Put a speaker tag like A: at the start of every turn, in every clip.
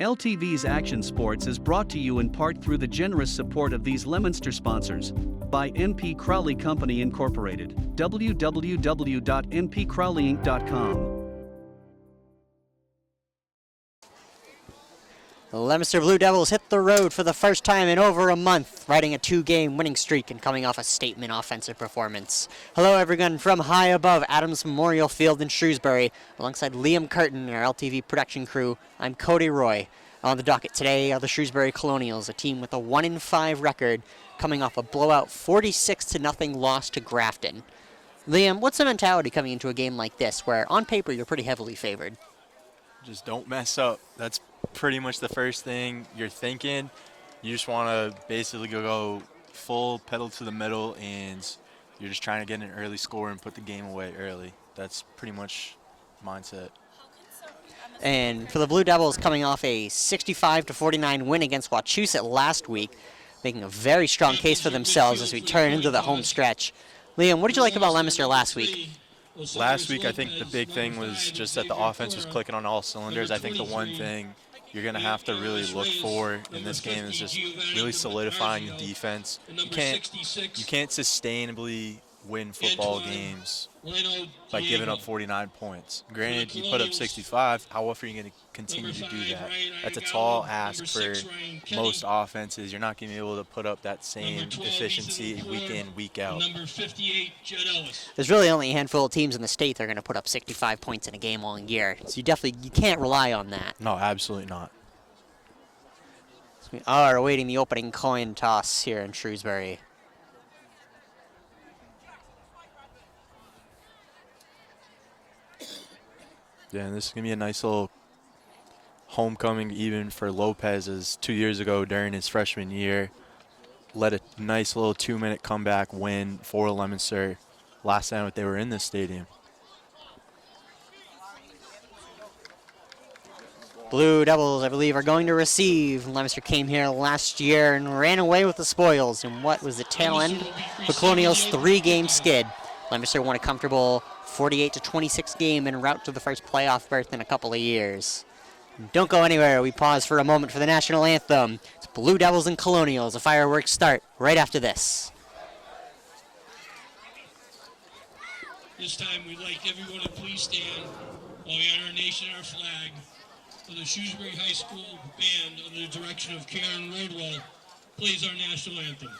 A: LTV's Action Sports is brought to you in part through the generous support of these Leominster sponsors. By MP Crowley Company Incorporated, www.mpcrowleyinc.com.
B: The Leominster Blue Devils hit the road for the first time in over a month, riding a 2-game winning streak and coming off a statement offensive performance. Hello everyone from high above Adams Memorial Field in Shrewsbury. Alongside Liam Curtin and our LTV production crew, I'm Cody Roy. On the docket today are the Shrewsbury Colonials, a team with a 1-5 record, coming off a blowout 46-0 loss to Grafton. Liam, what's the mentality coming into a game like this, where on paper you're pretty heavily favored?
C: Just don't mess up. That's pretty much the first thing you're thinking. You just want to basically go full pedal to the middle, and you're just trying to get an early score and put the game away early. That's pretty much mindset.
B: And for the Blue Devils, coming off a 65-49 win against Wachusett last week, making a very strong case for themselves as we turn into the home stretch. Liam, what did you like about Leominster last week?
C: Last week, I think the big thing was just that the offense was clicking on all cylinders. I think the one thing you're going to have to really look for in this game is just really solidifying the defense. You can't sustainably win football games by giving up 49 points. Granted, you put up 65. How often are you going to continue to do that? That's a tall ask for most offenses. You're not going to be able to put up that same efficiency week in, week out.
B: There's really only a handful of teams in the state that are going to put up 65 points in a game all year. So you can't rely on that.
C: No, absolutely not.
B: So we are awaiting the opening coin toss here in Shrewsbury.
C: Yeah, and this is going to be a nice little homecoming even for Lopez, as 2 years ago during his freshman year led a nice little 2-minute comeback win for Leominster last time that they were in this stadium.
B: Blue Devils, I believe, are going to receive. Leominster came here last year and ran away with the spoils in what was the tail end of the Colonials' 3-game skid. Leominster won a comfortable 48-26 game en route to the first playoff berth in a couple of years. Don't go anywhere. We pause for a moment for the national anthem. It's Blue Devils and Colonials. The fireworks start right after this.
D: This time we'd like everyone to please stand while we honor our nation and our flag. For the Shrewsbury High School Band under the direction of Karen Rodwell plays our national anthem.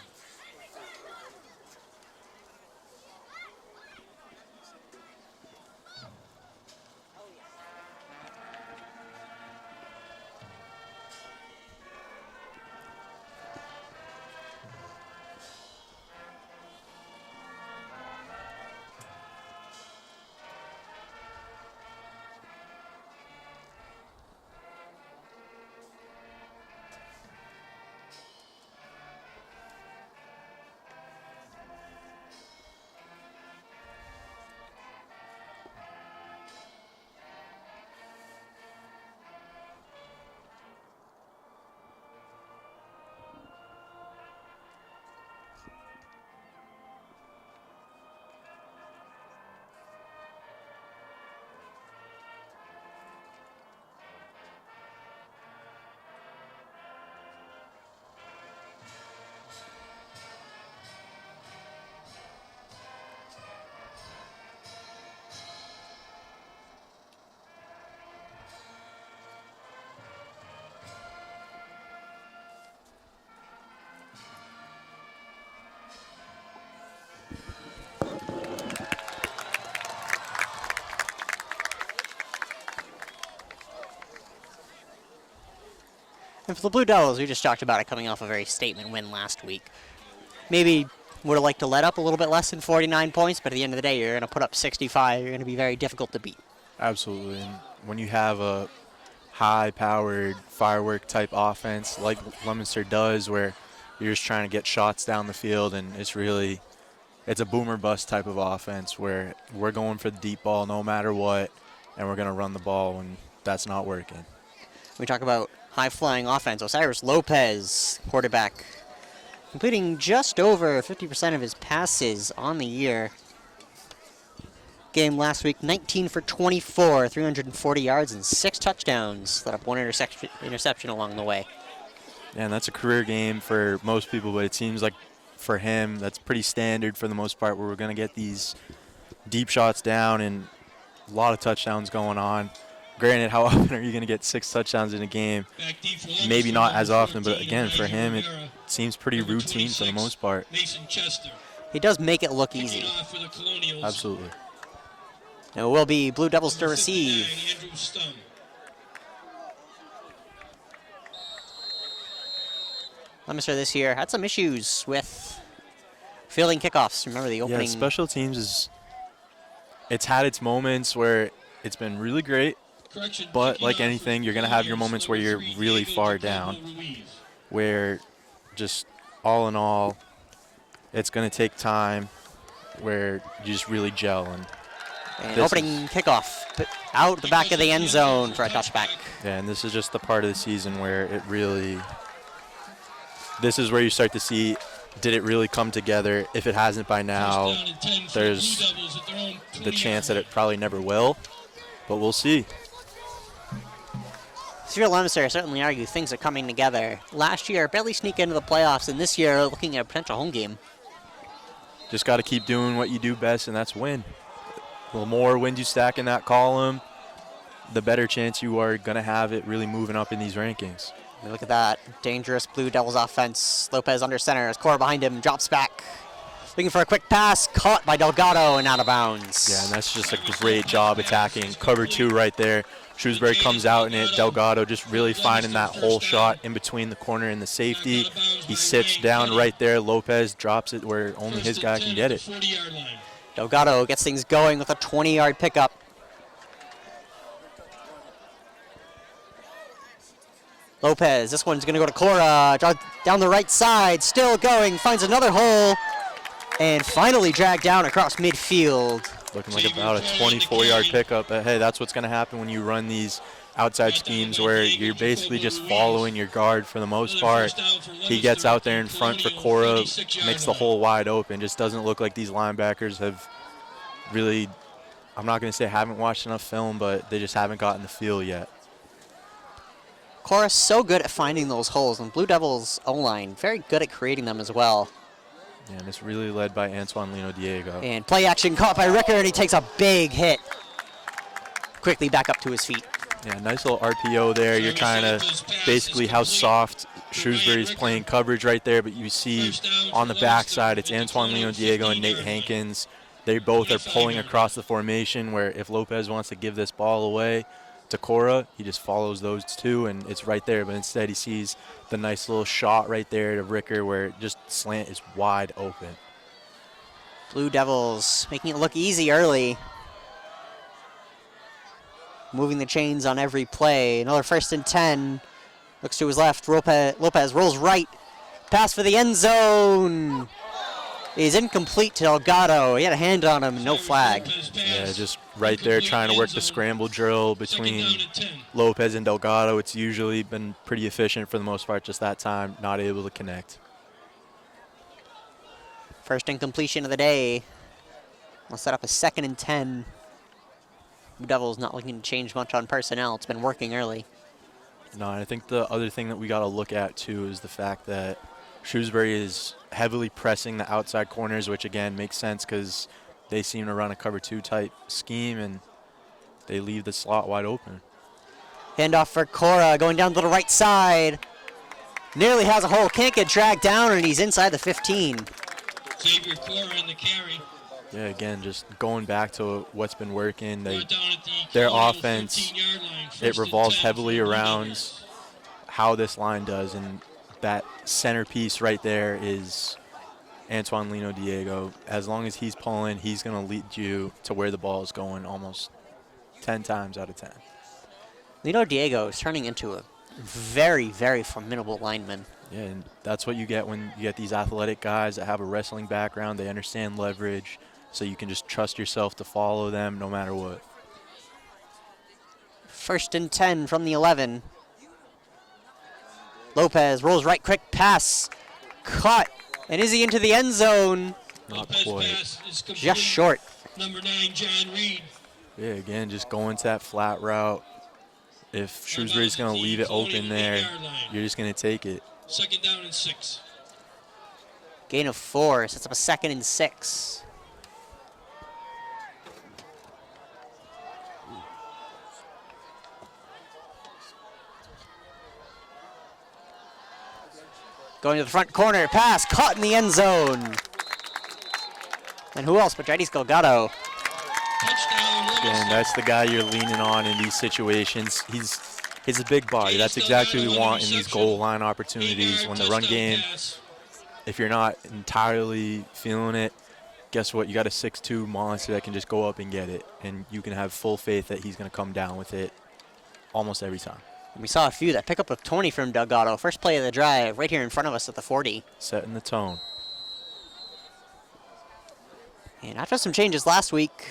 B: And for the Blue Devils, we just talked about it coming off a very statement win last week. Maybe would have liked to let up a little bit less than 49 points, but at the end of the day, you're going to put up 65. You're going to be very difficult to beat.
C: Absolutely. And when you have a high-powered firework-type offense like Leominster does, where you're just trying to get shots down the field, and it's a boomer-bust type of offense where we're going for the deep ball no matter what, and we're going to run the ball when that's not working.
B: We talk about high-flying offense. Osiris Lopez, quarterback, completing just over 50% of his passes on the year. game last week, 19 for 24, 340 yards and 6 touchdowns. Let up one interception along the way.
C: Yeah, and that's a career game for most people, but it seems like for him, that's pretty standard for the most part, where we're going to get these deep shots down and a lot of touchdowns going on. Granted, how often are you going to get 6 touchdowns in a game? Maybe not as often, but again, for him, it seems pretty routine for the most part.
B: He does make it look easy.
C: Absolutely.
B: It will be Blue Devils to receive. Leominster this year had some issues with fielding kickoffs. Remember the opening?
C: Yeah, special teams it's had its moments where it's been really great, but like anything, you're going to have your moments where you're really far down, where just all in all, it's going to take time, where you just really gel.
B: And opening kickoff out the back of the end zone for a touchback.
C: Yeah, and this is just the part of the season where it really, this is where you start to see, did it really come together? If it hasn't by now, there's the chance that it probably never will, but we'll see.
B: Cyril Leominster certainly argue things are coming together. Last year, barely sneak into the playoffs, and this year, looking at a potential home game.
C: Just got to keep doing what you do best, and that's win. The more wins you stack in that column, the better chance you are going to have it really moving up in these rankings.
B: Look at that dangerous Blue Devils offense. Lopez under center, his core behind him, drops back. Looking for a quick pass, caught by Delgado and out of bounds.
C: Yeah, and that's just a great job attacking. Cover 2 right there. Shrewsbury comes out in it. Delgado just really finding that whole shot in between the corner and the safety. He sits down right there. Lopez drops it where only his guy can get it.
B: Delgado gets things going with a 20-yard pickup. Lopez, this one's going to go to Cora, down the right side, still going, finds another hole, and finally dragged down across midfield.
C: Looking like about a 24-yard pickup, but hey, that's what's going to happen when you run these outside schemes where you're basically just following your guard for the most part. He gets out there in front for Cora, makes the hole wide open. Just doesn't look like these linebackers have really, I'm not going to say haven't watched enough film, but they just haven't gotten the feel yet.
B: Cora's so good at finding those holes, and Blue Devils O-line very good at creating them as well.
C: Yeah, and it's really led by Antoine Lino Diego.
B: And play action caught by Ricker, and he takes a big hit. Quickly back up to his feet.
C: Yeah, nice little RPO there. You're trying to basically how soft Shrewsbury's playing coverage right there, but you see on the backside it's Antoine Lino Diego and Nate Hankins. They both are pulling across the formation where if Lopez wants to give this ball away to Cora, he just follows those two and it's right there, but instead he sees the nice little shot right there to Ricker where just slant is wide open.
B: Blue Devils making it look easy early. Moving the chains on every play. Another 1st and 10. Looks to his left. Lopez rolls right. Pass for the end zone. He's incomplete to Delgado. He had a hand on him, no flag.
C: Yeah, just right there trying to work the scramble drill between Lopez and Delgado. It's usually been pretty efficient for the most part, just that time, not able to connect.
B: First incompletion of the day. We'll set up a 2nd and 10. Blue Devils not looking to change much on personnel. It's been working early.
C: No, and I think the other thing that we got to look at, too, is the fact that Shrewsbury is heavily pressing the outside corners, which, again, makes sense because they seem to run a cover 2 type scheme, and they leave the slot wide open.
B: Handoff for Cora, going down to the right side. Nearly has a hole, can't get dragged down, and he's inside the 15.
D: Xavier Cora in the carry.
C: Yeah, again, just going back to what's been working. Their offense, it revolves heavily around how this line does, and that centerpiece right there is Antoine Lino Diego. As long as he's pulling, he's going to lead you to where the ball is going almost 10 times out of 10.
B: Lino Diego is turning into a very, very formidable lineman.
C: Yeah, and that's what you get when you get these athletic guys that have a wrestling background. They understand leverage, so you can just trust yourself to follow them no matter what.
B: 1st and 10 from the 11. Lopez rolls right, quick pass. Caught. And is he into the end zone?
C: Not quite.
B: Just short.
D: Number 9, John Reed.
C: Yeah, again, just going to that flat route. If Shrewsbury's going to leave it open there, you're just going to take it.
D: 2nd down and 6.
B: Gain of 4, sets up a 2nd and 6. Going to the front corner, pass, caught in the end zone. And who else but Jadis Delgado?
D: Touchdown.
C: Again, that's the guy you're leaning on in these situations. He's a big body. That's exactly what we want in these goal line opportunities. When the run game, if you're not entirely feeling it, guess what? You got a 6'2" monster that can just go up and get it. And you can have full faith that he's going to come down with it almost every time.
B: We saw a few that pick up a 20 from Delgado. First play of the drive, right here in front of us at the 40.
C: Setting the tone.
B: And after some changes last week,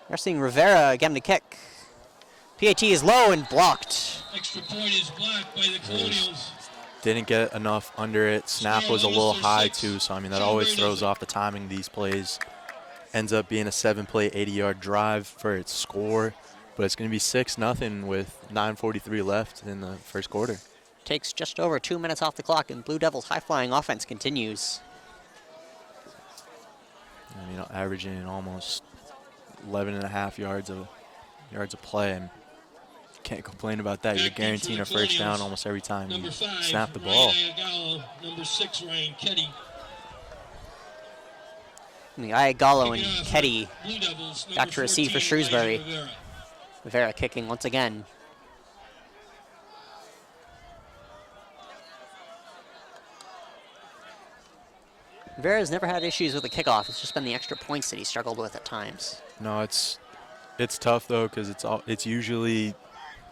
B: we're seeing Rivera again to kick. PAT is low and blocked.
D: Extra point is blocked by the Colonials.
C: Didn't get enough under it. Snap was a little high too, so I mean that always throws off the timing of these plays. Ends up being a 7-play, 80-yard drive for its score. But it's going to be 6-0 with 9:43 left in the first quarter.
B: Takes just over 2 minutes off the clock, and Blue Devils' high-flying offense continues.
C: I mean, averaging almost 11.5 yards of play. And can't complain about that. You're guaranteeing a first down almost every time you snap the ball.
D: Number 6, Ryan Ketty.
B: Gallo and Ketty
D: Blue Devils,
B: back to receive for
D: 14,
B: Shrewsbury.
D: Rivera.
B: Rivera kicking once again. Rivera's never had issues with the kickoff. It's just been the extra points that he struggled with at times.
C: No, it's tough though because it's usually,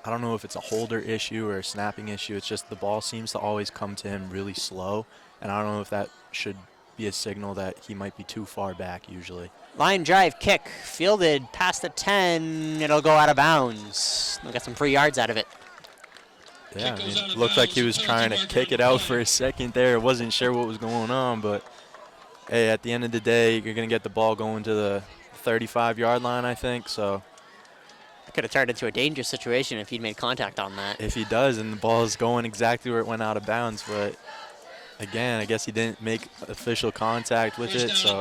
C: I don't know if it's a holder issue or a snapping issue. It's just the ball seems to always come to him really slow, and I don't know if that should be a signal that he might be too far back usually.
B: Line drive kick, fielded past the 10. It'll go out of bounds. They'll get some free yards out of it.
C: Yeah, I mean, it looked like he was trying to kick it out for a second there. Wasn't sure what was going on, but hey, at the end of the day, you're going to get the ball going to the 35-yard line, I think. So
B: It could have turned into a dangerous situation if he'd made contact on that.
C: if he does, and the ball is going exactly where it went out of bounds, but again, I guess he didn't make official contact with it, so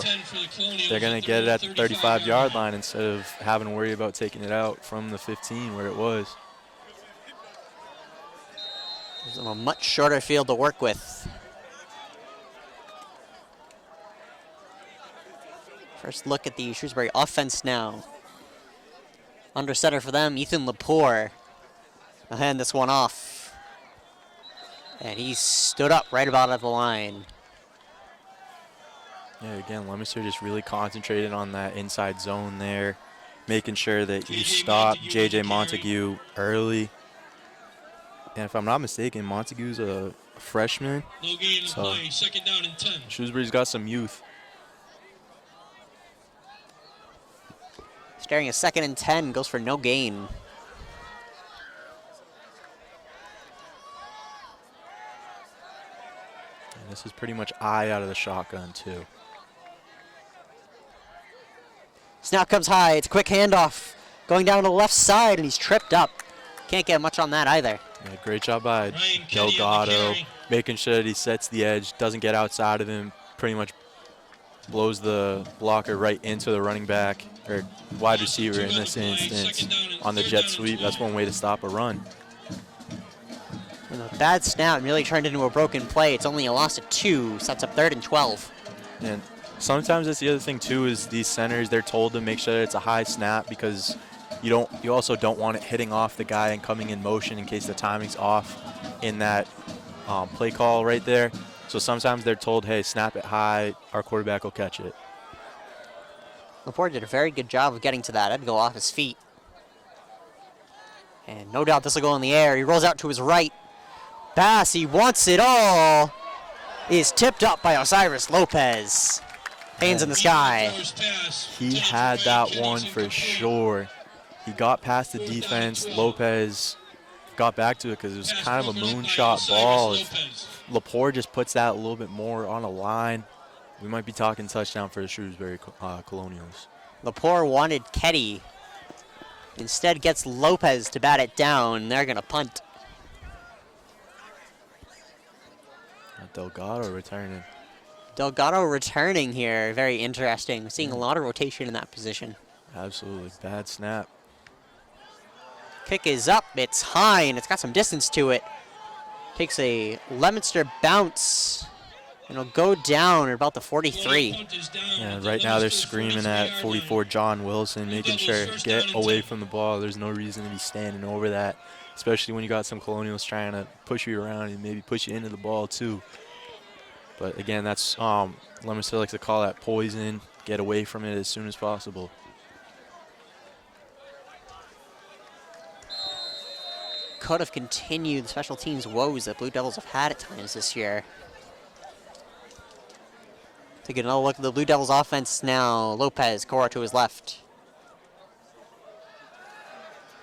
C: they're going to get it at the 35-yard line instead of having to worry about taking it out from the 15 where it was.
B: There's a much shorter field to work with. First look at the Shrewsbury offense now. Under center for them, Ethan Lepore. I'll hand this one off. And he stood up right about at the line.
C: Yeah, again, Leominster just really concentrated on that inside zone there, making sure that you stop J.J. Montague early. And if I'm not mistaken, Montague's a freshman.
D: No gain of
C: So
D: play, 2nd down and 10.
C: Shrewsbury's got some youth.
B: Staring a 2nd and 10, goes for no gain.
C: And this is pretty much eye out of the shotgun, too.
B: Snap comes high, it's a quick handoff. Going down to the left side, and he's tripped up. Can't get much on that either.
C: Yeah, great job by
D: Ryan Kelly on the
C: Delgado,
D: carry.
C: making sure that he sets the edge, doesn't get outside of him, pretty much blows the blocker right into the running back, or wide receiver in this instance, on the jet sweep. That's one way to stop a run.
B: And a bad snap really turned into a broken play. It's only a loss of 2, sets up 3rd and 12.
C: And sometimes that's the other thing too, is these centers, they're told to make sure that it's a high snap because you also don't want it hitting off the guy and coming in motion in case the timing's off in that play call right there. So sometimes they're told, hey, snap it high, our quarterback will catch it.
B: Laporte did a very good job of getting to that. It'd go off his feet. And no doubt this will go in the air. He rolls out to his right. Pass, he wants it all. Is tipped up by Osiris Lopez. Hands in the sky.
C: He had that one for sure. He got past the defense. Lopez got back to it because it was kind of a moonshot ball. If Lepore just puts that a little bit more on a line, we might be talking touchdown for the Shrewsbury Colonials.
B: Lepore wanted Ketty. Instead gets Lopez to bat it down. They're going to punt.
C: Delgado returning.
B: Delgado returning here. Very interesting. We're seeing a lot of rotation in that position.
C: Absolutely. Bad snap.
B: Kick is up. It's high, and it's got some distance to it. Takes a Leominster bounce, and it'll go down at about the 43.
C: Yeah, right now they're screaming at 44 John Wilson, making sure get away from the ball. There's no reason to be standing over that, especially when you got some Colonials trying to push you around and maybe push you into the ball too. But again, that's Leominster likes to call that poison. Get away from it as soon as possible.
B: Could have continued the special teams woes that Blue Devils have had at times this year. Taking another look at the Blue Devils offense now. Lopez, Cora to his left.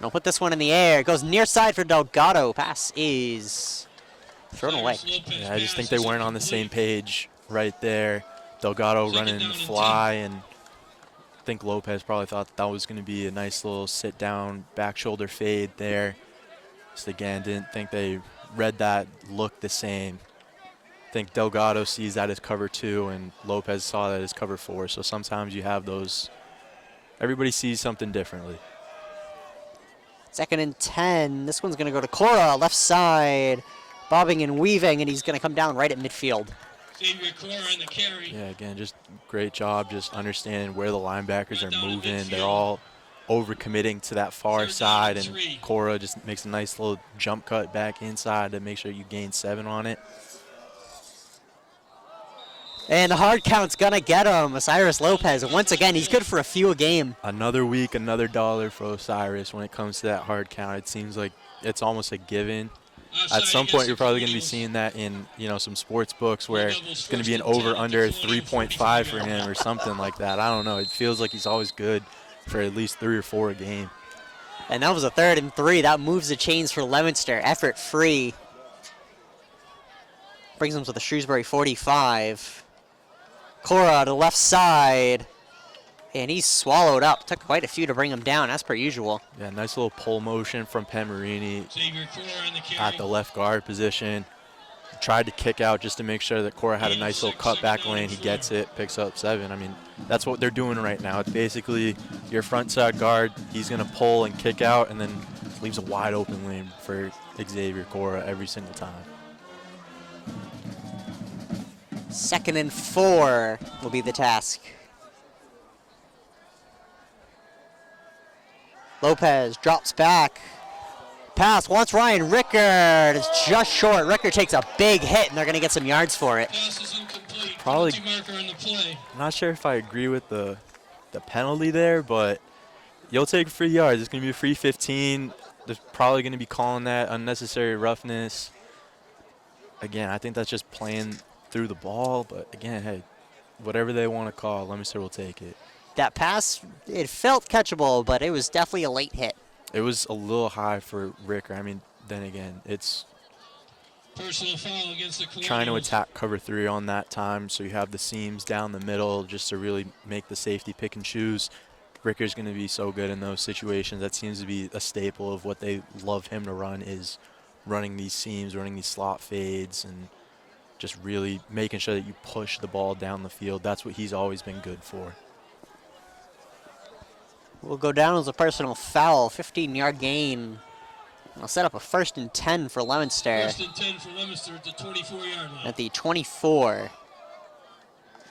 B: They'll put this one in the air. Goes near side for Delgado. Pass is thrown away.
C: Yeah, I just think they weren't on the same page right there. Delgado running the fly, and I think Lopez probably thought that was going to be a nice little sit-down back shoulder fade there. Just again, didn't think they read that look the same. I think Delgado sees that as cover 2, and Lopez saw that as cover 4. So sometimes you have those. Everybody sees something differently.
B: 2nd and 10. This one's going to go to Cora, left side, bobbing and weaving, and he's going to come down right at midfield.
C: Yeah, again, just great job just understanding where the linebackers are moving. They're all over-committing to that far side, and Cora just makes a nice little jump cut back inside to make sure you gain 7 on it.
B: And the hard count's going to get him. Osiris Lopez, once again, he's good for a few a game.
C: Another week, another dollar for Osiris when it comes to that hard count. It seems like it's almost a given. At some point, you're probably going to be seeing that in some sports books where it's going to be an over-under 3.5 for him or something like that. I don't know. It feels like he's always good for at least 3 or 4 a game.
B: And that was a 3rd and 3. That moves the chains for Leominster. Effort free. Brings them to the Shrewsbury 45. Cora to the left side. And he's swallowed up. Took quite a few to bring him down, as per usual.
C: Yeah, nice little pull motion from Pemarini at the left guard position. Tried to kick out just to make sure that Cora had a nice little cutback lane. He gets it, picks up 7. I mean, that's what they're doing right now. It's basically your front side guard. He's going to pull and kick out, and then leaves a wide open lane for Xavier Cora every single time.
B: 2nd and 4 will be the task. Lopez drops back. Pass wants Ryan Rickard. It's just short. Rickard takes a big hit, and they're going to get some yards for it.
C: Probably. I'm not sure if I agree with the penalty there, but you'll take free yards. It's going to be a free 15. They're probably going to be calling that unnecessary roughness. Again, I think that's just playing through the ball, but again, hey, whatever they want to call, Leominster will take it.
B: That pass, it felt catchable, but it was definitely a late hit.
C: It was a little high for Rickard. I mean, then again, it's
D: personal foul against the
C: trying to attack cover 3 on that time, so you have the seams down the middle just to really make the safety pick and choose. Rickard's going to be so good in those situations. That seems to be a staple of what they love him to run, is running these seams, running these slot fades, and just really making sure that you push the ball down the field. That's what he's always been good for.
B: Will go down as a personal foul, 15-yard gain. I'll set up a 1st and 10 for Leominster.
D: 1st and 10 for Leominster at the 24-yard line.
B: At the 24.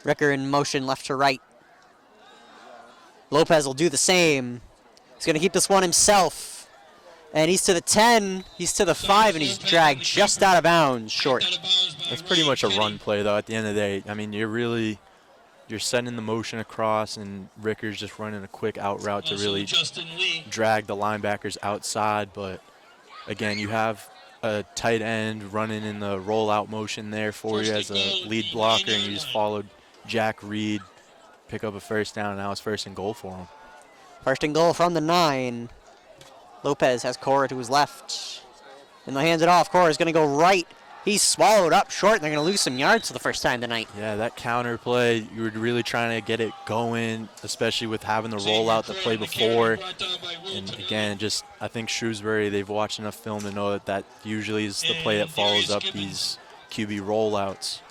B: Ricker in motion left to right. Lopez will do the same. He's going to keep this one himself. And he's to the 10, he's to the 5, and he's dragged just out of bounds short.
C: That's pretty much a run play, though, at the end of the day. I mean, you're sending the motion across, and Rickard's just running a quick out route to really drag the linebackers outside. But again, you have a tight end running in the rollout motion there for you as a lead blocker, and you just followed Jack Reed, pick up a 1st down, and now it's 1st and goal for him.
B: 1st and goal from the 9. Lopez has Cora to his left. And they'll hand it off. Cora's going to go right He's swallowed up short, and they're going to lose some yards for the first time tonight.
C: Yeah, that counter play, you were really trying to get it going, especially with having the rollout the play before. And again, just I think Shrewsbury, they've watched enough film to know that that usually is the play that follows up these QB rollouts.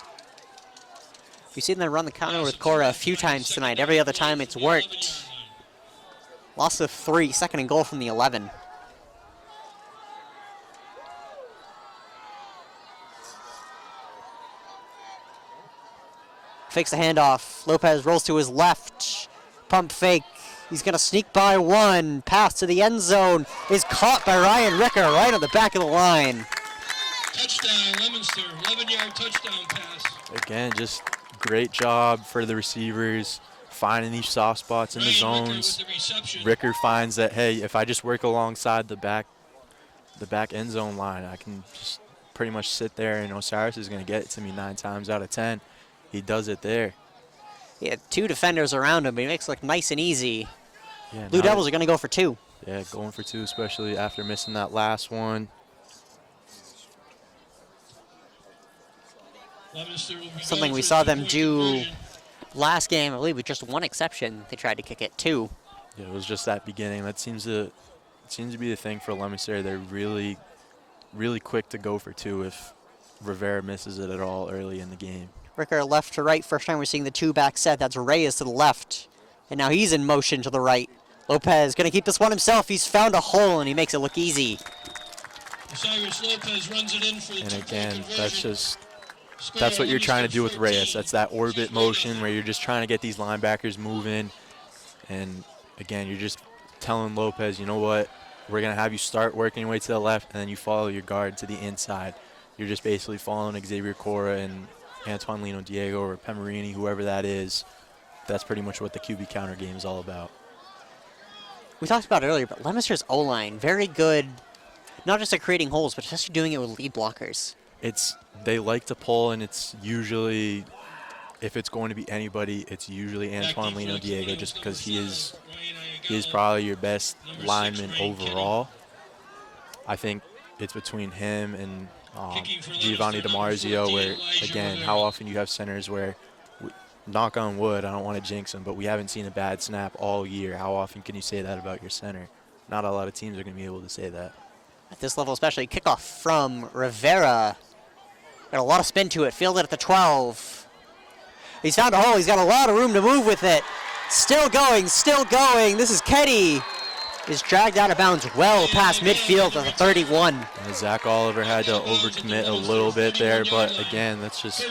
B: We've seen them run the counter with Cora a few times tonight. Every other time it's worked. Loss of 3, second and goal from the 11. Fakes the handoff. Lopez rolls to his left. Pump fake. He's going to sneak by one. Pass to the end zone is caught by Ryan Ricker right on the back of the line.
D: Touchdown, Leominster. 11-yard touchdown pass.
C: Again, just great job for the receivers, finding these soft spots in the zones. Ricker finds that, hey, if I just work alongside the back end zone line, I can just pretty much sit there and Osiris is going to get it to me 9 times out of 10. He does it there.
B: He had 2 defenders around him, but he makes it look nice and easy.
C: Yeah,
B: Blue Devils are going to go for 2.
C: Yeah, going for 2, especially after missing that last one.
B: Something we saw them do last game, I believe, with just 1 exception. They tried to kick it 2.
C: Yeah, it was just that beginning. That seems to be the thing for Leominster. They're really, really quick to go for 2 if Rivera misses it at all early in the game.
B: Ricker left to right. First time we're seeing the 2-back set. That's Reyes to the left. And now he's in motion to the right. Lopez going to keep this one himself. He's found a hole, and he makes it look easy.
D: Cyrus Lopez runs it in for the
C: And
D: 2-point
C: again,
D: conversion.
C: that's what you're trying to do with Reyes. That's that orbit motion where you're just trying to get these linebackers moving. And again, you're just telling Lopez, you know what, we're going to have you start working your way to the left, and then you follow your guard to the inside. You're just basically following Xavier Cora and Antoine Lino Diego or Pemerini, whoever that is. That's pretty much what the QB counter game is all about.
B: We talked about it earlier, but Leominster's O-line, very good, not just at creating holes, but especially doing it with lead blockers.
C: They like to pull, and it's usually, if it's going to be anybody, it's usually Antoine Lino Diego, just because he is probably your best lineman overall. I think it's between him and Giovanni DiMarzio, where, again, how often you have centers where, knock on wood, I don't want to jinx them, but we haven't seen a bad snap all year. How often can you say that about your center? Not a lot of teams are going to be able to say that.
B: At this level especially, kickoff from Rivera. Got a lot of spin to it, fielded at the 12. He's found a hole, he's got a lot of room to move with it. Still going, still going. This is Ketty. Is dragged out of bounds well past midfield at the 31.
C: And Zach Oliver had to overcommit a little bit there, but again, that's just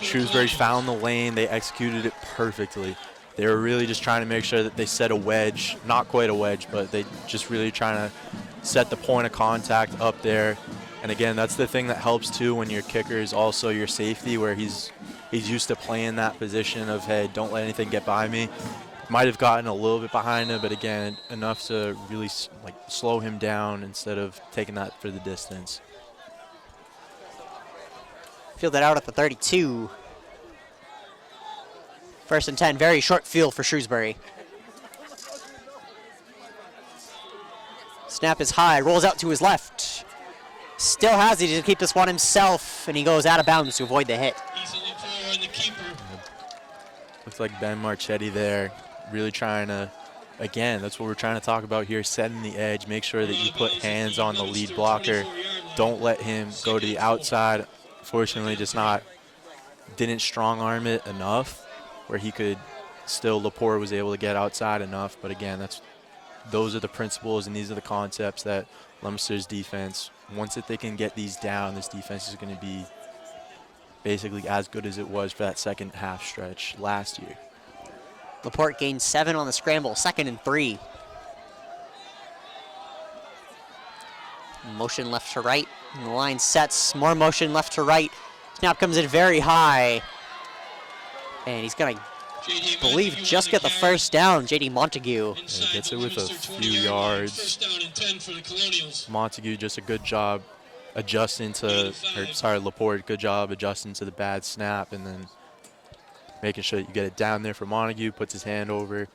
C: Shrewsbury found the lane. They executed it perfectly. They were really just trying to make sure that they set a wedge, not quite a wedge, but they just really trying to set the point of contact up there. And again, that's the thing that helps too when your kicker is also your safety, where he's used to playing that position of, hey, don't let anything get by me. Might have gotten a little bit behind him, but again, enough to really slow him down instead of taking that for the distance.
B: Fielded out at the 32. First and 10, very short field for Shrewsbury. Snap is high, rolls out to his left. Still has it to keep this one himself, and he goes out of bounds to avoid the hit.
C: Looks like Ben Marchetti there, really trying to, again, that's what we're trying to talk about here, setting the edge, make sure that you put hands on the lead blocker. Don't let him go to the outside. Fortunately, didn't strong arm it enough where he could still, Lepore was able to get outside enough. But again, those are the principles and these are the concepts that Leominster's defense, once that they can get these down, this defense is going to be basically as good as it was for that second half stretch last year.
B: Laporte gained 7 on the scramble, 2nd and 3. Motion left to right, and the line sets, more motion left to right. Snap comes in very high, and he's gonna, believe, just get the first down, JD Montague.
C: Yeah, gets it with a few yards. Montague, just a good job adjusting to, Laporte, good job adjusting to the bad snap, and then making sure that you get it down there for Montague, puts his hand over,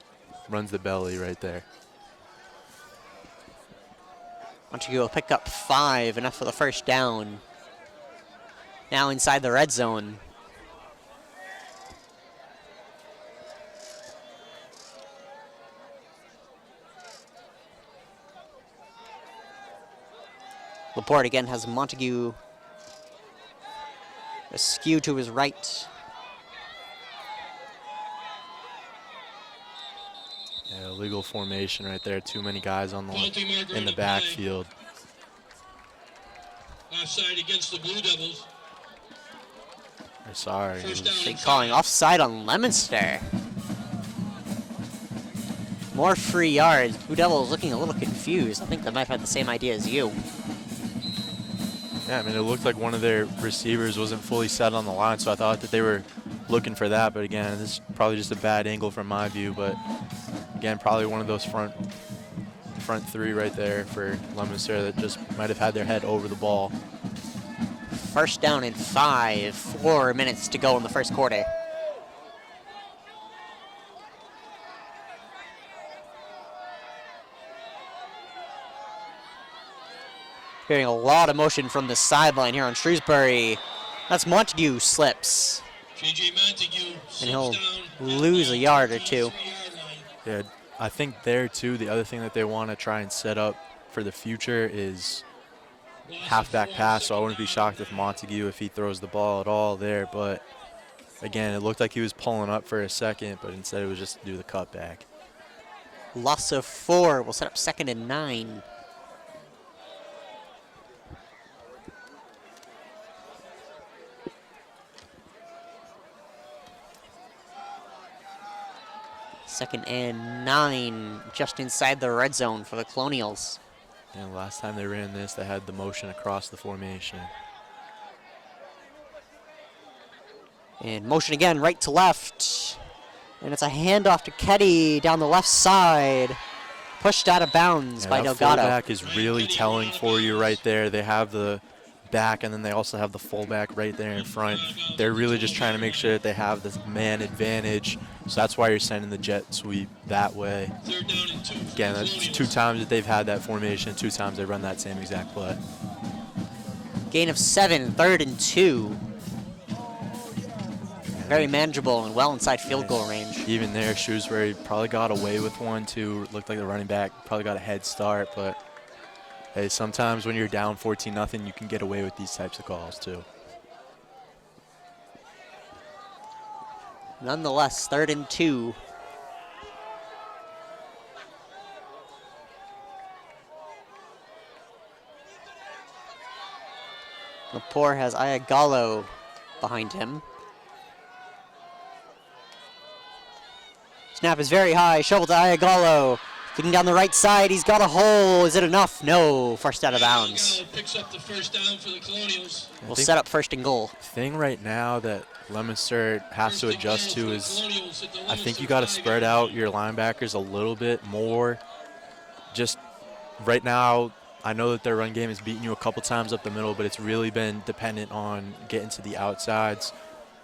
C: runs the belly right there.
B: Montague will pick up 5, enough for the first down. Now inside the red zone. Laporte again has Montague askew to his right.
C: Yeah, illegal formation right there. Too many guys on in the backfield.
D: Offside against the Blue Devils.
C: Sorry.
B: They're calling offside on Leominster. More free yards. Blue Devils looking a little confused. I think they might have had the same idea as you.
C: Yeah, I mean, it looked like one of their receivers wasn't fully set on the line, so I thought that they were looking for that. But again, this is probably just a bad angle from my view. But again, probably one of those front three right there for Leominster that just might have had their head over the ball.
B: First down and 5. 4 minutes to go in the first quarter. Hearing a lot of motion from the sideline here on Shrewsbury. That's Montague slips.
D: JJ Montague
B: And he'll lose a yard or two.
C: Yeah, I think there too, the other thing that they want to try and set up for the future is halfback pass, so I wouldn't be shocked if Montague, if he throws the ball at all there. But again, it looked like he was pulling up for a second, but instead it was just to do the cutback.
B: Loss of 4 will set up 2nd and 9. Second and 9, just inside the red zone for the Colonials.
C: And last time they ran this, they had the motion across the formation.
B: And motion again, right to left. And it's a handoff to Ketty down the left side. Pushed out of bounds by Delgado.
C: Fullback is really telling for you right there. They have the back, and then they also have the fullback right there in front. They're really just trying to make sure that they have this man advantage. So that's why you're sending the jet sweep that way. Again, that's 2 times that they've had that formation, 2 times they run that same exact play.
B: Gain of 7, 3rd and 2. Very manageable and well inside field goal range.
C: Even there, Shrewsbury probably got away with one too. Looked like the running back probably got a head start, but hey, sometimes when you're down 14-0, you can get away with these types of calls too.
B: Nonetheless, 3rd and 2. Laporte has Ayagallo behind him. Snap is very high, shovel to Ayagallo. Looking down the right side, he's got a hole. Is it enough? No, first out of bounds.
D: Picks up the first down for the Colonials.
B: We'll set up 1st and goal.
C: Thing right now that Leominster has to adjust to is I think you got to spread out your linebackers a little bit more. Just right now, I know that their run game has beaten you a couple times up the middle, but it's really been dependent on getting to the outsides.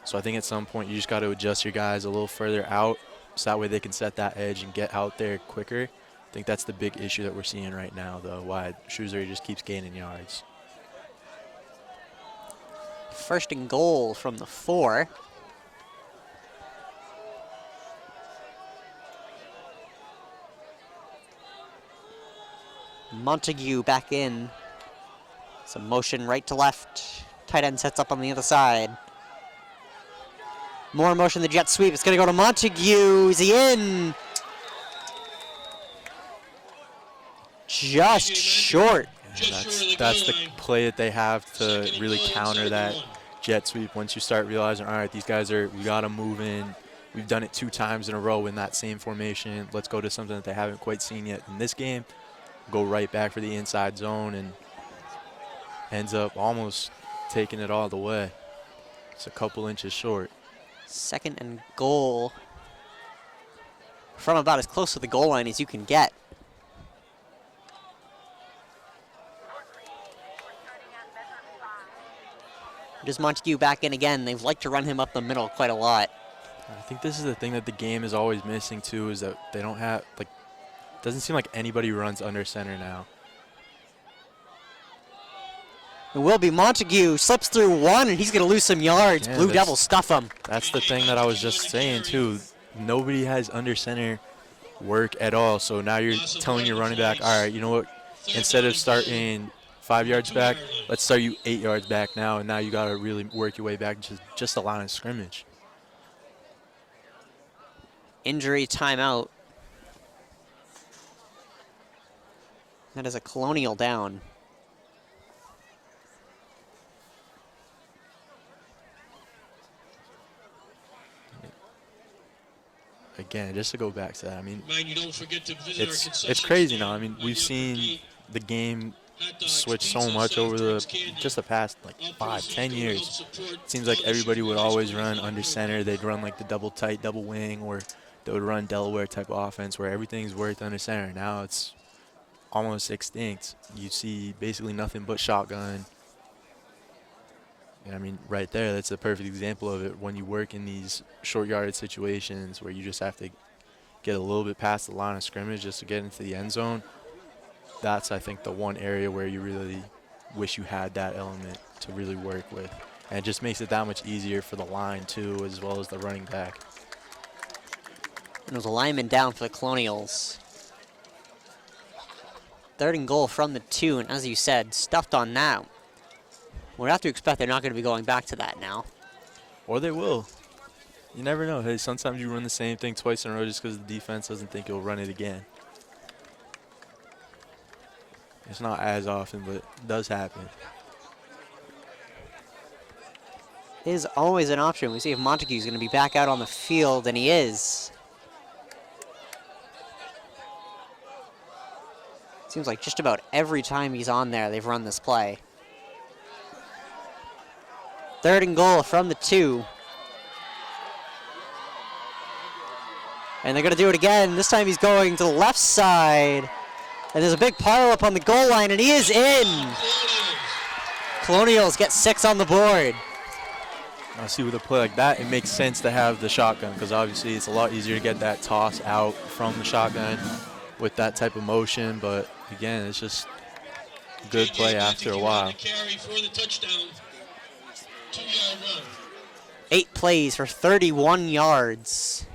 C: So I think at some point you just got to adjust your guys a little further out so that way they can set that edge and get out there quicker. I think that's the big issue that we're seeing right now, though, why Shrewsbury just keeps gaining yards.
B: 1st and goal from the 4. Montague back in. Some motion right to left. Tight end sets up on the other side. More motion, the jet sweep. It's going to go to Montague. Is he in? Just short.
C: Yeah, that's the play that they have to really counter that jet sweep. Once you start realizing, all right, these guys we got to move in. We've done it 2 times in a row in that same formation. Let's go to something that they haven't quite seen yet in this game. Go right back for the inside zone and ends up almost taking it all the way. It's a couple inches short.
B: 2nd and goal from about as close to the goal line as you can get. Does Montague back in again? They've liked to run him up the middle quite a lot.
C: I think this is the thing that the game is always missing too, is that they don't have, like, doesn't seem like anybody runs under center now.
B: It will be Montague, slips through one, and he's going to lose some yards.
C: Yeah,
B: Blue Devils stuff him.
C: That's the thing that I was just saying, too. Nobody has under center work at all. So now you're telling your running back, all right, you know what? Instead of starting 5 yards back, let's start you 8 yards back now. And now you got to really work your way back to just the line of scrimmage.
B: Injury timeout. That is a Colonial down.
C: Again, just to go back to that, I mean,
D: Mind you don't forget to visit our
C: it's
D: concession
C: crazy
D: stand
C: now. I mean,
D: on
C: we've
D: your
C: seen
D: gate.
C: the game
D: Hot dogs,
C: switch so
D: pizza,
C: much over
D: soft
C: the
D: drinks,
C: just the past like
D: candy.
C: 5, 10
D: Help
C: years.
D: support
C: It seems like
D: all the
C: everybody would
D: Shrewsbury
C: always
D: schools
C: run
D: all
C: under
D: over.
C: center. They'd run like the double tight, double wing, or they would run Delaware type of offense where everything's worked under center. Now it's almost extinct. You see basically nothing but shotgun. And I mean, right there, that's a perfect example of it. When you work in these short yardage situations where you just have to get a little bit past the line of scrimmage just to get into the end zone, that's, I think, the one area where you really wish you had that element to really work with. And it just makes it that much easier for the line, too, as well as the running back.
B: And there's a lineman down for the Colonials. 3rd and goal from the 2, and as you said, stuffed on now. We'll have to expect they're not going to be going back to that now.
C: Or they will. You never know. Hey, sometimes you run the same thing twice in a row just because the defense doesn't think you'll run it again. It's not as often, but it does happen.
B: It is always an option. We see if Montague's going to be back out on the field, and he is. Seems like just about every time he's on there, they've run this play. 3rd and goal from the 2. And they're going to do it again. This time he's going to the left side. And there's a big pile up on the goal line, and he is in. Colonials get 6 on the board.
C: I see with a play like that, it makes sense to have the shotgun because obviously it's a lot easier to get that toss out from the shotgun with that type of motion. But again, it's just a good play after a while.
D: Carry for the touchdown. 2-yard run.
B: 8 plays for 31 yards.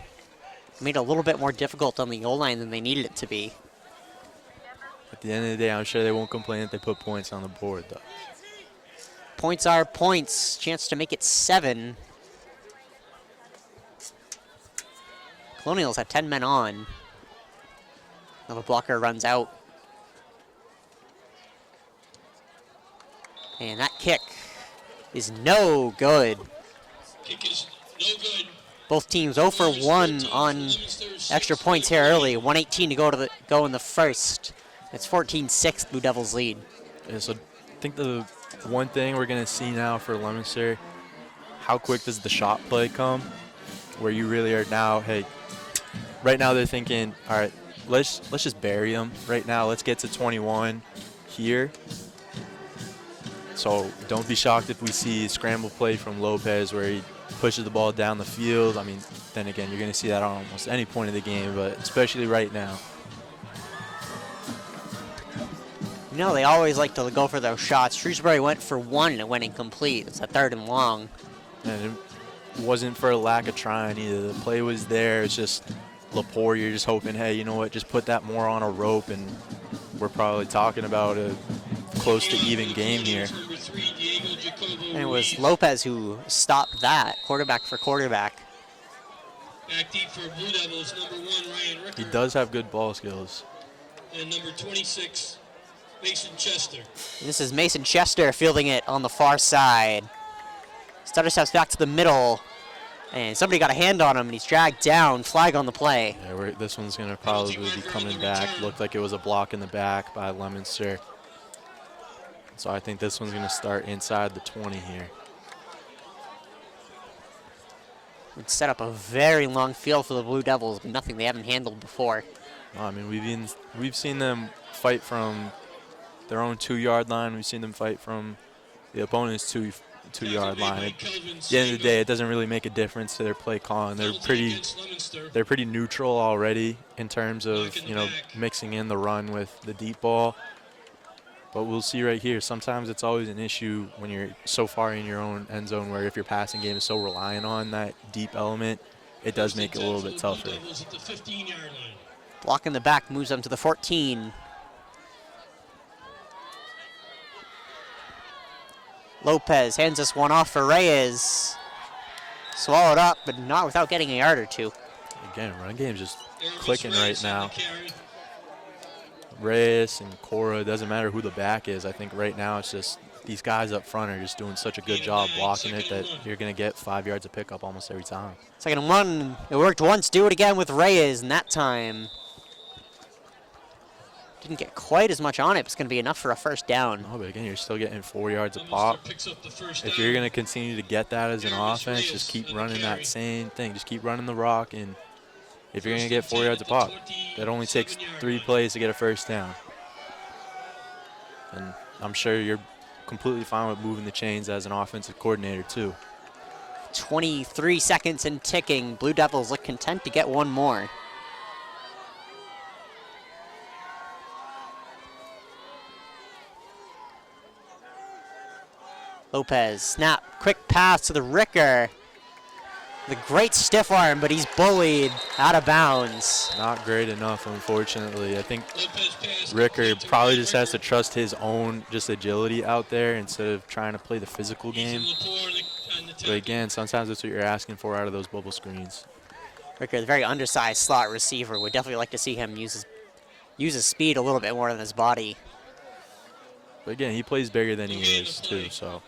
B: Made it a little bit more difficult on the goal line than they needed it to be.
C: At the end of the day, I'm sure they won't complain if they put points on the board, though.
B: Points are points. Chance to make it 7. Colonials had 10 men on. Now the blocker runs out. And that kick is no good.
D: Kick is no good.
B: Both teams 0 for 1 on extra points here early. 1:18 to go in the first. It's 14-6, Blue Devils lead.
C: Yeah, so I think the one thing we're going to see now for Leominster, how quick does the shot play come? Where you really are now, hey, right now they're thinking, all right, let's just bury them. Right now, let's get to 21 here. So don't be shocked if we see a scramble play from Lopez where he pushes the ball down the field. I mean, then again, you're going to see that on almost any point of the game, but especially right now.
B: You know, they always like to go for those shots. Shrewsbury went for 1 and it went incomplete. It's a 3rd and long.
C: And it wasn't for a lack of trying either. The play was there. It's just Lepore, you're just hoping, hey, you know what, just put that more on a rope, and we're probably talking about a close to even game here.
B: And it was Lopez who stopped that, quarterback for quarterback.
D: Back deep for Blue Devils, number 1, Ryan Ricker.
C: He does have good ball skills.
D: And number 26, Mason Chester.
B: And this is Mason Chester fielding it on the far side. Stutter steps back to the middle, and somebody got a hand on him, and he's dragged down. Flag on the play.
C: Yeah, this one's going to probably be coming back. Looked like it was a block in the back by Leominster. So I think this one's going to start inside the 20 here.
B: Would set up a very long field for the Blue Devils, but nothing they haven't handled before.
C: I mean, we've seen them fight from their own 2-yard line. We've seen them fight from the opponent's two-yard line. At the end of the day, it doesn't really make a difference to their play calling. They're pretty neutral already in terms of, you know, mixing in the run with the deep ball. But we'll see right here. Sometimes it's always an issue when you're so far in your own end zone where if your passing game is so reliant on that deep element, it does make it a little bit tougher.
B: Block in the back moves them to the 14. Lopez hands this one off for Reyes. Swallowed up, but not without getting a yard or two.
C: Again, run game's just clicking right now. Reyes and Cora, doesn't matter who the back is. I think right now it's just these guys up front are just doing such a good job blocking it that you're going to get 5 yards of pickup almost every time.
B: Second and 1. It worked once. Do it again with Reyes, and that time didn't get quite as much on it. But it's going to be enough for a first down.
C: No, but again, you're still getting 4 yards a pop. If you're going to continue to get that as an offense, just keep running that same thing. Just keep running the rock, and if you're going to get 4 yards a pop, that only takes 3 plays to get a first down. And I'm sure you're completely fine with moving the chains as an offensive coordinator too.
B: 23 seconds and ticking. Blue Devils look content to get one more. Lopez, snap, quick pass to the Ricker. The great stiff arm, but he's bullied out of bounds.
C: Not great enough, unfortunately. I think Ricker probably just has to trust his own just agility out there instead of trying to play the physical game. But again, sometimes that's what you're asking for out of those bubble screens.
B: Ricker, the very undersized slot receiver, would definitely like to see him use his speed a little bit more than his body.
C: But again, he plays bigger than he is too, so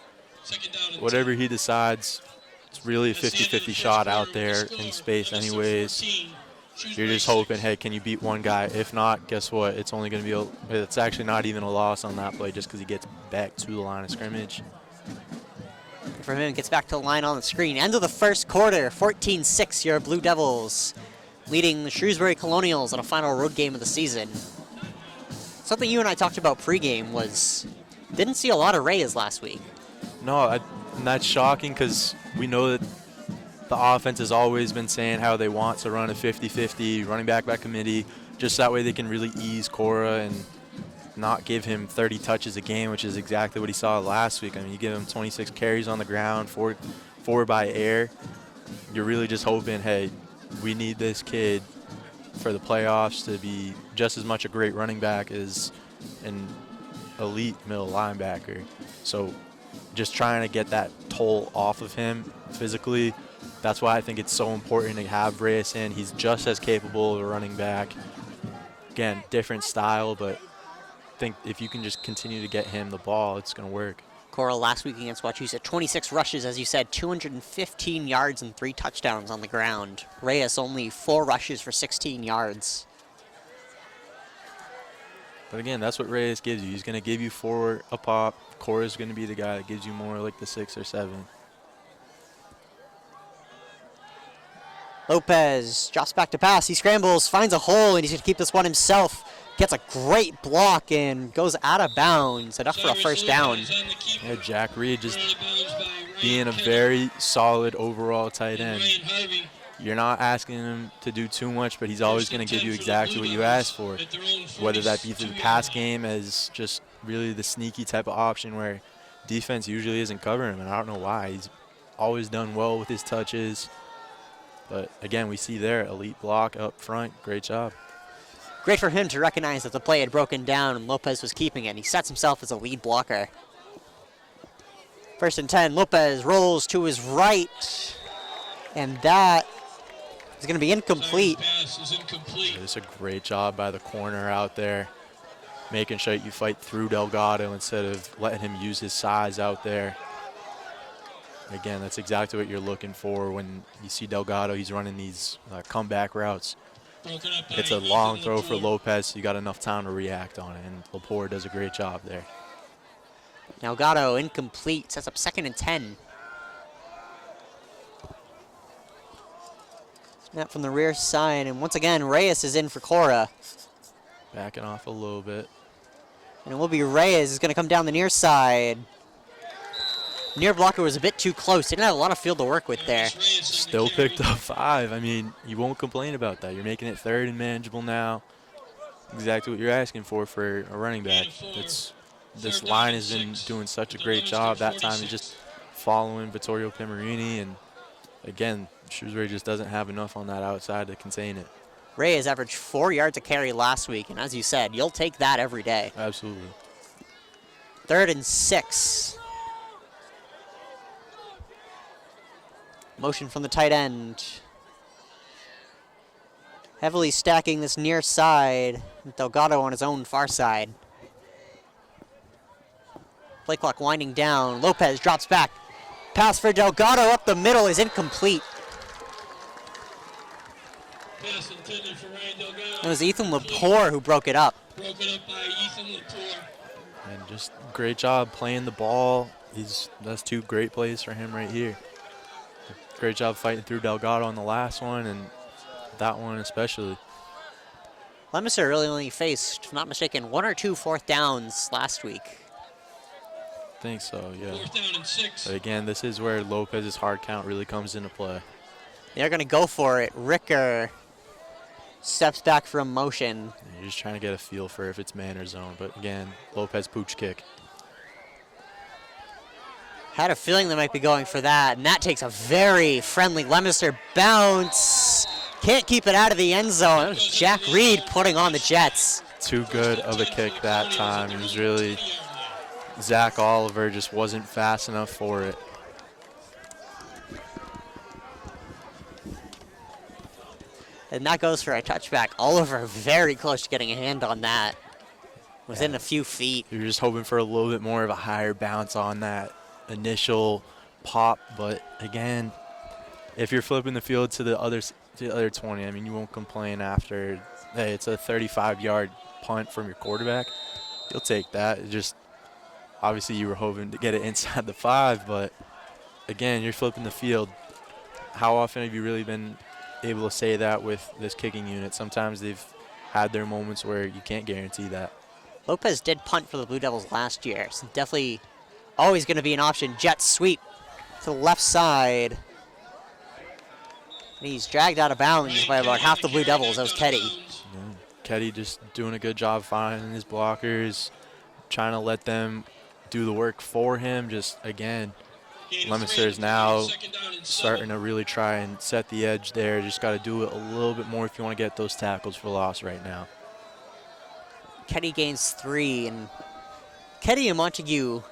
C: whatever he decides, it's really a 50-50 shot out there in space anyways. You're just hoping, hey, can you beat one guy? If not, guess what? It's only going to be it's actually not even a loss on that play just because he gets back to the line of scrimmage.
B: For him, gets back to the line on the screen. End of the first quarter, 14-6, your Blue Devils leading the Shrewsbury Colonials in a final road game of the season. Something you and I talked about pregame was, didn't see a lot of Reyes last week.
C: No, and that's shocking because we know that the offense has always been saying how they want to run a 50-50 running back by committee, just that way they can really ease Cora and not give him 30 touches a game, which is exactly what he saw last week. I mean, you give him 26 carries on the ground, four by air. You're really just hoping, hey, we need this kid for the playoffs to be just as much a great running back as an elite middle linebacker. So just trying to get that toll off of him physically, that's why I think it's so important to have Reyes in. He's just as capable of a running back. Again, different style, but I think if you can just continue to get him the ball, it's going to work.
B: Cora last week against Wachusett, 26 rushes, as you said, 215 yards and 3 touchdowns on the ground. Reyes only 4 rushes for 16 yards.
C: But again, that's what Reyes gives you. He's going to give you 4 a pop. Cora's going to be the guy that gives you more like the 6 or 7.
B: Lopez drops back to pass. He scrambles, finds a hole, and he's going to keep this one himself. Gets a great block and goes out of bounds. Enough for a first down.
C: Yeah, Jack Reed just being a very solid overall tight end. You're not asking him to do too much, but he's always going to give you exactly what you asked for, whether that be through the pass game as just really the sneaky type of option where defense usually isn't covering him, and I don't know why. He's always done well with his touches. But again, we see there, elite block up front. Great job.
B: Great for him to recognize that the play had broken down and Lopez was keeping it. He sets himself as a lead blocker. 1st and 10, Lopez rolls to his right, and that is going to be incomplete.
C: It's a great job by the corner out there, making sure you fight through Delgado instead of letting him use his size out there. Again, that's exactly what you're looking for when you see Delgado. He's running these comeback routes. It's a long throw for Lopez, so you got enough time to react on it, and Lepore does a great job there.
B: Delgado incomplete, sets up 2nd and 10. Snap from the rear side, and once again, Reyes is in for Cora.
C: Backing off a little bit.
B: And it will be Reyes who's going to come down the near side. Near blocker was a bit too close. Didn't have a lot of field to work with there.
C: Still picked up 5. I mean, you won't complain about that. You're making it 3rd and manageable now. Exactly what you're asking for a running back. It's this line has been doing such a great job. That time is just following Vittorio Pimarini, and again, Shrewsbury just doesn't have enough on that outside to contain it.
B: Reyes averaged 4 yards a carry last week, and as you said, you'll take that every day.
C: Absolutely.
B: 3rd and 6. Motion from the tight end. Heavily stacking this near side. Delgado on his own far side. Play clock winding down. Lopez drops back. Pass for Delgado up the middle is incomplete.
D: Pass intended for Ryan Delgado.
B: It was Ethan Lepore who broke it up.
D: Broken up by Ethan Lepore.
C: And just great job playing the ball. That's 2 great plays for him right here. Great job fighting through Delgado on the last one, and that one especially.
B: Leominster really only faced, if I'm not mistaken, 1 or 2 4th downs last week.
C: I think so, yeah.
D: 4th down and 6.
C: But again, this is where Lopez's hard count really comes into play.
B: They're going to go for it. Ricker steps back from motion.
C: And you're just trying to get a feel for if it's man or zone. But again, Lopez pooch kick.
B: Had a feeling they might be going for that, and that takes a very friendly Leominster bounce. Can't keep it out of the end zone. That was Jack Reed putting on the Jets.
C: Too good of a kick that time. It was really, Zach Oliver just wasn't fast enough for it.
B: And that goes for a touchback. Oliver very close to getting a hand on that. Within a few feet.
C: You're just hoping for a little bit more of a higher bounce on that initial pop, but again, if you're flipping the field to the other 20, I mean, you won't complain after. Hey, it's a 35-yard punt from your quarterback. You'll take that. It just obviously you were hoping to get it inside the 5, but again, you're flipping the field. How often have you really been able to say that with this kicking unit? Sometimes they've had their moments where you can't guarantee that.
B: Lopez did punt for the Blue Devils last year, so definitely always going to be an option. Jet sweep to the left side. And he's dragged out of bounds by about half the Blue Devils. That was Keddy.
C: Yeah. Keddy just doing a good job finding his blockers, trying to let them do the work for him. Just, again, Leominster is now starting to really try and set the edge there. Just got to do it a little bit more if you want to get those tackles for loss right now.
B: Keddy gains 3, and Keddy and Montague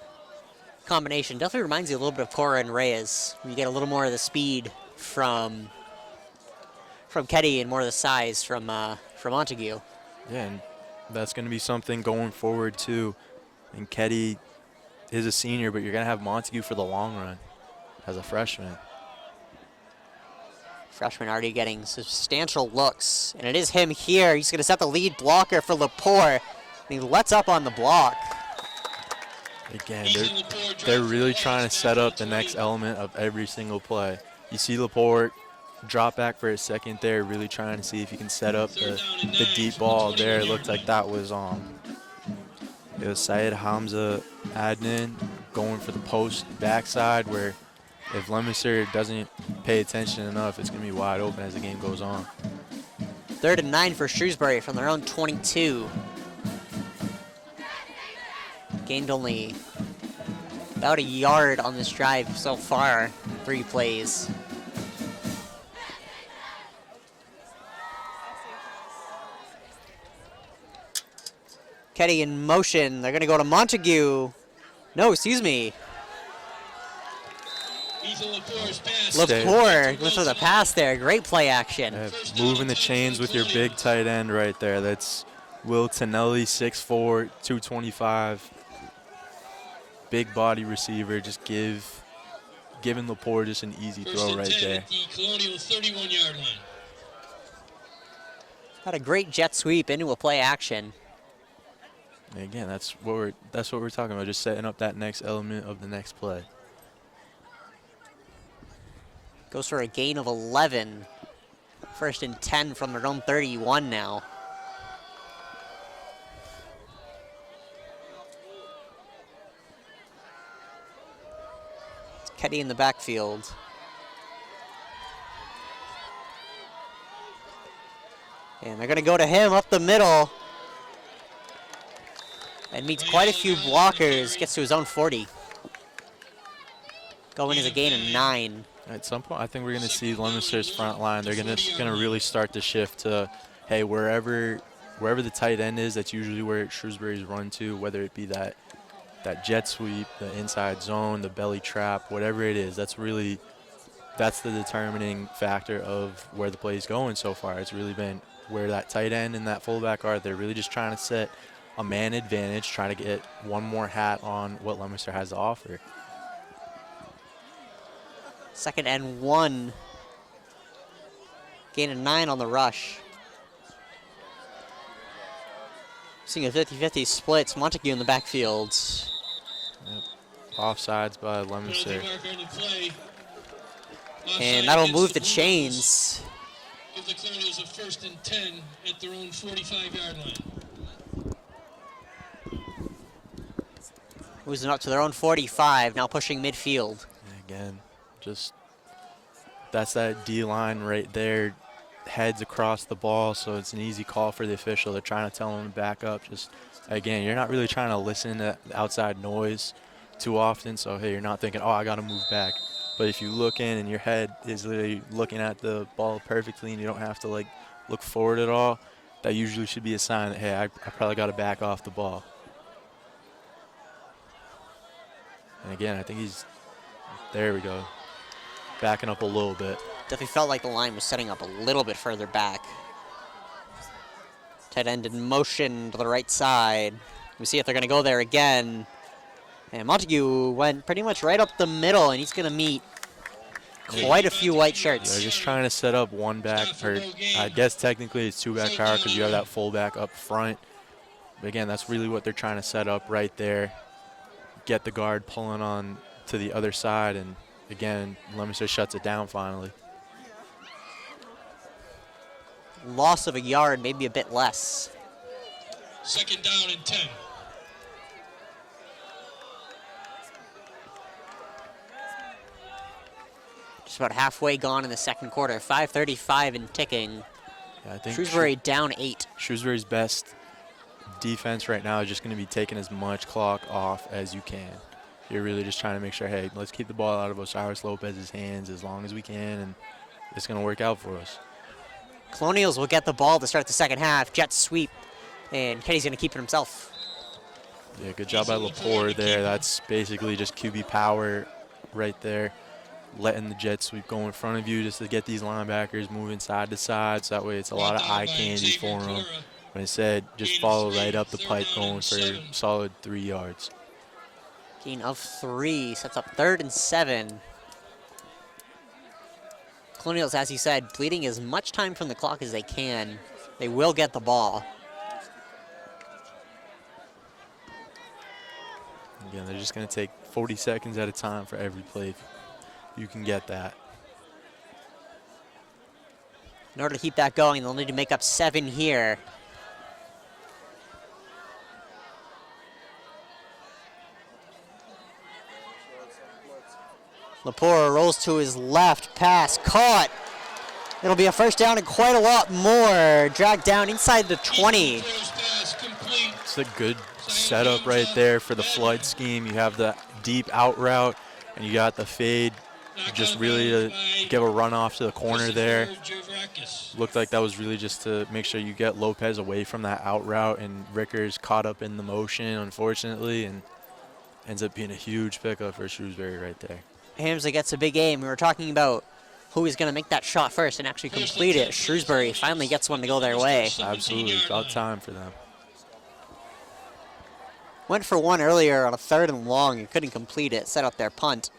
B: combination definitely reminds you a little bit of Cora and Reyes. You get a little more of the speed from Keddy and more of the size from Montague.
C: Yeah, and that's going to be something going forward too. And Keddy is a senior, but you're going to have Montague for the long run as a freshman.
B: Freshman already getting substantial looks, and it is him here. He's going to set the lead blocker for Lepore, and he lets up on the block.
C: Again, they're really trying to set up the next element of every single play. You see Lepore drop back for a second there, really trying to see if he can set up the deep ball there. It looked like that was it was Syed Hamza Adnan going for the post backside, where if Leominster doesn't pay attention enough, it's going to be wide open as the game goes on.
B: 3rd and 9 for Shrewsbury from their own 22. Gained only about a yard on this drive so far, 3 plays. Keddy in motion. They're going to go to Montague. No, excuse me. Lepore went for the pass there. Great play action.
C: Yeah, moving the chains with your big tight end right there. That's Will Tonelli, 6'4", 225. Big body receiver. Just giving Lepore just an easy throw right there.
D: At the Colonial 31-yard line.
B: Had a great jet sweep into a play action.
C: And again, that's what we're talking about. Just setting up that next element of the next play.
B: Goes for a gain of 11. 1st and 10 from their own 31 now. It's Keddy in the backfield. And they're going to go to him up the middle. and meets quite a few blockers, gets to his own 40. Going as a gain of 9.
C: At some point, I think we're going to see Leominster's front line. They're going to really start to shift to, hey, wherever the tight end is, that's usually where Shrewsbury's run to, whether it be that jet sweep, the inside zone, the belly trap, whatever it is. That's the determining factor of where the play is going so far. It's really been where that tight end and that fullback are. They're really just trying to set a man advantage, trying to get one more hat on what Leominster has to offer.
B: 2nd and 1. Gain of 9 on the rush. Seeing a 50-50 split. Montague in the backfield.
C: Yep. Offsides by Leominster.
B: And that'll move the chains.
D: Give the Colonials a 1st and 10 at their own 45-yard line.
B: Moves them up to their own 45, now pushing midfield.
C: Again, just that's that D-line right there, heads across the ball, so it's an easy call for the official. They're trying to tell them to back up. Just, again, you're not really trying to listen to outside noise too often, so, hey, you're not thinking, oh, I got to move back. But if you look in and your head is literally looking at the ball perfectly and you don't have to, like, look forward at all, that usually should be a sign that, hey, I probably got to back off the ball. And, again, I think there we go, backing up a little bit.
B: Definitely felt like the line was setting up a little bit further back. Tight end in motion to the right side. We see if they're going to go there again. And Montague went pretty much right up the middle, and he's going to meet quite a few white shirts.
C: They're just trying to set up one back, or I guess technically it's 2-back power because you have that fullback up front. But again, that's really what they're trying to set up right there. Get the guard pulling on to the other side, and again, Leominster shuts it down finally.
B: Loss of a yard, maybe a bit less.
D: 2nd down and 10.
B: Just about halfway gone in the 2nd quarter. 5:35 and ticking.
C: Yeah, I think
B: Shrewsbury down 8.
C: Shrewsbury's best defense right now is just going to be taking as much clock off as you can. You're really just trying to make sure, hey, let's keep the ball out of Osiris Lopez's hands as long as we can, and it's going to work out for us.
B: Colonials will get the ball to start the 2nd half. Jet sweep, and Kenny's going to keep it himself.
C: Yeah, good job by Lepore there. That's basically just QB power right there. Letting the jet sweep go in front of you just to get these linebackers moving side to side, so that way it's a lot of eye candy for them. But instead, just follow right up the pipe going for a solid 3 yards.
B: Gain of 3, sets up 3rd and 7. Colonials, as you said, bleeding as much time from the clock as they can. They will get the ball.
C: Again, they're just going to take 40 seconds at a time for every play. You can get that.
B: In order to keep that going, they'll need to make up 7 here. Lepore rolls to his left, pass caught. It'll be a 1st down and quite a lot more. Dragged down inside the 20.
C: It's a good setup right there for the flood scheme. You have the deep out route, and you got the fade. Just really to give a run off to the corner there. Looked like that was really just to make sure you get Lopez away from that out route, and Rickers caught up in the motion, unfortunately, and ends up being a huge pickup for Shrewsbury right there.
B: Hamsley gets a big aim. We were talking about who is going to make that shot first and actually complete it. Shrewsbury finally gets one to go their way.
C: Absolutely, about time for them.
B: Went for one earlier on a 3rd and long and couldn't complete it. Set up their punt.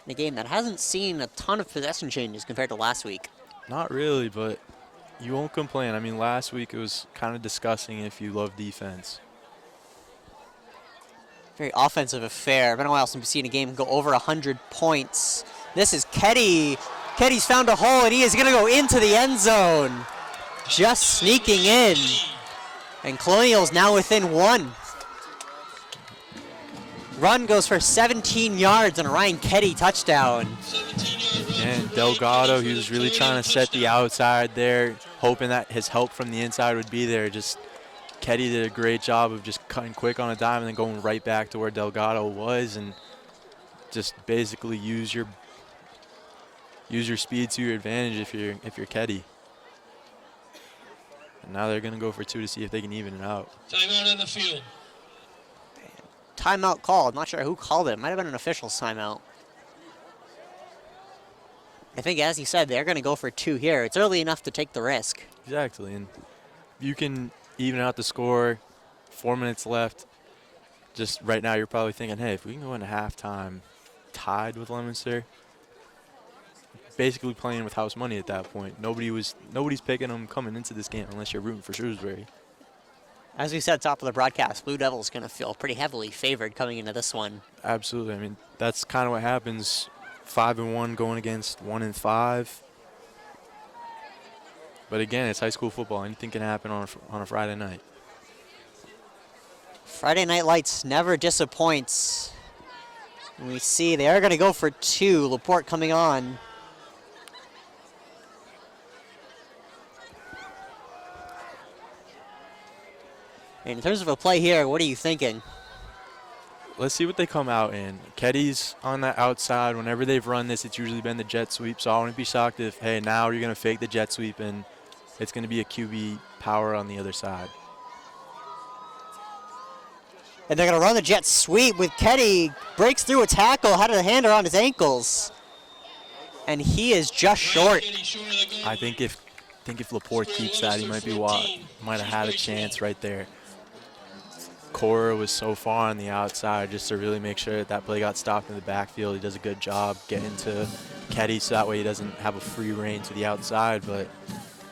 B: In a game that hasn't seen a ton of possession changes compared to last week.
C: Not really, but you won't complain. I mean, last week it was kind of disgusting if you love defense.
B: Very offensive affair. Been a while since we've seen a game go over 100 points. This is Keddy. Keddy's found a hole, and he is going to go into the end zone. Just sneaking in. And Colonials now within 1. Run goes for 17 yards and a Ryan Keddy touchdown.
D: 17-yard run
C: again, Delgado, he was really trying to set the outside there, hoping that his help from the inside would be there. Just Ketty did a great job of just cutting quick on a dime and then going right back to where Delgado was, and just basically use your speed to your advantage if you're Ketty. And now they're going to go for 2 to see if they can even it out.
D: Timeout on the field.
B: Timeout called. Not sure who called it. Might have been an official's timeout. I think, as you said, they're going to go for 2 here. It's early enough to take the risk.
C: Exactly, and you can even out the score. 4 minutes left. Just right now, you're probably thinking, hey, if we can go into halftime tied with Leominster, basically playing with house money at that point. Nobody's picking them coming into this game unless you're rooting for Shrewsbury.
B: As we said, top of the broadcast, Blue Devils going to feel pretty heavily favored coming into this one.
C: Absolutely. I mean, that's kind of what happens. 5-1 going against 1-5. But again, it's high school football. Anything can happen on a Friday night.
B: Friday Night Lights never disappoints. And we see they are going to go for 2. Laporte coming on. And in terms of a play here, what are you thinking?
C: Let's see what they come out in. Ketty's on that outside. Whenever they've run this, it's usually been the jet sweep. So I wouldn't be shocked if, hey, now you're going to fake the jet sweep and it's going to be a QB power on the other side.
B: And they're going to run the jet sweep with Ketty. Breaks through a tackle, had a hand around his ankles. And he is just short.
C: I think if Laporte keeps that, he might have had a chance right there. Cora was so far on the outside just to really make sure that play got stopped in the backfield. He does a good job getting to Ketty so that way he doesn't have a free reign to the outside. But,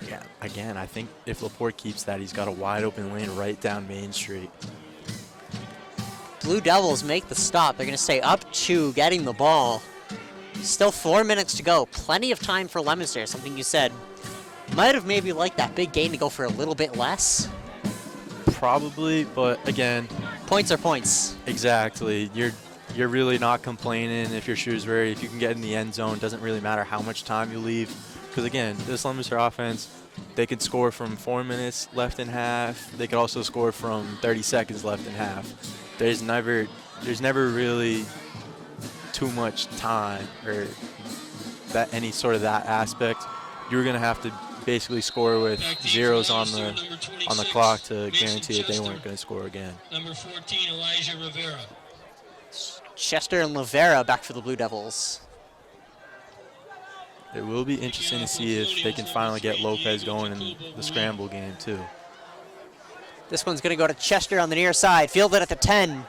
C: yeah, again, I think if Laporte keeps that, he's got a wide open lane right down Main Street.
B: Blue Devils make the stop. They're going to stay up 2, getting the ball. Still 4 minutes to go. Plenty of time for Leominster, something you said. Might have maybe liked that big gain to go for a little bit less.
C: Probably, but again,
B: points are points.
C: Exactly. You're really not complaining if you're Shrewsbury. If you can get in the end zone, doesn't really matter how much time you leave. Because again, this Leominster offense, they could score from 4 minutes left in half. They could also score from 30 seconds left in half. There's never really too much time or that any sort of that aspect. You're gonna have to basically score with zeros on the clock to guarantee that they weren't going to score again.
D: Number 14, Elijah Rivera.
B: Chester and Rivera back for the Blue Devils.
C: It will be interesting to see if they can finally get Lopez going in the scramble game too.
B: This one's going to go to Chester on the near side. Fielded at the 10.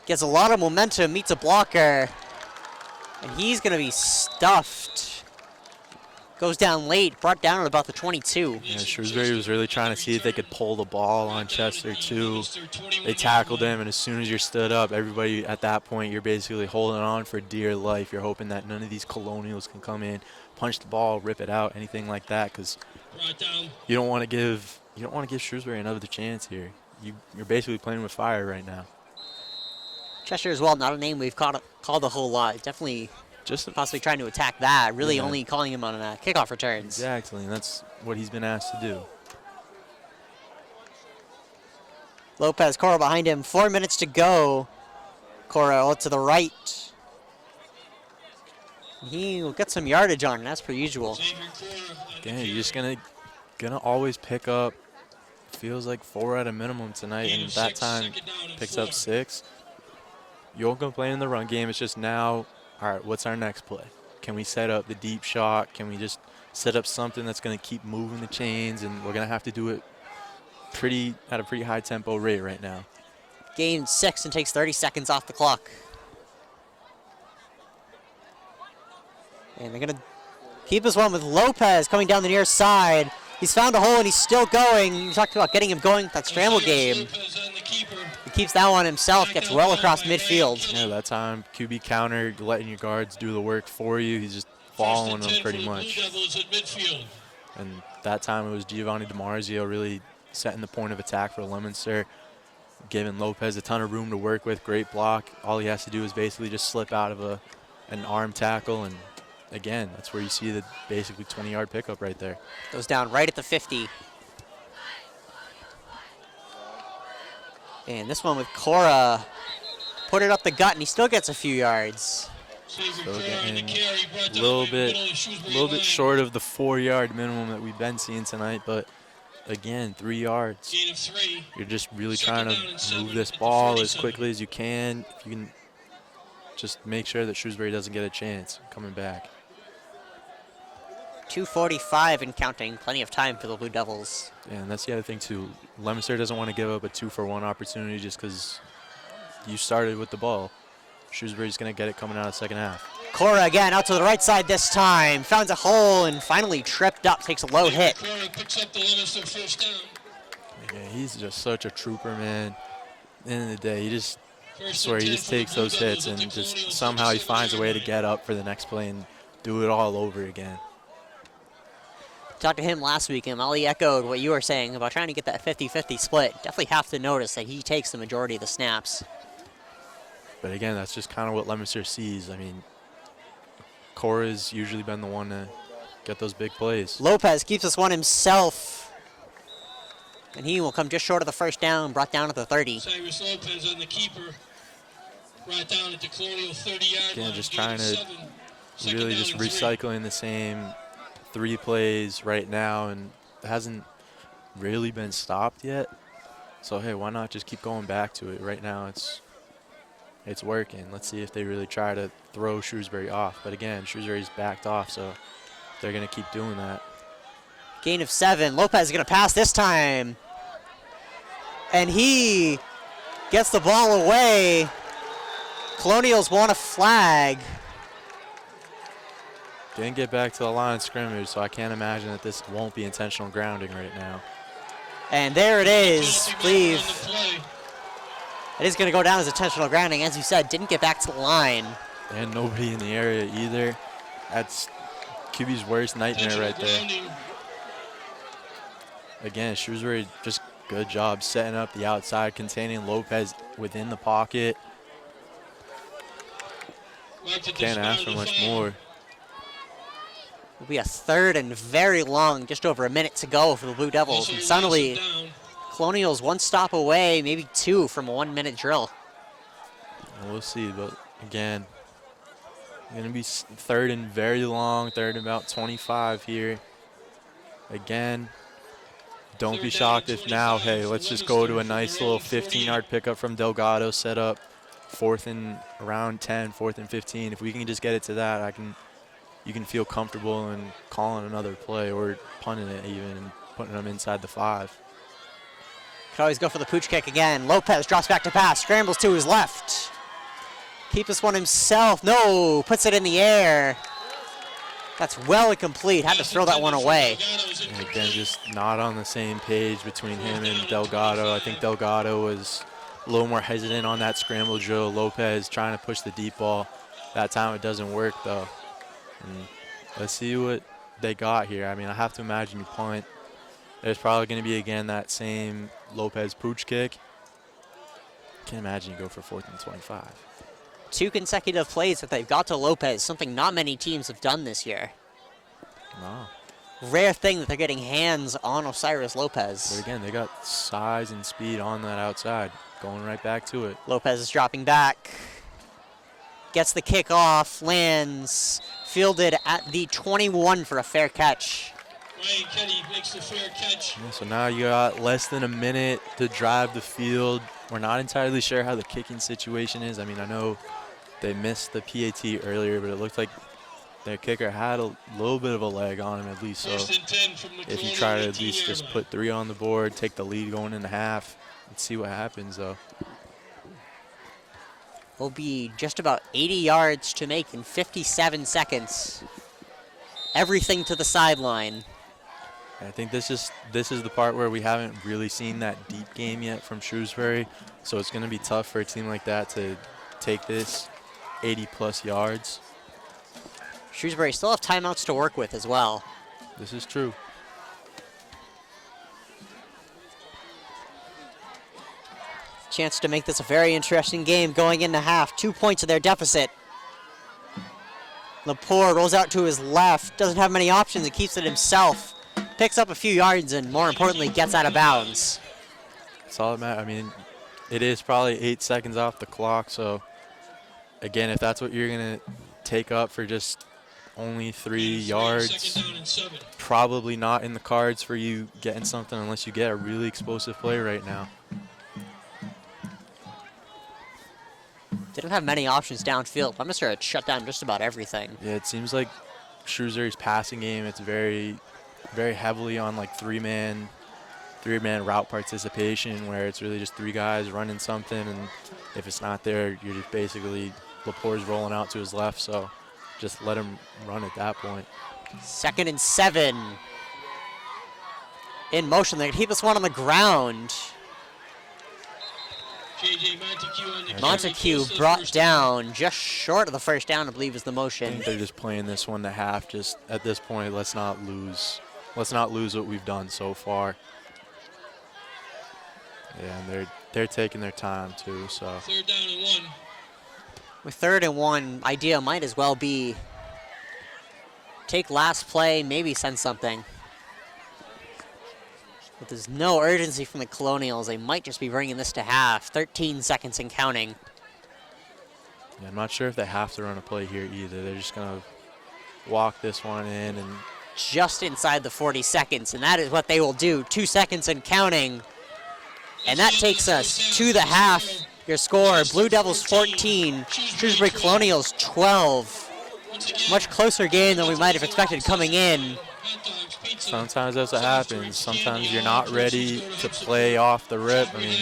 B: Gets a lot of momentum, meets a blocker. And he's going to be stuffed. Goes down late, brought down at about the 22.
C: Yeah, Shrewsbury was really trying to see if they could pull the ball on Chester too. They tackled him, and as soon as you're stood up, everybody at that point, you're basically holding on for dear life. You're hoping that none of these Colonials can come in, punch the ball, rip it out, anything like that, because you don't want to give Shrewsbury another chance here. You're basically playing with fire right now.
B: Chester as well, not a name we've called a whole lot. Definitely. Just possibly trying to attack that, really only calling him on kickoff returns.
C: Exactly, and that's what he's been asked to do.
B: Lopez, Cora behind him, 4 minutes to go. Cora to the right. He will get some yardage on him, as per usual.
C: Again, you're just gonna always pick up, feels like 4 at a minimum tonight, and that time picks up 6. You won't complain in the run game, it's just now, all right, what's our next play? Can we set up the deep shot? Can we just set up something that's going to keep moving the chains? And we're going to have to do it at a pretty high tempo rate right now.
B: Gain 6 and takes 30 seconds off the clock. And they're going to keep this one with Lopez coming down the near side. He's found a hole and he's still going. You talked about getting him going that scramble game. He keeps that one himself, gets well across midfield.
C: Yeah, that time, QB counter, letting your guards do the work for you. He's just following them pretty much. And that time it was Giovanni DiMarzio really setting the point of attack for Leominster, giving Lopez a ton of room to work with. Great block. All he has to do is basically just slip out of an arm tackle, and again, that's where you see the basically 20-yard pickup right there.
B: Goes down right at the 50. And this one with Cora, put it up the gut, and he still gets a few yards.
C: So getting a little bit short of the 4-yard minimum that we've been seeing tonight, but again, 3 yards. You're just really trying to move this ball as quickly as you can. If you can just make sure that Shrewsbury doesn't get a chance coming back.
B: 2:45 and counting, plenty of time for the Blue Devils.
C: Yeah, and that's the other thing too. Leominster doesn't want to give up a 2-for-1 opportunity just because you started with the ball. Shrewsbury's going to get it coming out of the second half.
B: Cora again out to the right side this time. Finds a hole and finally tripped up, takes a low hit.
D: Cora picks up the Leominster first down.
C: Yeah, he's just such a trooper, man. At the end of the day, he just, I
D: First
C: swear,
D: and
C: he
D: 10
C: just
D: for the
C: takes
D: Blue
C: those
D: Devils
C: hits
D: at
C: and
D: the
C: just
D: Colonial
C: somehow he
D: 37
C: finds a way to
D: line.
C: get up for the next play and do it all over again.
B: Talked to him last week, and while he echoed what you were saying about trying to get that 50-50 split, definitely have to notice that he takes the majority of the snaps.
C: But again, that's just kind of what Leominster sees. I mean, Cora's usually been the one to get those big plays.
B: Lopez keeps this one himself, and he will come just short of the first down, brought down at the 30.
D: Cyrus Lopez on the keeper. Brought down at the Colonial 30-yard
C: Again,
D: line.
C: just
D: Gain of
C: trying to
D: 7. Second
C: really
D: down
C: just
D: and 3.
C: recycling the same 3 plays right now, and it hasn't really been stopped yet. So hey, why not just keep going back to it? Right now it's working. Let's see if they really try to throw Shrewsbury off. But again, Shrewsbury's backed off, so they're going to keep doing that.
B: Gain of 7. Lopez is going to pass this time. And he gets the ball away. Colonials want a flag.
C: Didn't get back to the line of scrimmage, so I can't imagine that this won't be intentional grounding right now.
B: And there it is.
D: Penalty
B: Believe
D: on the play.
B: it is going to go down as intentional grounding. As you said, didn't get back to the line.
C: And nobody in the area either. That's QB's worst nightmare right there.
D: Grounding.
C: Again, Shrewsbury, just good job setting up the outside, containing Lopez within the pocket.
D: Marked to
C: Can't ask for
D: discard the
C: much
D: flag.
C: more.
B: Will be a third and very long, just over a minute to go for the Blue Devils.
D: Also
B: And
D: lost
B: suddenly,
D: it down.
B: Colonials one stop away, maybe 2 from a 1-minute drill.
C: We'll see, but again, going to be third and very long, third and about 25 here. Again, don't be
D: Third down
C: shocked
D: and
C: if now,
D: 25
C: hey,
D: for
C: let's just go to a
D: Leominster
C: nice
D: from
C: little
D: around
C: 15-yard pickup from Delgado, set up 4th and around 10, 4th and 15. If we can just get it to that, you can feel comfortable in calling another play or punting it even and putting them inside the 5.
B: Could always go for the pooch kick again. Lopez drops back to pass, scrambles to his left. Keep this one himself. No, puts it in the air. That's well incomplete. Had to throw that one away.
C: And again, just not on the same page between him and Delgado. I think Delgado was a little more hesitant on that scramble drill. Lopez trying to push the deep ball. That time it doesn't work though. And let's see what they got here. I mean, I have to imagine you punt. There's probably going to be again that same Lopez pooch kick. Can't imagine you go for 4th and 25.
B: 2 consecutive plays that they've got to Lopez, something not many teams have done this year.
C: Wow.
B: Rare thing that they're getting hands on Osiris Lopez.
C: But again, they got size and speed on that outside. Going right back to it.
B: Lopez is dropping back. Gets the kick off, lands, fielded at the 21 for a fair catch.
D: Ryan Kenny makes the fair catch.
C: Yeah, so now you got less than a minute to drive the field. We're not entirely sure how the kicking situation is. I mean, I know they missed the PAT earlier, but it looked like their kicker had a little bit of a leg on him at least. So
D: First and 10 from the
C: if you
D: Colonial
C: try to at least
D: 18-yard
C: just
D: line.
C: put 3 on the board, take the lead going into half, let's see what happens though.
B: Will be just about 80 yards to make in 57 seconds. Everything to the sideline.
C: I think this is the part where we haven't really seen that deep game yet from Shrewsbury. So it's going to be tough for a team like that to take this 80-plus yards.
B: Shrewsbury still have timeouts to work with as well.
C: This is true.
B: Chance to make this a very interesting game going into half. 2 points of their deficit. Lepore rolls out to his left, doesn't have many options, and keeps it himself. Picks up a few yards and, more importantly, gets out of bounds.
C: That's all that matters. I mean, it is probably 8 seconds off the clock, so again, if that's what you're going to take up for just only 3 yards, probably not in the cards for you getting something unless you get a really explosive play right now.
B: Didn't have many options downfield. I'm sure it shut down just about everything.
C: Yeah, it seems like Shrewsbury's passing game, it's very, very heavily on like three-man route participation, where it's really just 3 guys running something, and if it's not there, you're just basically, Lepore's rolling out to his left, so just let him run at that point.
B: 2nd and 7. In motion, they keep this one on the ground. Montague brought down just short of the first down, I believe is the
C: I
B: motion.
C: think they're just playing this one to half. Just at this point, let's not lose what we've done so far. Yeah, and they're taking their time too. So
D: 3rd down and 1.
B: With 3rd and 1, idea might as well be take last play, maybe send something. But there's no urgency from the Colonials. They might just be bringing this to half. 13 seconds and counting.
C: yeah, I'm not sure if they have to run a play here either. They're just gonna walk this one in, and
B: Just inside the 40 seconds, and that is what they will do. 2 seconds and counting. And that takes us to the half. Your score, Blue Devils 14, Shrewsbury Colonials 12. Much closer game than we might have expected coming in.
C: sometimes that's what happens. Sometimes you're not ready to play off the rip. I mean,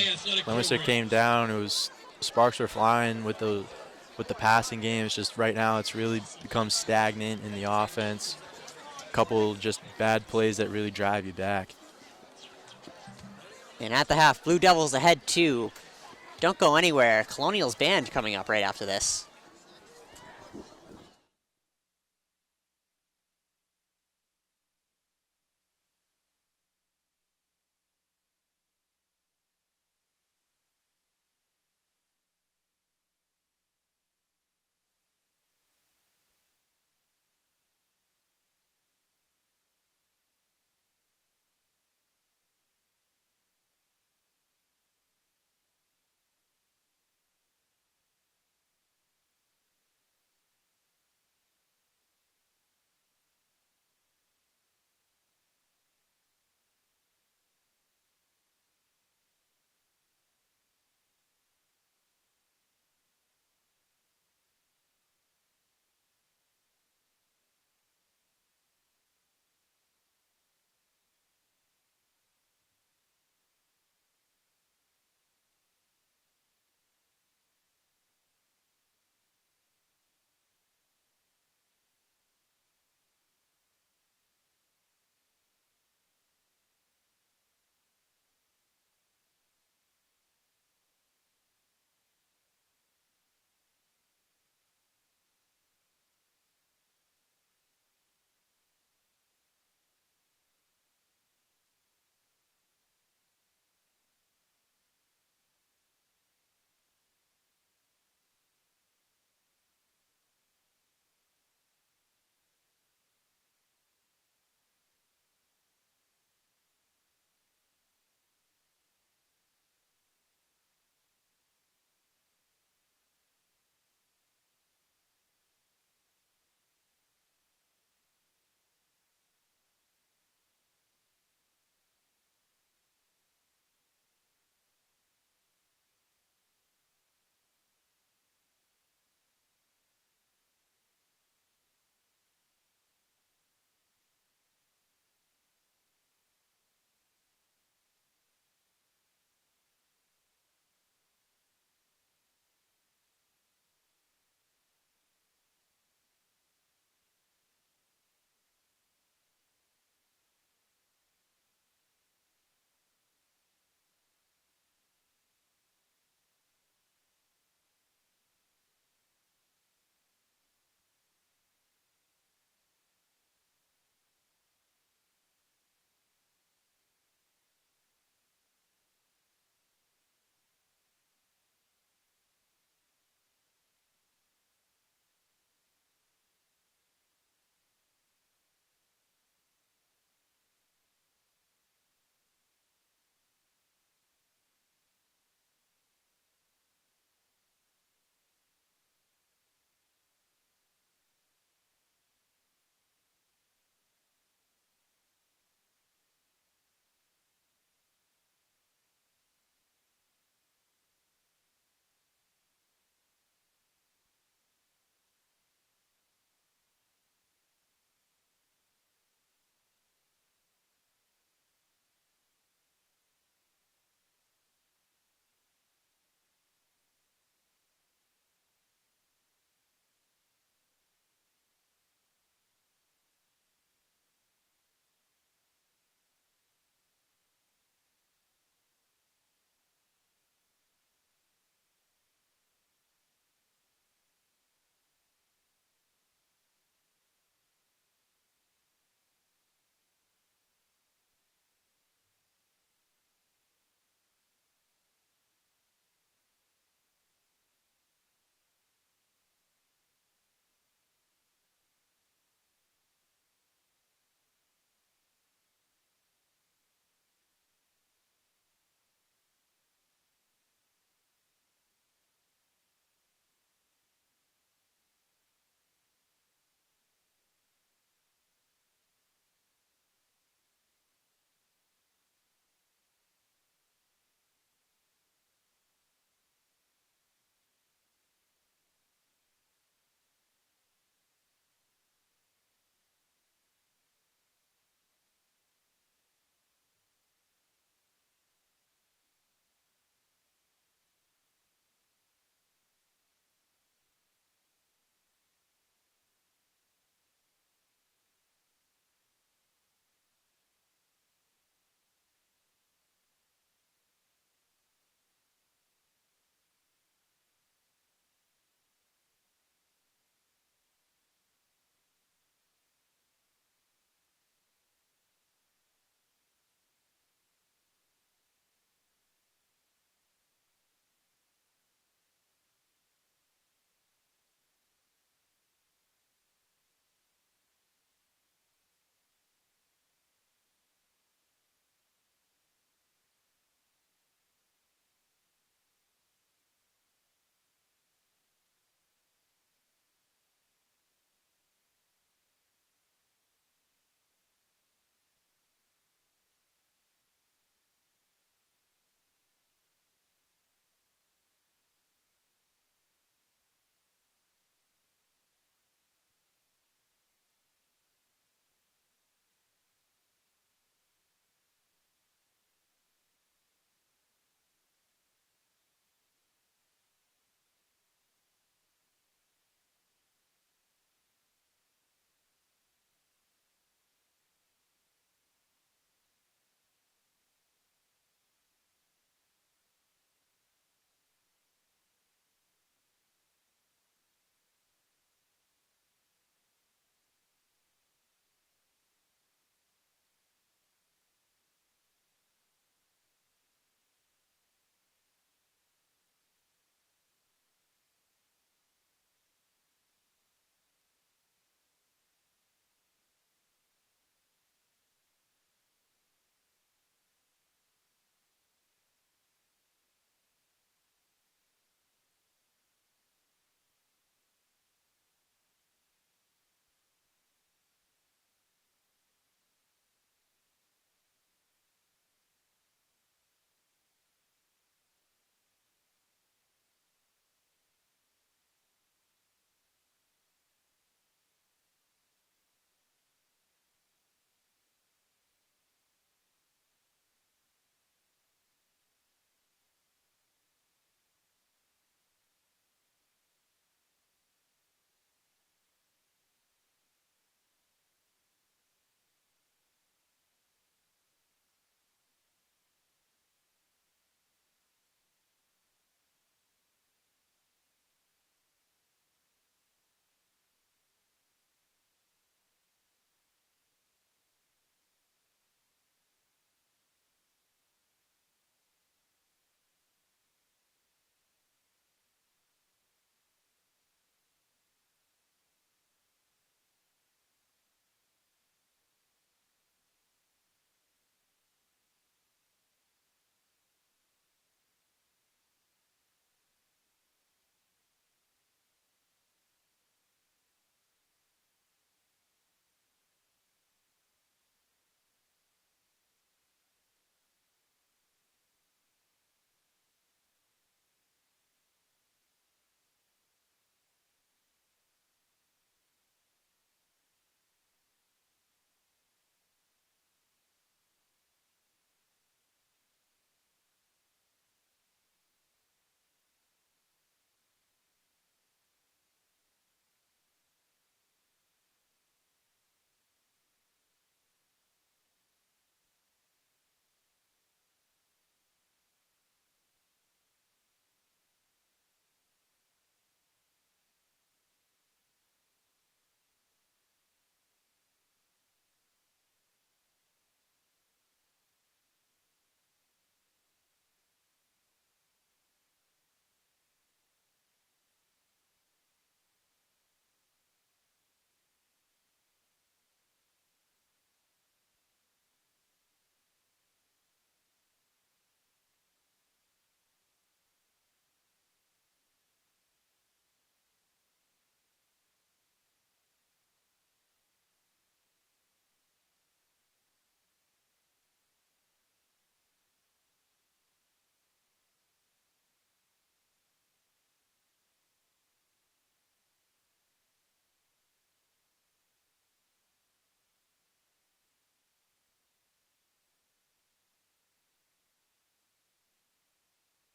C: Leominster came down. It was sparks were flying with the passing game. It's just right now it's really become stagnant in the offense. A couple just bad plays that really drive you back.
B: And at the half, Blue Devils ahead 2. Don't go anywhere. Colonials band coming up right after this.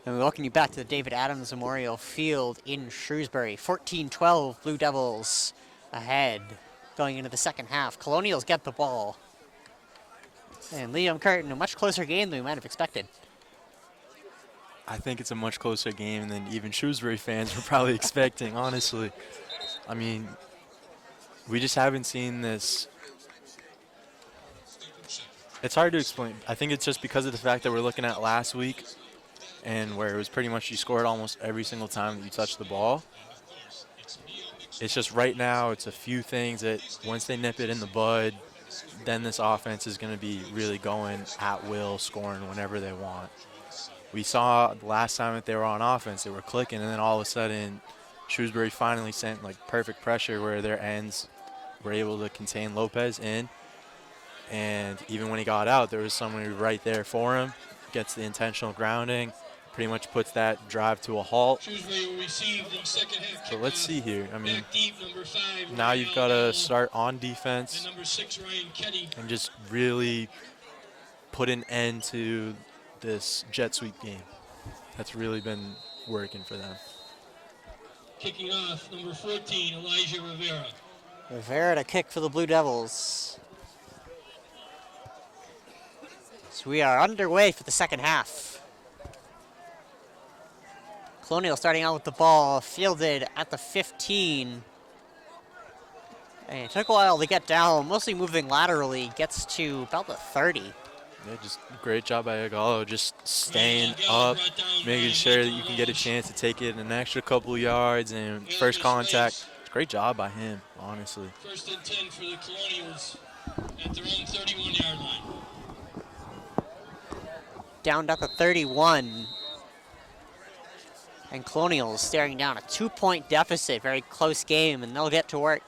B: And we welcome you back to the David Adams Memorial Field in Shrewsbury. 14-12, Blue Devils ahead going into the second half. Colonials get the ball. And Liam Curtin, a much closer game than we might have expected.
C: I think it's a much closer game than even Shrewsbury fans were probably expecting, honestly. I mean, we just haven't seen this. It's hard to explain. I think it's just because of the fact that we're looking at last week and where it was pretty much you scored almost every single time that you touched the ball. It's just right now it's a few things that once they nip it in the bud, then this offense is going to be really going at will, scoring whenever they want. We saw the last time that they were on offense, they were clicking, and then all of a sudden Shrewsbury finally sent like perfect pressure where their ends were able to contain Lopez in. And even when he got out, there was someone right there for him, gets the intentional grounding, pretty much puts that drive to a halt. So let's see here. I mean, now you've got to start on defense and just really put an end to this jet sweep game. That's really been working for them.
D: Kicking off, number 14, Elijah Rivera.
B: Rivera to kick for the Blue Devils. So we are underway for the second half. Colonial starting out with the ball, fielded at the 15. And it took a while to get down, mostly moving laterally, gets to about the 30.
C: Yeah, just great job by Agalo, just staying up, making sure that you can get a chance to take it an extra couple of yards and first contact. Great job by him, honestly.
D: First and 10 for the Colonials at their own 31-yard line.
B: Down at the 31. And Colonials staring down a 2-point deficit, very close game, and they'll get to work.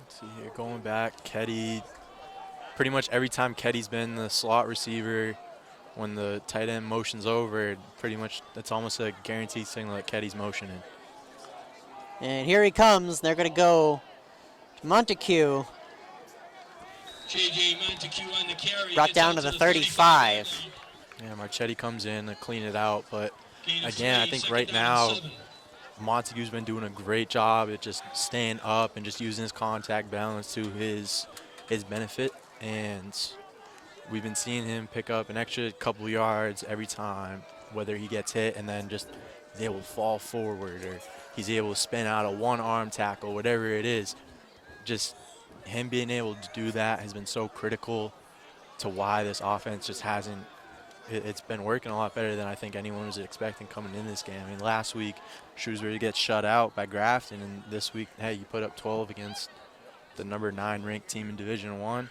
C: See here, going back, Ketty, pretty much every time Ketty's been the slot receiver, when the tight end motions over, pretty much that's almost a guaranteed signal that Ketty's motioning.
B: And here he comes. They're going to go to Montague.
D: J.J. Montague on the carry.
B: Brought down to the 35.
C: Yeah, Marchetti comes in to clean it out, but again, I think right now Montague's been doing a great job at just staying up and just using his contact balance to his benefit, and we've been seeing him pick up an extra couple yards every time, whether he gets hit and then just is able to fall forward or he's able to spin out a one-arm tackle, whatever it is. Just him being able to do that has been so critical to why this offense just hasn't – it's been working a lot better than I think anyone was expecting coming in this game. I mean, last week Shrewsbury gets shut out by Grafton, and this week, hey, you put up 12 against the number 9 ranked team in Division I.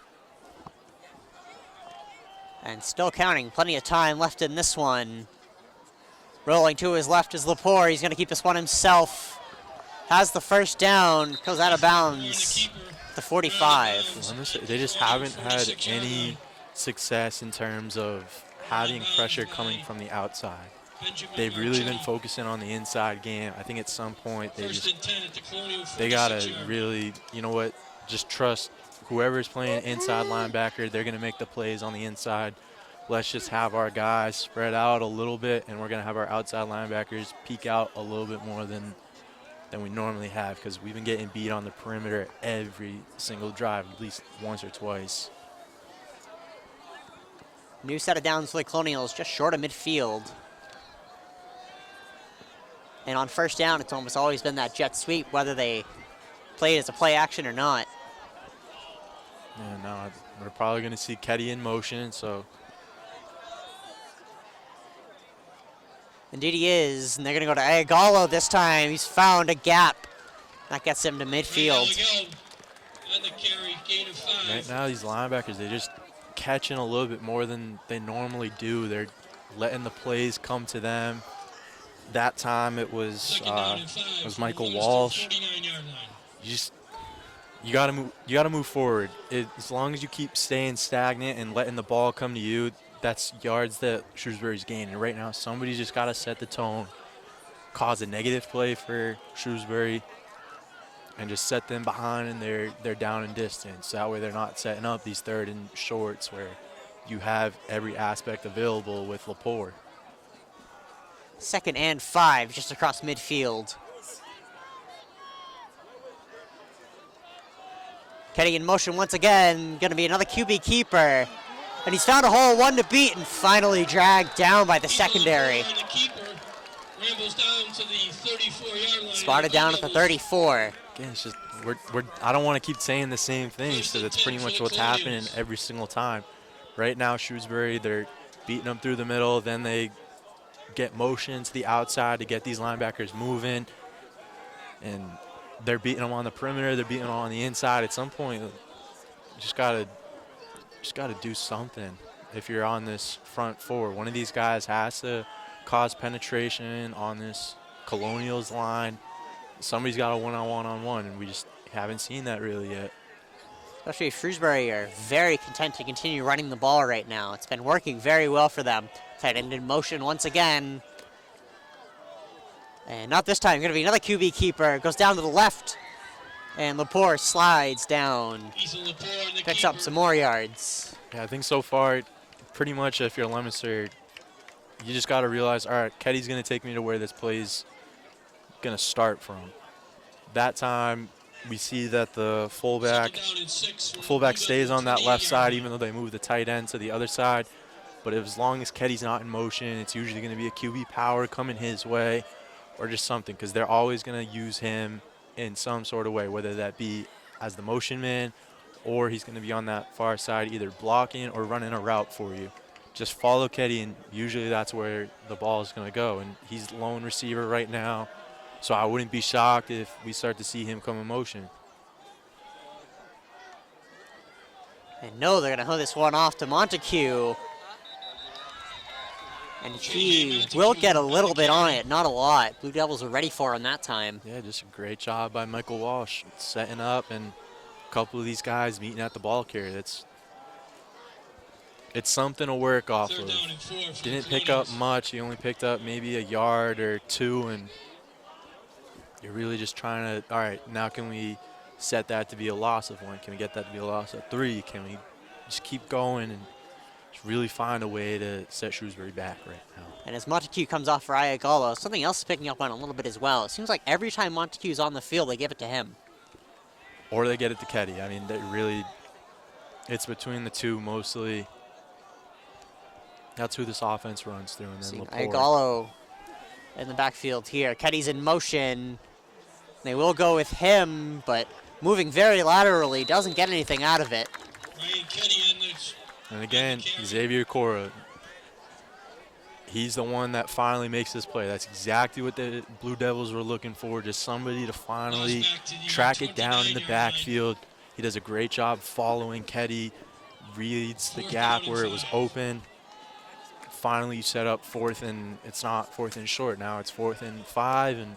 B: And still counting. Plenty of time left in this one. Rolling to his left is Lepore. He's going to keep this one himself. Has the first down. Goes out of bounds. The 45.
C: They just haven't had any success in terms of having pressure coming from the outside. They've really been focusing on the inside game. I think at some point they got to really, you know what, just trust whoever's playing inside linebacker. They're going to make the plays on the inside. Let's just have our guys spread out a little bit, and we're going to have our outside linebackers peek out a little bit more than we normally have, because we've been getting beat on the perimeter every single drive, at least once or twice.
B: New set of downs for the Colonials, just short of midfield. And on first down, it's almost always been that jet sweep, whether they play it as a play action or not.
C: Yeah, no, we're probably going to see Ketty in motion, so.
B: Indeed he is, and they're going to go to Ayagalo this time. He's found a gap. That gets him to midfield.
C: Right now, these linebackers, they're just catching a little bit more than they normally do. They're letting the plays come to them. That time it was Michael Walsh. You gotta move forward. As long as you keep staying stagnant and letting the ball come to you, that's yards that Shrewsbury's gaining. Right now, somebody's just got to set the tone, cause a negative play for Shrewsbury, and just set them behind and they're down in distance. That way they're not setting up these third and shorts where you have every aspect available with Lepore.
B: 2nd and 5 just across midfield. Kenny in motion once again, going to be another QB keeper. And he's found a hole, one to beat, and finally dragged down by the secondary. Spotted down at the 34.
C: Again, it's just I don't want to keep saying the same thing, so that's pretty much what's happening every single time. Right now, Shrewsbury, they're beating them through the middle, then they get motion to the outside to get these linebackers moving, and they're beating them on the perimeter, they're beating them on the inside. At some point, you just gotta do something. If you're on this front four, one of these guys has to cause penetration on this Colonials line. Somebody's got a one-on-one, and we just haven't seen that really yet.
B: Especially Shrewsbury are very content to continue running the ball right now. It's been working very well for them. Tight end in motion once again. And not this time. Going to be another QB keeper. Goes down to the left. And Lepore slides down. Picks up some more yards.
C: Yeah, I think so far, pretty much if you're Leominster, you just got to realize, all right, Ketty's going to take me to where this play's going to start from. That time, we see that the fullback stays on that left side, even though they move the tight end to the other side. But as long as Ketty's not in motion, it's usually going to be a QB power coming his way or just something, because they're always going to use him in some sort of way, whether that be as the motion man or he's going to be on that far side either blocking or running a route for you. Just follow Ketty, and usually that's where the ball is going to go. And he's lone receiver right now, so I wouldn't be shocked if we start to see him come in motion.
B: And no, they're going to hoe this one off to Montague. And he will get a little bit on it, not a lot. Blue Devils are ready for him that time.
C: Yeah, just a great job by Michael Walsh setting up, and a couple of these guys meeting at the ball carrier. It's something to work off of. Didn't pick up much. He only picked up maybe a yard or two, and you're really just trying to, all right, now can we set that to be a loss of 1? Can we get that to be a loss of 3? Can we just keep going and just really find a way to set Shrewsbury back right now?
B: And as Montague comes off for Iagalo, something else is picking up on a little bit as well. It seems like every time Montague's on the field, they give it to him.
C: Or they get it to Ketty. I mean, they really, it's between the two mostly. That's who this offense runs through. And then Lepore.
B: Iagalo in the backfield here. Ketty's in motion. They will go with him, but moving very laterally, doesn't get anything out of it.
C: And again, Xavier Cora, he's the one that finally makes this play. That's exactly what the Blue Devils were looking for, just somebody to finally track it down in the backfield. He does a great job following Ketty, reads the gap where it was open. Finally, you set up fourth, and it's not 4th and short. Now it's 4th and 5, and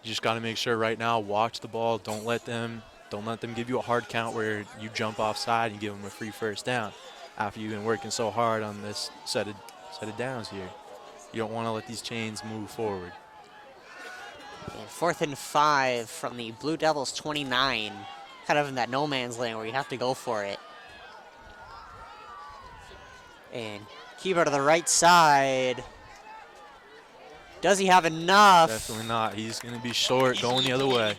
C: you just got to make sure right now, watch the ball. Don't let them give you a hard count where you jump offside and give them a free first down after you've been working so hard on this set of downs here. You don't want to let these chains move forward.
B: And 4th and 5 from the Blue Devils 29, kind of in that no man's land where you have to go for it. And keeper to the right side. Does he have enough?
C: Definitely not. He's going to be short, going the other way.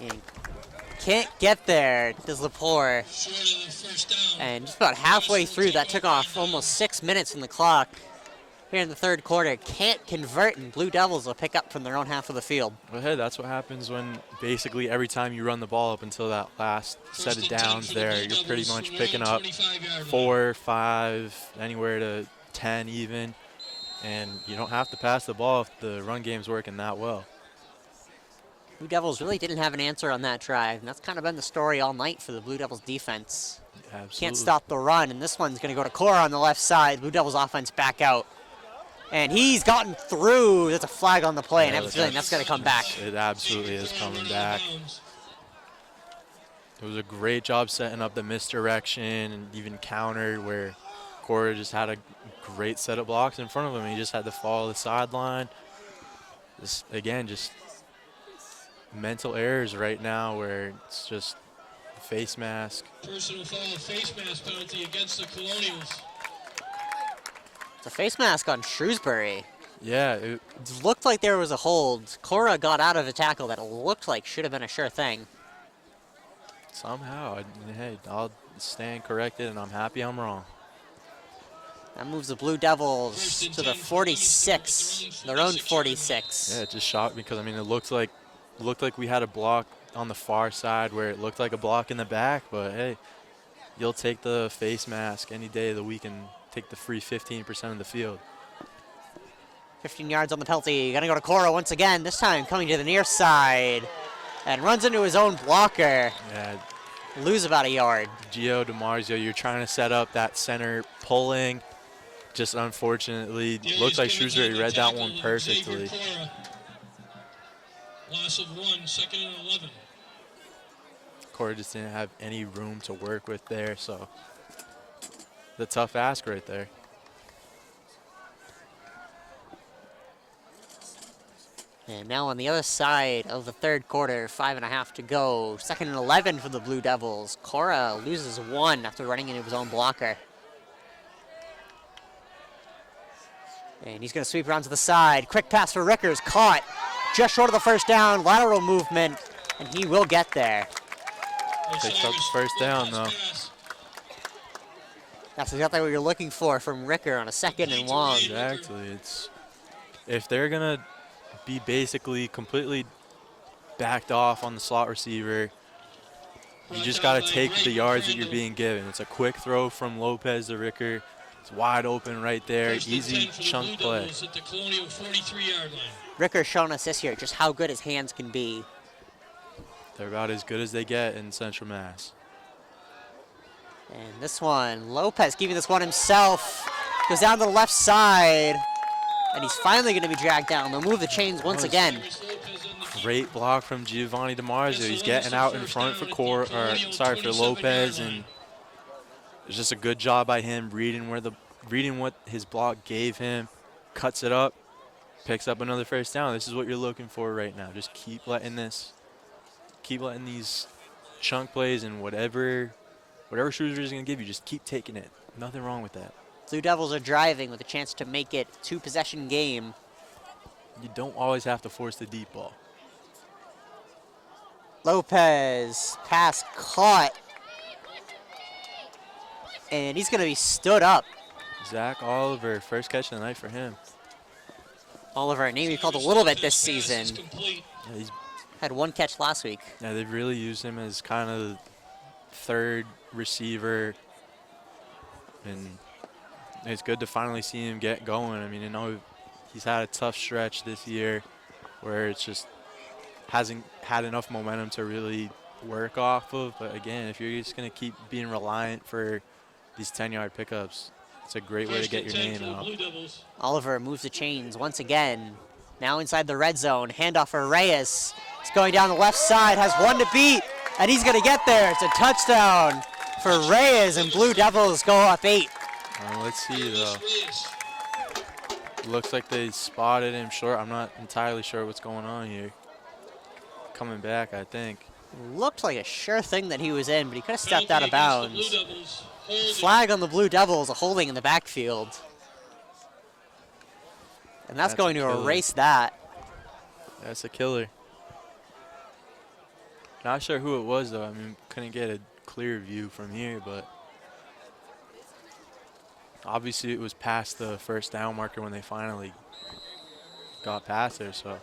B: And can't get there, does Lepore. And just about halfway through, that took off almost 6 minutes from the clock. Here in the 3rd quarter, can't convert, and Blue Devils will pick up from their own half of the field.
C: Well, hey, that's what happens when basically every time you run the ball up until that last set of downs there, you're pretty much picking up 4, 5, anywhere to 10 even. And you don't have to pass the ball if the run game's working that well.
B: Blue Devils really didn't have an answer on that drive, and that's kind of been the story all night for the Blue Devils defense.
C: Absolutely.
B: Can't stop the run, and this one's going to go to Cora on the left side. Blue Devils offense back out. And he's gotten through. There's a flag on the play, and I have a feeling that's going to come back.
C: It absolutely is coming back. It was a great job setting up the misdirection and even counter where Cora just had a great set of blocks in front of him. He just had to follow the sideline. Again, just mental errors right now where it's just Face mask.
D: Personal foul, face mask penalty against the Colonials.
B: It's a face mask on Shrewsbury.
C: Yeah,
B: It looked like there was a hold. Cora got out of a tackle that looked like should have been a sure thing.
C: somehow, hey, I'll stand corrected, and I'm happy I'm wrong.
B: That moves the Blue Devils to the 46, their own 46.
C: Yeah, it just shocked me because, I mean, it looked like we had a block on the far side where it looked like a block in the back, but hey, you'll take the face mask any day of the week and take the free 15% of the field.
B: 15 yards on the penalty. Gonna go to Cora once again, this time coming to the near side. And runs into his own blocker.
C: Yeah,
B: Lose about a yard.
C: Gio DiMarzio, you're trying to set up that center pulling. Just unfortunately, looks like Shrewsbury read that one perfectly.
D: Loss of 1, 2nd and 11.
C: Cora just didn't have any room to work with there, so the tough ask right there.
B: And now on the other side of the third quarter, 5.5 to go. 2nd and 11 for the Blue Devils. Cora loses 1 after running into his own blocker. And he's going to sweep around to the side. Quick pass for Rickers, caught just short of the first down. Lateral movement, and he will get there.
C: Takes up the first down, though.
B: That's exactly what you're looking for from Ricker on a 2nd and long.
C: Exactly. If they're going to be basically completely backed off on the slot receiver, you just got to take the yards that you're being given. It's a quick throw from Lopez to Ricker. It's wide open right there. Easy chunk play.
B: Ricker's shown us this year just how good his hands can be.
C: They're about as good as they get in Central Mass.
B: And this one, Lopez keeping this one himself. Goes down to the left side. And he's finally going to be dragged down. They'll move the chains once again.
C: Great block from Giovanni DiMarzio. He's getting out in front for Lopez, and it's just a good job by him reading what his block gave him, cuts it up, picks up another first down. This is what you're looking for right now. Just keep letting these chunk plays, and whatever Shrewsbury's going to give you, just keep taking it. Nothing wrong with that.
B: Blue Devils are driving with a chance to make it a 2-possession game.
C: You don't always have to force the deep ball.
B: Lopez, pass caught. And he's going to be stood up.
C: Zach Oliver, first catch of the night for him.
B: Oliver, a name he called a little bit this season.
C: Yeah, he's
B: Had 1 catch last week.
C: Yeah, they've really used him as kind of third receiver, and it's good to finally see him get going. I mean, I know he's had a tough stretch this year where it's just hasn't had enough momentum to really work off of. But again, if you're just going to keep being reliant for these 10-yard pickups, it's a great way to get your name out.
B: Oliver moves the chains once again. Now inside the red zone. Handoff for Reyes. He's going down the left side, has 1 to beat, and he's going to get there. It's a touchdown for Reyes, and Blue Devils go up 8.
C: Let's see, though. Looks like they spotted him short. I'm not entirely sure what's going on here. Coming back, I think.
B: Looked like a sure thing that he was in, but he could have stepped out of bounds. Flag on the Blue Devils, a holding in the backfield. And that's going to erase that.
C: That's a killer. Not sure who it was, though. I mean, couldn't get a clear view from here, but obviously it was past the first down marker when they finally got past there. So,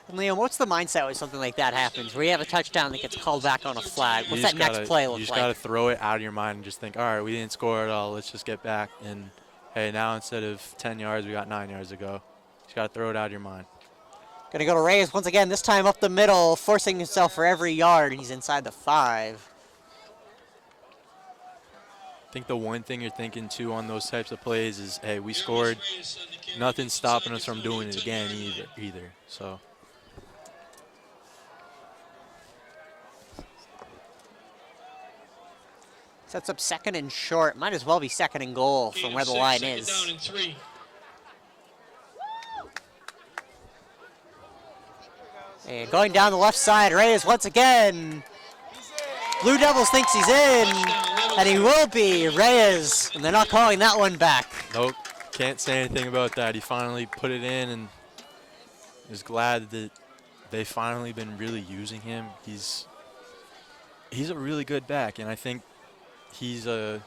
B: and Liam, what's the mindset when something like that happens, where you have a touchdown that gets called back on a flag? What's that next play look like?
C: You just got to throw it out of your mind and just think, all right, we didn't score at all. Let's just get back. And, hey, now instead of 10 yards, we got 9 yards to go. Just got to throw it out of your mind.
B: Going to go to Reyes once again, this time up the middle, forcing himself for every yard, and he's inside the 5.
C: I think the one thing you're thinking, too, on those types of plays is, hey, we scored. Nothing's stopping us from doing it again either. So.
B: Sets up 2nd and short. Might as well be 2nd and goal from where the line is. And going down the left side, Reyes once again. Blue Devils thinks he's in, and he will be. Reyes, and they're not calling that one back.
C: Nope, can't say anything about that. He finally put it in, and is glad that they've finally been really using him. He's a really good back, and I think he's a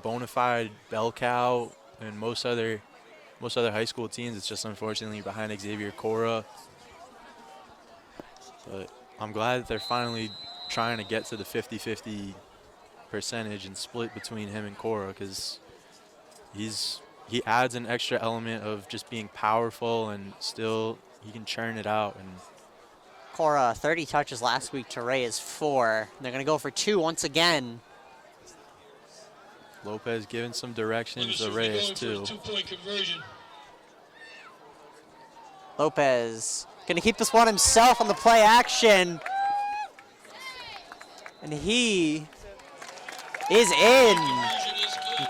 C: bona fide bell cow in most other high school teams. It's just unfortunately behind Xavier Cora. But I'm glad that they're finally trying to get to the 50-50 percentage and split between him and Cora, because he adds an extra element of just being powerful, and still he can churn it out. And
B: Cora, 30 touches last week to Reyes 4. They're going to go for 2 once again.
C: Lopez giving some directions to Reyes too.
B: Lopez going to keep this one himself on the play action. And he is in.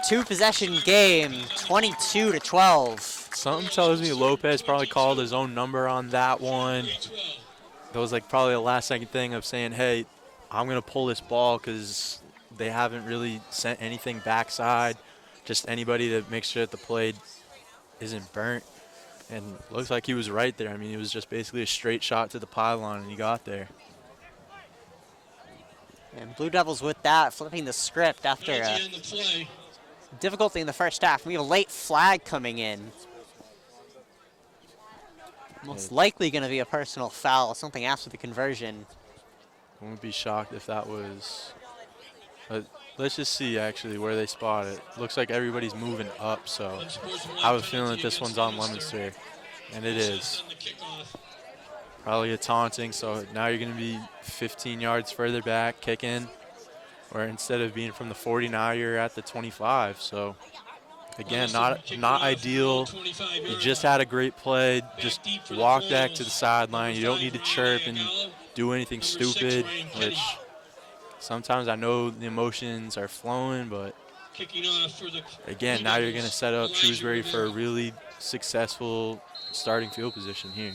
B: 2-possession game, 22-12.
C: Something tells me Lopez probably called his own number on that one. That was like probably a last-second thing of saying, hey, I'm going to pull this ball because they haven't really sent anything backside. Just anybody to make sure that the play isn't burnt. And looks like he was right there. I mean, it was just basically a straight shot to the pylon, and he got there.
B: And Blue Devils with that, flipping the script after difficulty in the first half. We have a late flag coming in. Most likely going to be a personal foul, something after the conversion.
C: I wouldn't be shocked if that was. Let's just see actually where they spot it. Looks like everybody's moving up, so I have a feeling that this one's on Leominster, and it is. Probably a taunting, so now you're going to be 15 yards further back, kicking, or instead of being from the 40, now you're at the 25. So again, not ideal. You just had a great play. Just walk back to the sideline. You don't need to chirp and do anything stupid, which sometimes I know the emotions are flowing, but again, now you're going to set up Shrewsbury for a really successful starting field position here.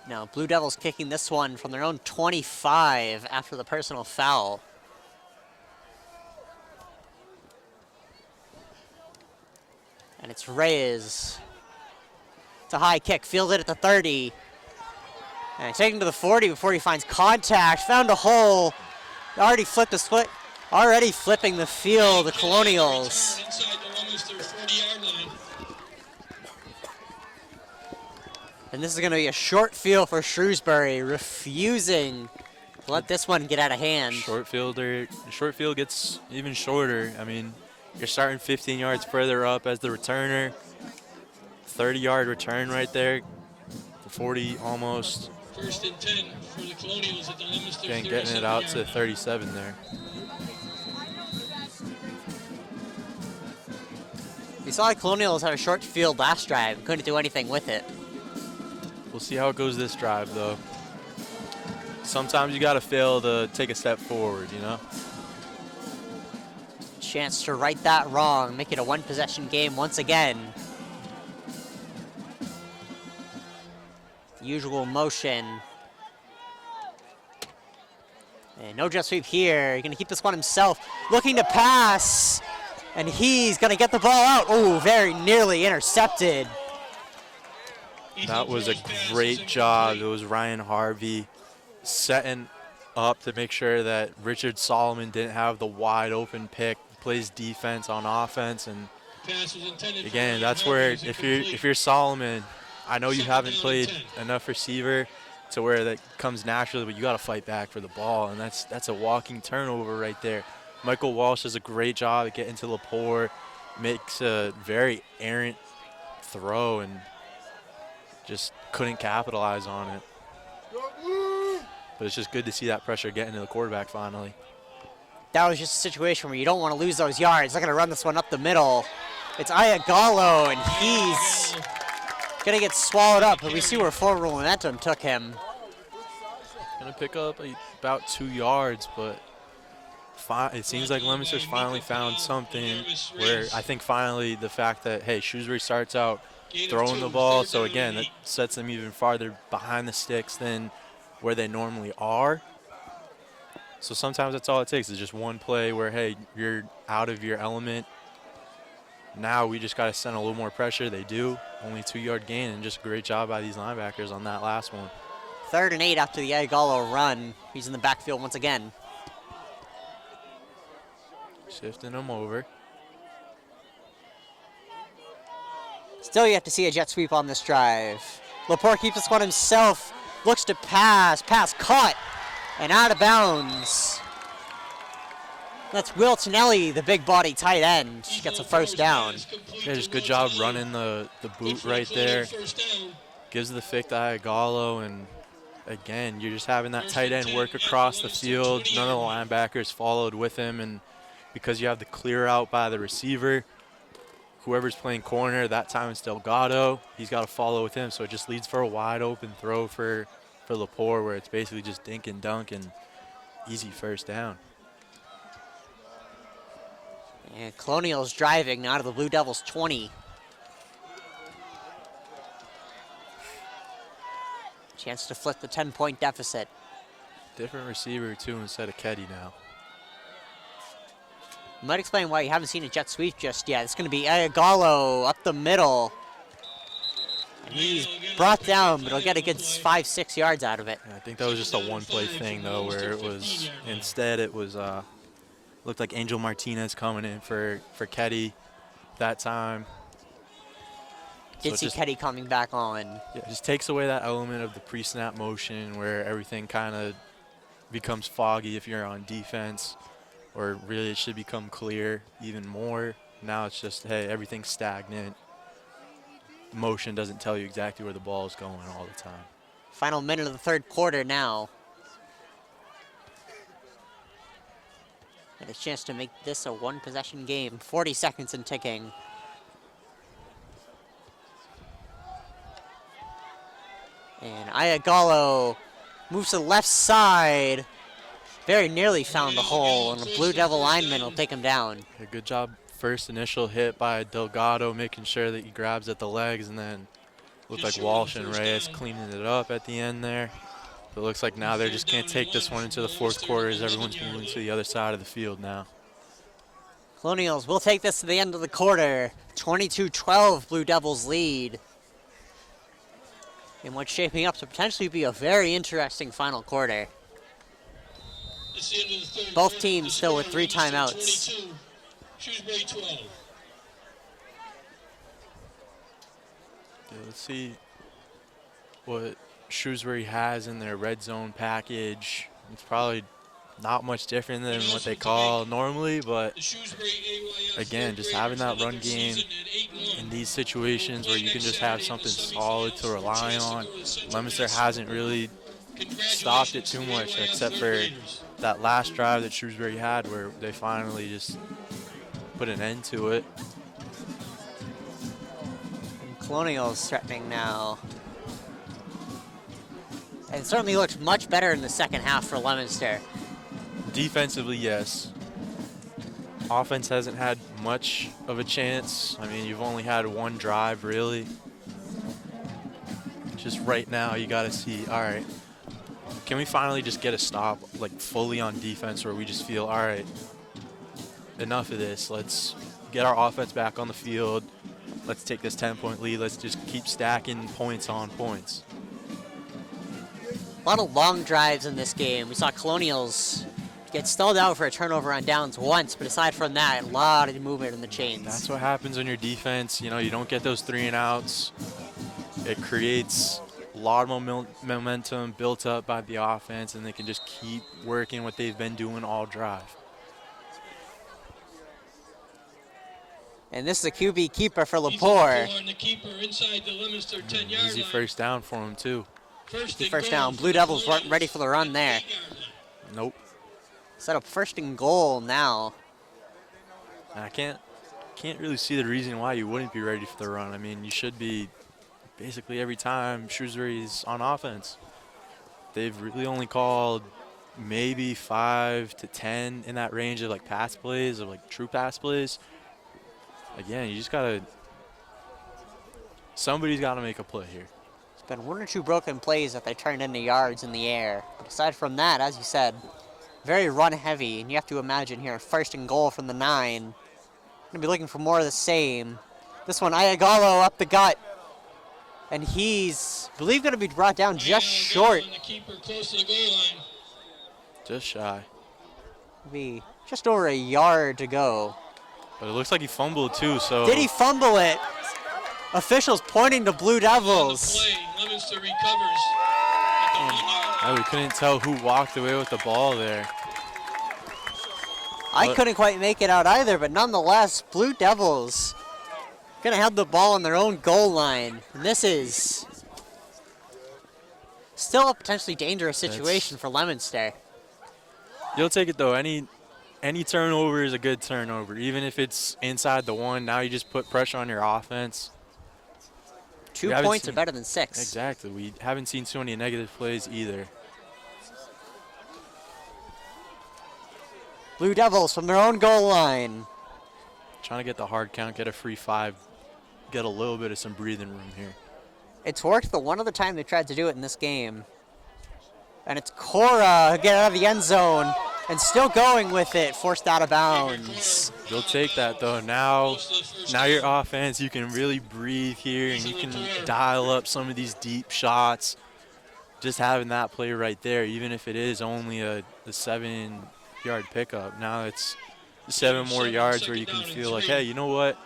B: Now, Blue Devils kicking this one from their own 25 after the personal foul. And it's Reyes. It's a high kick, fielded at the 30. And taken to the 40 before he finds contact. Found a hole. Already flipped the split. Already flipping the field, the Colonials. And this is going to be a short field for Shrewsbury, refusing to let this one get out of hand.
C: Short field gets even shorter. I mean, you're starting 15 yards further up as the returner. 30-yard return right there. 40 almost.
D: First and 10 for the Colonials at the Leominster.
C: Again, getting it out to 37 there.
B: We saw the Colonials have a short field last drive. Couldn't do anything with it.
C: We'll see how it goes this drive, though. Sometimes you got to fail to take a step forward, you know?
B: Chance to right that wrong, make it a 1-possession game once again. Usual motion. And no jet sweep here. He's going to keep this one himself. Looking to pass. And he's going to get the ball out. Oh, very nearly intercepted.
C: That was a great job. It was Ryan Harvey setting up to make sure that Richard Solomon didn't have the wide open pick. Plays defense on offense, and again, that's where if you're Solomon, I know you haven't played enough receiver to where that comes naturally, but you got to fight back for the ball, and that's a walking turnover right there. Michael Walsh does a great job at getting to Lepore, makes a very errant throw, and just couldn't capitalize on it. But it's just good to see that pressure getting to the quarterback finally.
B: That was just a situation where you don't want to lose those yards. They're going to run this one up the middle. It's Ayagallo, and he's going to get swallowed up, but we see where forward momentum took him.
C: Going to pick up about 2 yards, but it seems like Leominster's finally found something where I think finally the fact that, hey, Shrewsbury starts out throwing the ball, so again, that sets them even farther behind the sticks than where they normally are. So sometimes that's all it takes is just one play where, hey, you're out of your element. Now we just got to send a little more pressure. They do. Only 2-yard gain, and just a great job by these linebackers on that last one.
B: 3rd and 8 after the Iagalo run. He's in the backfield once again.
C: Shifting them over.
B: Still yet to see a jet sweep on this drive. Lepore keeps this one himself. Looks to pass. Pass caught and out of bounds. That's Will Tonelli, the big body tight end. Gets a first down.
C: Yeah, just good job running the boot right there. Gives the fake to Iagalo, and again, you're just having that tight end work across the field. None of the linebackers followed with him, and because you have the clear out by the receiver, whoever's playing corner, that time it's Delgado, he's got to follow with him, so it just leads for a wide open throw for Lepore, where it's basically just dink and dunk and easy first down.
B: And Colonial's driving now to the Blue Devils 20. Chance to flip the 10-point deficit.
C: Different receiver, too, instead of Ketty now.
B: Might explain why you haven't seen a jet sweep just yet. It's going to be Iagalo up the middle. And he's brought down, but he'll get a good 5-6 yards out of it.
C: Yeah, I think that was just a one-play thing, though, where it was, instead it was, looked like Angel Martinez coming in for Ketty that time.
B: Did see Ketty coming back on.
C: Yeah, it just takes away that element of the pre-snap motion where everything kind of becomes foggy if you're on defense, or really it should become clear even more. Now it's just, hey, everything's stagnant. Motion doesn't tell you exactly where the ball is going all the time.
B: Final minute of the 3rd quarter now. And a chance to make this a 1-possession game. 40 seconds and ticking. And Iagalo moves to the left side. Very nearly found the hole, and the Blue Devil lineman will take him down.
C: Yeah, good job. First initial hit by Delgado, making sure that he grabs at the legs, and then looked like Walsh and Reyes cleaning it up at the end there. But it looks like now they just can't take this one into the 4th quarter as everyone's moving to the other side of the field now.
B: Colonials will take this to the end of the quarter. 22-12 Blue Devils lead. In what's shaping up to potentially be a very interesting final quarter. Both teams still with 3 timeouts.
D: Shrewsbury 12.
C: Yeah, let's see what Shrewsbury has in their red zone package. It's probably not much different than what they call normally, but again, just having that run game in these situations where you can just have something solid to rely on. Leominster hasn't really stopped it too much, except for that last drive that Shrewsbury had where they finally just put an end to it.
B: And Colonials threatening now. And it certainly looks much better in the second half for Leominster.
C: Defensively, yes. Offense hasn't had much of a chance. I mean, you've only had one drive, really. Just right now, you got to see, all right, can we finally just get a stop, like fully on defense, where we just feel, all right, enough of this. Let's get our offense back on the field. Let's take this 10-point lead. Let's just keep stacking points on points.
B: A lot of long drives in this game. We saw Colonials get stalled out for a turnover on downs once, but aside from that, a lot of movement in the chains.
C: That's what happens on your defense. You know, you don't get those 3-and-outs. It creates a lot of momentum built up by the offense, and they can just keep working what they've been doing all drive.
B: And this is a QB keeper for Lepore.
C: Easy first down for him, too.
B: First down. Blue Devils weren't ready for the run there.
C: Nope.
B: Set up 1st and goal now.
C: And I can't really see the reason why you wouldn't be ready for the run. I mean, you should be basically every time Shrewsbury's on offense. They've really only called maybe 5 to 10 in that range of like pass plays, of like true pass plays. Again, you just gotta, somebody's gotta make a play here.
B: Been 1 or 2 broken plays that they turned into yards in the air. But aside from that, as you said, very run heavy, and you have to imagine here, 1st and goal from the 9. Gonna be looking for more of the same. This one, Ayagalo up the gut. And he's, I believe, gonna be brought down just short.
D: The keeper close to the goal line.
C: Just shy.
B: Be just over a yard to go.
C: But it looks like he fumbled too, so.
B: Did he fumble it? Officials pointing to Blue Devils.
D: On the play, Leominster recovers at the 1 yard.
C: Oh, we couldn't tell who walked away with the ball there.
B: I couldn't quite make it out either, but nonetheless, Blue Devils gonna have the ball on their own goal line. And this is still a potentially dangerous situation for Leominster.
C: You'll take it though. Any turnover is a good turnover. Even if it's inside the 1, now you just put pressure on your offense.
B: 2 points are better than 6.
C: Exactly. We haven't seen so many negative plays either.
B: Blue Devils from their own goal line.
C: Trying to get the hard count, get a free 5, get a little bit of some breathing room here.
B: It's worked the one other time they tried to do it in this game. And it's Cora who get out of the end zone and still going with it, forced out of bounds.
C: You'll take that though. Now your offense, you can really breathe here and you can dial up some of these deep shots. Just having that play right there, even if it is only a 7-yard pickup. Now it's 7 more yards where you can feel like, hey, you know what?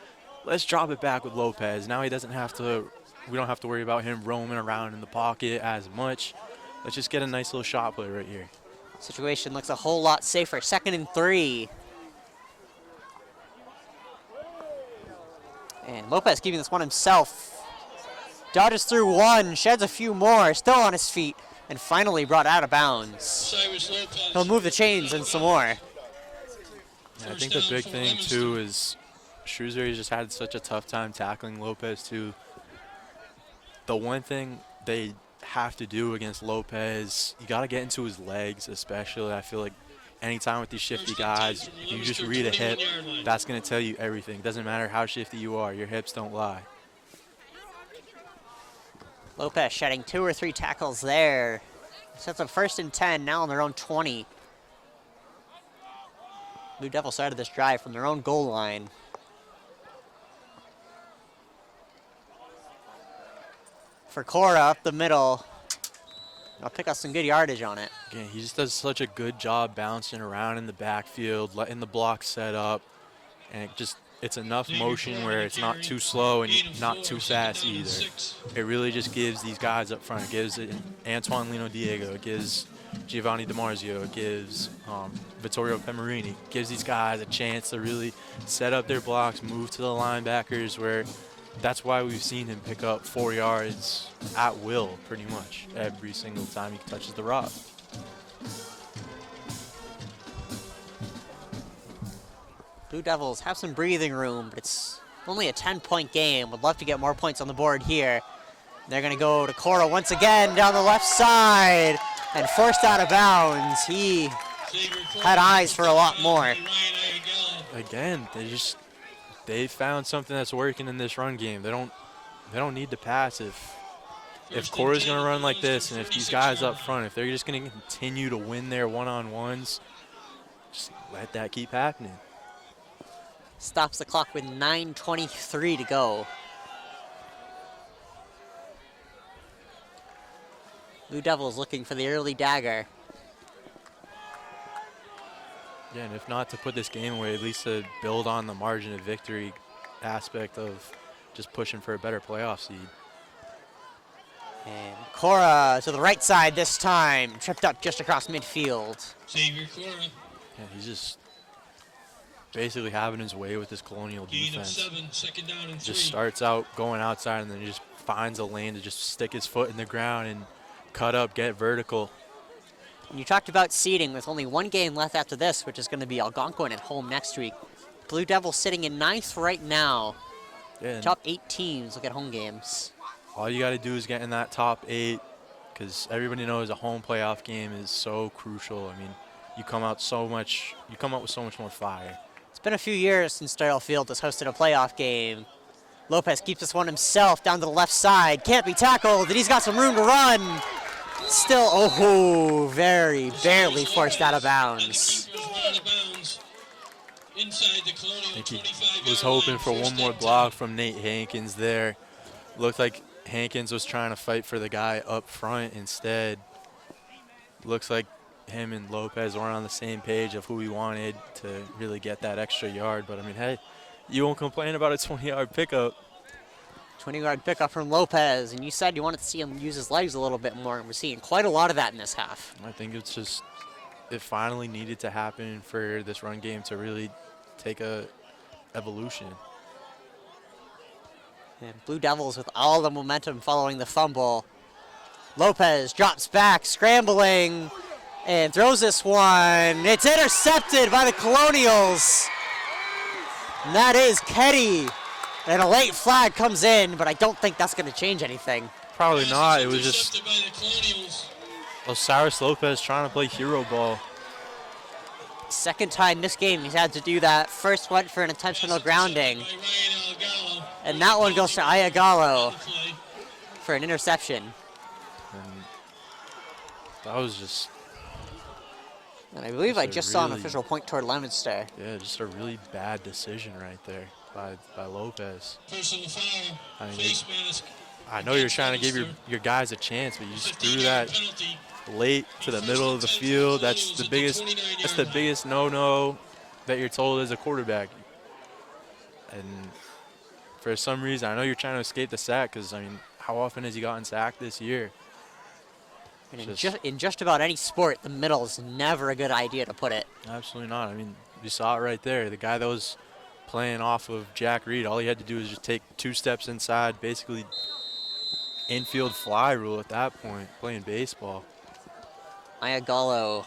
C: Let's drop it back with Lopez. Now he doesn't have to, we don't have to worry about him roaming around in the pocket as much. Let's just get a nice little shot play right here.
B: Situation looks a whole lot safer. 2nd and 3. And Lopez keeping this one himself. Dodges through 1, sheds a few more, still on his feet, and finally brought out of bounds. He'll move the chains and some more.
C: Yeah, I think the big thing too is Shrewsbury just had such a tough time tackling Lopez too. The one thing they have to do against Lopez, you got to get into his legs especially. I feel like anytime with these shifty guys, if you just read a hip, that's going to tell you everything. It doesn't matter how shifty you are, your hips don't lie.
B: Lopez shedding 2 or 3 tackles there. Sets up 1st and 10, now on their own 20. Blue Devils started this drive from their own goal line. For Cora up the middle. I'll pick up some good yardage on it.
C: Again, he just does such a good job bouncing around in the backfield, letting the block set up, and it's enough motion where it's not too slow and not too fast either. It really just gives these guys up front. It gives Antoine Lino Diego, it gives Giovanni DiMarzio, it gives Vittorio Pemerini. It gives these guys a chance to really set up their blocks, move to the linebackers, where that's why we've seen him pick up 4 yards at will pretty much every single time he touches the rock.
B: Blue Devils have some breathing room, but it's only a 10-point game. Would love to get more points on the board here. They're going to go to Cora once again down the left side and forced out of bounds. He had eyes for a lot more.
C: Again, they found something that's working in this run game. They don't need to pass. If Cora's going to run like this, and if these guys up front, if they're just going to continue to win their one-on-ones, just let that keep happening.
B: Stops the clock with 9:23 to go. Blue Devils looking for the early dagger.
C: Yeah, and if not to put this game away, at least to build on the margin of victory aspect of just pushing for a better playoff seed.
B: And Cora to the right side this time, tripped up just across midfield.
D: Xavier Cora.
C: Yeah, he's just basically having his way with this Colonial defense.
D: 7, 2nd down and 3.
C: Just starts out going outside and then he just finds a lane to just stick his foot in the ground and cut up, get vertical.
B: And you talked about seeding with only 1 game left after this, which is going to be Algonquin at home next week. Blue Devils sitting in 9th right now.
C: Yeah,
B: Top 8 teams look at home games.
C: all you got to do is get in that top 8 because everybody knows a home playoff game is so crucial. I mean, you come out with so much more fire.
B: It's been a few years since Starrell Field has hosted a playoff game. Lopez keeps this one himself down to the left side. Can't be tackled, and he's got some room to run. Still, oh, very barely forced out of bounds.
D: Inside the Colonial
C: I think
D: 25
C: he was hoping for one more block from Nate Hankins there. Looked like Hankins was trying to fight for the guy up front instead. Looks like him and Lopez weren't on the same page of who he wanted to really get that extra yard. But, I mean, hey, you won't complain about a 20-yard pickup.
B: 20-yard pickup from Lopez, and you said you wanted to see him use his legs a little bit more, and we're seeing quite a lot of that in this half.
C: I think it's just it finally needed to happen for this run game to really take a evolution.
B: And Blue Devils with all the momentum following the fumble. Lopez drops back, scrambling, and throws this one. It's intercepted by the Colonials. And that is Ketty. And a late flag comes in, but I don't think that's going to change anything.
C: Probably not. It was just Osiris Lopez trying to play hero ball.
B: Second time this game he's had to do that. First went for an intentional grounding. And that one goes to Ayagallo for an interception.
C: And that was just...
B: And I believe I just saw an official point toward Leominster.
C: Yeah, just a really bad decision right there by Lopez.
D: Personal foul.
C: I mean,
D: Face mask.
C: I know you're trying to give your guys a chance, but you just threw that late to the middle of the field. That's the biggest no-no that you're told as a quarterback. And for some reason, I know you're trying to escape the sack because, I mean, how often has he gotten sacked this year?
B: And in just about any sport, the middle is never a good idea to put it.
C: Absolutely not. I mean, you saw it right there. The guy that was playing off of Jack Reed, all he had to do was just take 2 steps inside, basically infield fly rule at that point, playing baseball.
B: Ayagallo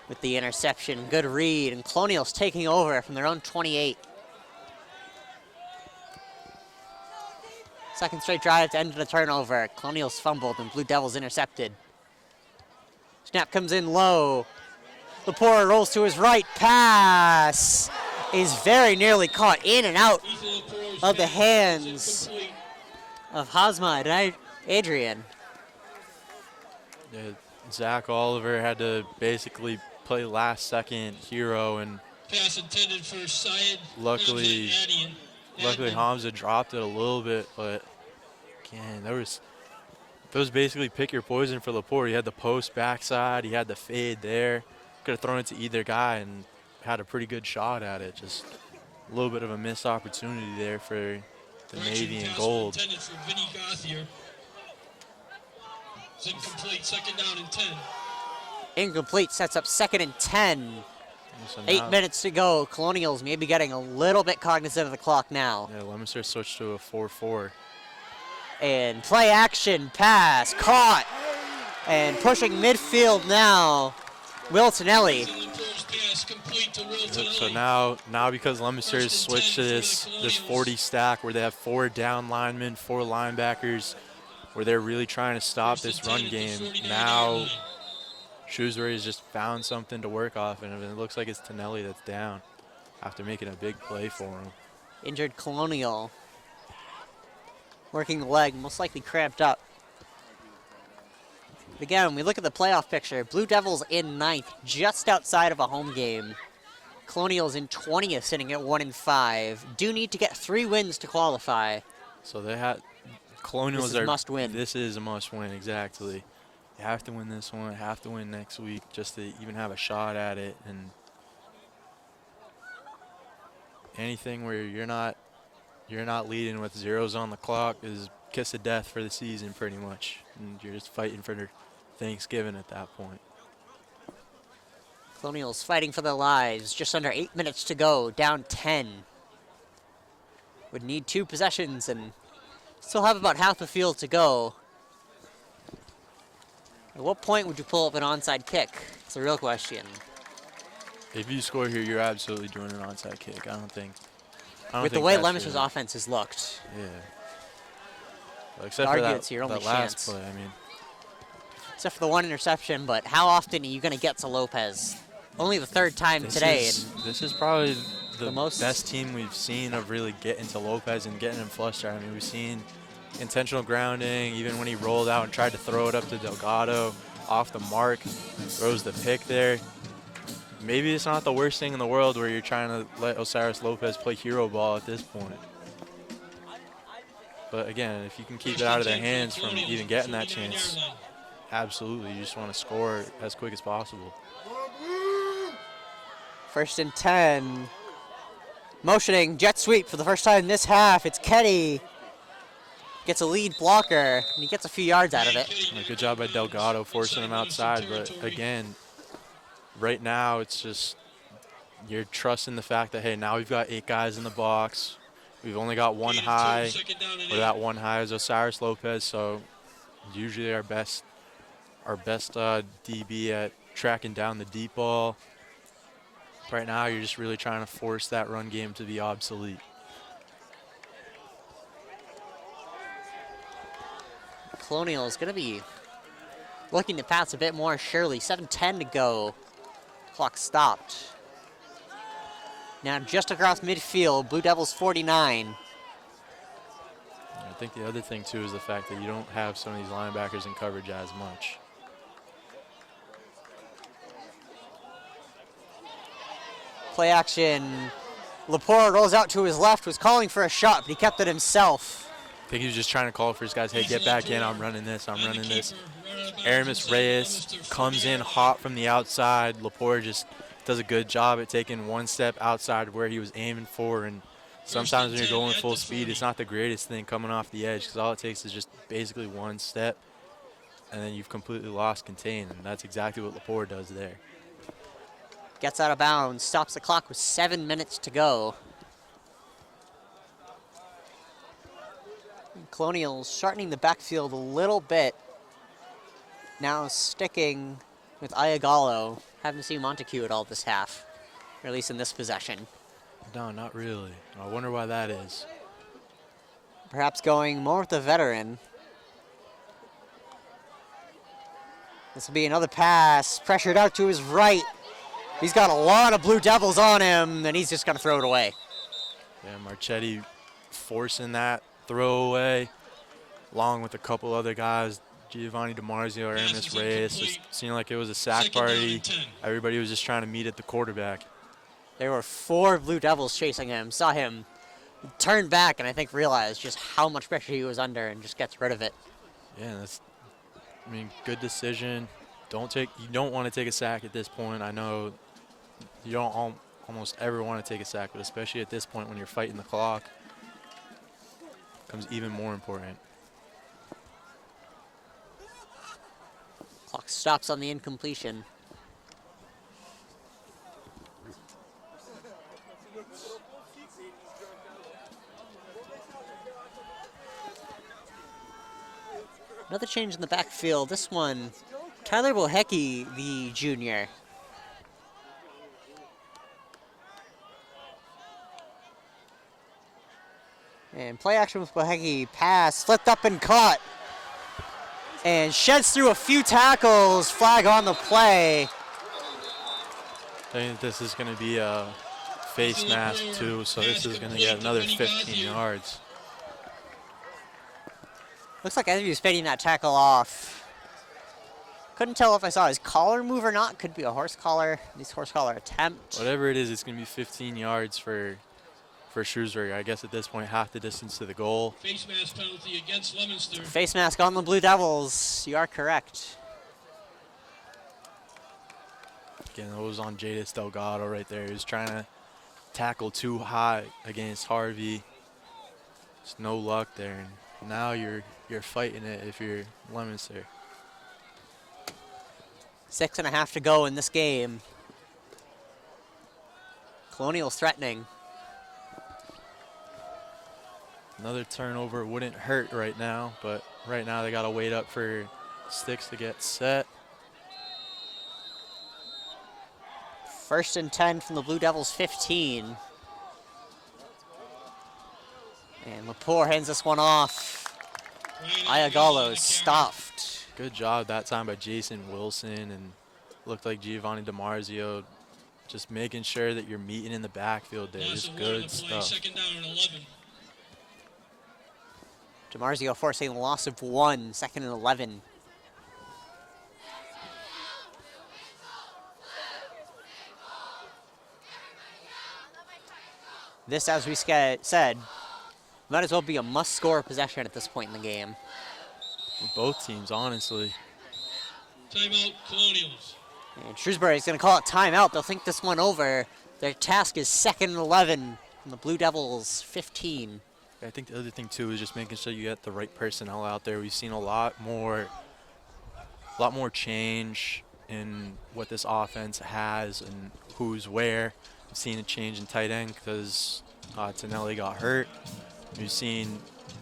B: with the interception. Good read, and Colonials taking over from their own 28. Second straight drive to end in a turnover. Colonials fumbled and Blue Devils intercepted. Snap comes in low. Lepore rolls to his right. Pass is very nearly caught in and out of the hands of Hazma and Adrian.
C: Yeah, Zach Oliver had to basically play last second hero, and
D: Pass intended for Syed.
C: luckily Hamza dropped it a little bit, but again, there was basically pick your poison for Lepore. He had the post backside, he had the fade there. Could have thrown it to either guy and had a pretty good shot at it. Just a little bit of a missed opportunity there for the Navy and Gold.
D: Intended for Vinny Gothier. It's incomplete, second down and 10.
B: Incomplete, sets up second and 10.
C: So
B: 8 minutes to go. Colonials maybe getting a little bit cognizant of the clock now.
C: Yeah, Leominster switched to a 4-4.
B: And play action, pass, caught. And pushing midfield now, Will Tonelli.
C: So now because Leominster has switched to this 40 stack where they have 4 down linemen, 4 linebackers, where they're really trying to stop this run game. Now Shrewsbury has just found something to work off, and it looks like it's Tonelli that's down after making a big play for him.
B: Injured Colonial. Working the leg, most likely cramped up. Again, when we look at the playoff picture, Blue Devils in 9th, just outside of a home game. Colonials in 20th, sitting at 1-5. Do need to get 3 wins to qualify.
C: So they had Colonials
B: This is must win.
C: This is a must win, exactly. You have to win this one, have to win next week just to even have a shot at it. And anything where you're not leading with zeros on the clock is kiss of death for the season, pretty much. And you're just fighting for Thanksgiving at that point.
B: Colonials fighting for their lives. Just under 8 minutes to go, down 10. Would need 2 possessions and still have about half the field to go. At what point would you pull up an onside kick? It's a real question.
C: If you score here, you're absolutely doing an onside kick. I don't think
B: With the way
C: that's
B: Leominster's
C: really-
B: offense has looked.
C: Yeah. Well, except for
B: argue
C: that,
B: it's your only
C: that last
B: chance.
C: play, I mean.
B: Except for the 1 interception, but how often are you going to get to Lopez? Only the 3rd time today.
C: This is probably the
B: most-
C: best team we've seen of really getting to Lopez and getting him flustered. I mean, we've seen intentional grounding, even when he rolled out and tried to throw it up to Delgado off the mark, throws the pick there. Maybe it's not the worst thing in the world where you're trying to let Osiris Lopez play hero ball at this point. But again, if you can keep it out of their hands from even getting that chance, absolutely, you just want to score as quick as possible.
B: 1st and 10. Motioning, jet sweep for the first time this half. It's Kenny. Gets a lead blocker, and he gets a few yards out of it.
C: Good job by Delgado forcing him outside, but again, right now it's just you're trusting the fact that, hey, now we've got 8 guys in the box. We've only got one high, where that one high is Osiris Lopez, so usually our best DB at tracking down the deep ball. Right now, you're just really trying to force that run game to be obsolete.
B: Colonial is going to be looking to pass a bit more surely. 7:10 to go. Clock stopped. Now just across midfield, Blue Devils 49.
C: I think the other thing, too, is the fact that you don't have some of these linebackers in coverage as much.
B: Play action. Lepore rolls out to his left, was calling for a shot, but he kept it himself.
C: I think he was just trying to call for his guys, hey, get back in, I'm running this, I'm running this. Aramis Reyes comes in hot from the outside. Lepore just does a good job at taking one step outside where he was aiming for, and sometimes when you're going full speed, it's not the greatest thing coming off the edge, because all it takes is just basically one step, and then you've completely lost contain, and that's exactly what Lepore does there.
B: Gets out of bounds, stops the clock with 7 minutes to go. Colonials shortening the backfield a little bit. Now sticking with Ayagallo. Haven't seen Montague at all this half, or at least in this possession.
C: No, not really. I wonder why that is.
B: Perhaps going more with the veteran. This will be another pass, pressured out to his right. He's got a lot of Blue Devils on him, and he's just going to throw it away.
C: Yeah, Marchetti forcing that throwaway, along with a couple other guys, Giovanni DiMarzio, Aramis Reyes. Just seemed like it was a sack party. Everybody was just trying to meet at the quarterback.
B: There were 4 Blue Devils chasing him. Saw him turn back and I think realized just how much pressure he was under and just gets rid of it.
C: Yeah, that's, I mean, good decision. You don't want to take a sack at this point. I know you don't almost ever want to take a sack, but especially at this point when you're fighting the clock, becomes even more important.
B: Clock stops on the incompletion. Another change in the backfield. This one, Tyler Bohecki, the junior. And play action with Bohecki. Pass, flipped up and caught. And sheds through a few tackles. Flag on the play.
C: I think this is going to be a face mask too, so this is going to get another 15 yards.
B: Looks like he was fading that tackle off. Couldn't tell if I saw his collar move or not. Could be a horse collar. This horse collar attempt.
C: Whatever it is, it's going to be 15 yards for Shrewsbury. I guess at this point, half the distance to the goal.
D: Face mask penalty against Leominster.
B: Face mask on the Blue Devils. You are correct.
C: Again, that was on Jadis Delgado right there. He was trying to tackle too high against Harvey. Just no luck there. And now you're fighting it if you're Leominster.
B: 6.5 to go in this game. Colonial's threatening.
C: Another turnover wouldn't hurt right now, but right now they got to wait up for sticks to get set.
B: 1st and 10 from the Blue Devils 15. And Lepore hands this one off. Ayagallo is stopped.
C: Good job that time by Jason Wilson, and looked like Giovanni DiMarzio just making sure that you're meeting in the backfield there. Just good stuff.
D: Second down and 11.
B: DiMarzio forcing the loss of 1, 2nd and 11. This, as we said, might as well be a must-score possession at this point in the game.
C: Both teams, honestly.
D: Timeout, Colonials.
B: And Shrewsbury is going to call it timeout. They'll think this one over. Their task is 2nd and 11 from the Blue Devils' 15.
C: I think the other thing too is just making sure you get the right personnel out there. We've seen a lot more change in what this offense has and who's where. We've seen a change in tight end because Tonelli got hurt. We've seen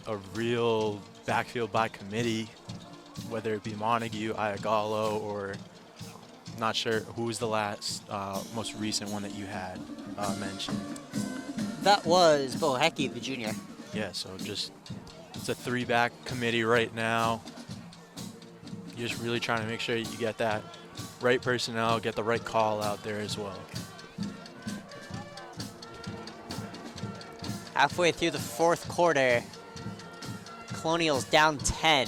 C: a real backfield by committee, whether it be Montague, Iagalo, or not sure who was the last, most recent one that you had mentioned.
B: That was Bohecki, the junior.
C: Yeah, so just it's a 3-back committee right now. You're just really trying to make sure you get that right personnel, get the right call out there as well.
B: Halfway through the 4th quarter, Colonials down 10.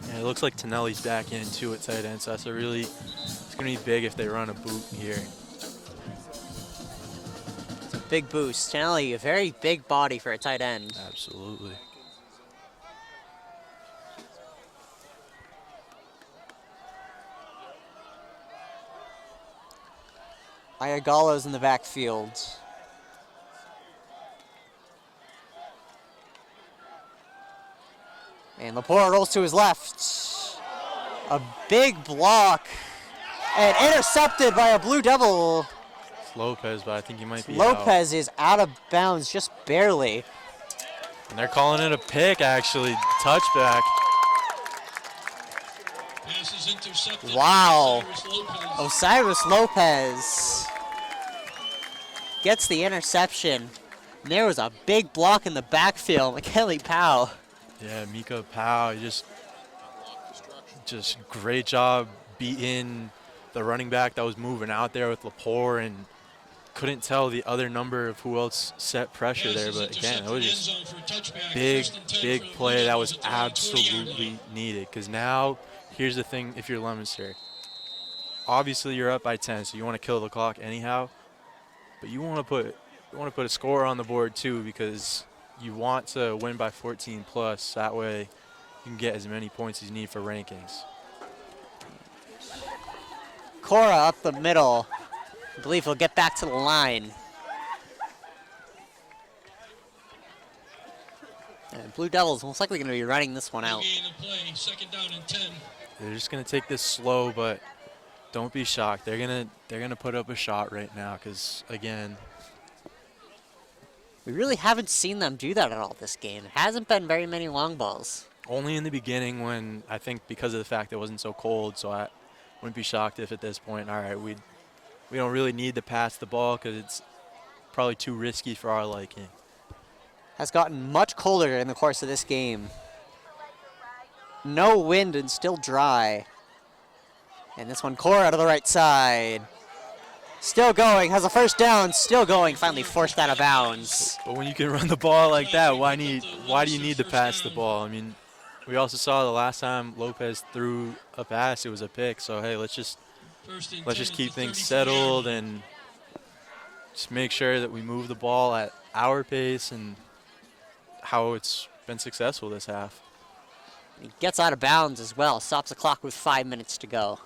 C: Yeah, it looks like Tonelli's back in too at tight end, so it's going to be big if they run a boot here.
B: It's a big boost. Tonelli, a very big body for a tight end.
C: Absolutely.
B: Iagalo's in the backfield. And Lepore rolls to his left. A big block. And intercepted by a Blue Devil.
C: It's Lopez, but I think he might be
B: Lopez is out of bounds, just barely.
C: And they're calling it a pick, actually. Touchback.
D: Pass is intercepted.
B: Wow.
D: Osiris Lopez.
B: Osiris Lopez gets the interception. And there was a big block in the backfield. McKinley Powell.
C: Yeah, Mika Powell, just great job beating the running back that was moving out there with Lepore, and couldn't tell the other number of who else set pressure there. But again, it was just big play that was absolutely needed. Because now, here's the thing: if you're Leominster, obviously you're up by 10, so you want to kill the clock anyhow. But you want to put a score on the board too, because you want to win by 14 plus. That way, you can get as many points as you need for rankings.
B: Cora up the middle. I believe he'll get back to the line. And Blue Devils most likely going to be running this one out.
D: Play, 2nd down and 10.
C: They're just going to take this slow, but don't be shocked. They're gonna put up a shot right now, because again,
B: we really haven't seen them do that at all this game. It hasn't been very many long balls.
C: only in the beginning, when I think because of the fact it wasn't so cold, so I wouldn't be shocked if at this point, all right, we don't really need to pass the ball because it's probably too risky for our liking.
B: Has gotten much colder in the course of this game. No wind and still dry. And this one, Cora out of the right side. Still going, has a first down, still going, finally forced out of bounds.
C: But when you can run the ball like that, why do you need to pass the ball? I mean, we also saw the last time Lopez threw a pass, it was a pick. So hey, let's just keep things settled and just make sure that we move the ball at our pace and how it's been successful this half.
B: He gets out of bounds as well, stops the clock with 5 minutes to go.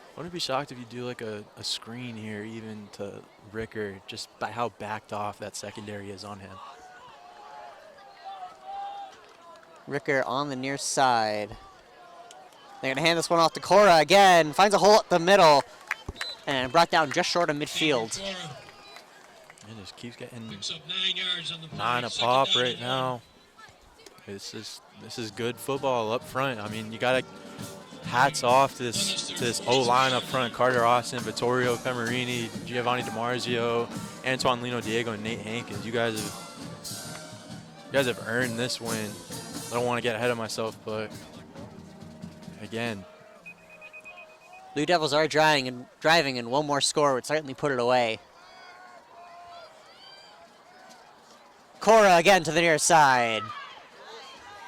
C: I wouldn't be shocked if you do like a screen here even to Ricker, just by how backed off that secondary is on him.
B: Ricker on the near side. They're going to hand this one off to Cora again. Finds a hole up the middle and brought down just short of midfield.
C: It just keeps getting
D: Picks up 9 yards on the play.
C: 9 a
D: Second
C: pop
D: down
C: right
D: and
C: now. This is good football up front. I mean, you got to hats off to this O-line up front. Carter Austin, Vittorio Pemerini, Giovanni DiMarzio, Antoine Lino Diego, and Nate Hankins. You guys have earned this win. I don't want to get ahead of myself, but again,
B: Blue Devils are driving, and one more score would certainly put it away. Cora again to the near side.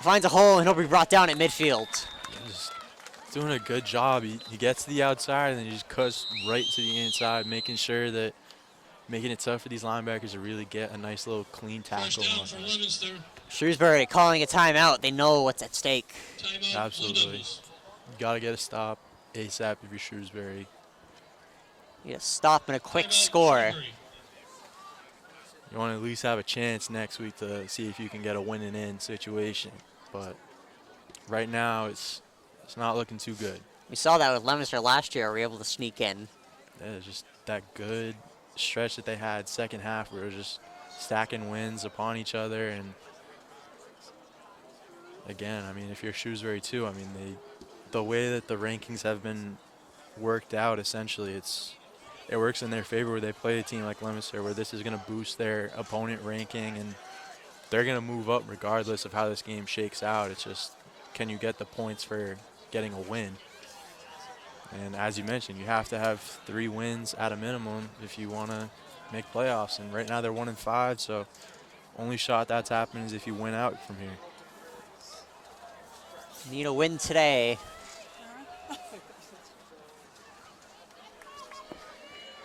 B: Finds a hole and he'll be brought down at midfield.
C: Just doing a good job. He gets to the outside and then he just cuts right to the inside, making sure that making it tough for these linebackers to really get a nice little clean tackle.
B: Shrewsbury calling a timeout. They know what's at stake.
C: Absolutely. You got to get a stop ASAP if you're Shrewsbury.
B: You get a stop and a quick score.
C: You want to at least have a chance next week to see if you can get a win and in situation. But right now, it's not looking too good.
B: We saw that with Leominster last year. We were able to sneak in.
C: Yeah, it's just that good stretch that they had second half where it was just stacking wins upon each other. And again, I mean, if you're Shrewsbury too, I mean, the way that the rankings have been worked out, essentially, it works in their favor where they play a team like Leominster where this is going to boost their opponent ranking and they're going to move up regardless of how this game shakes out. It's just, can you get the points for getting a win? And as you mentioned, you have to have 3 wins at a minimum if you want to make playoffs. And right now they're 1-5, so only shot that's happening is if you win out from here.
B: Need a win today.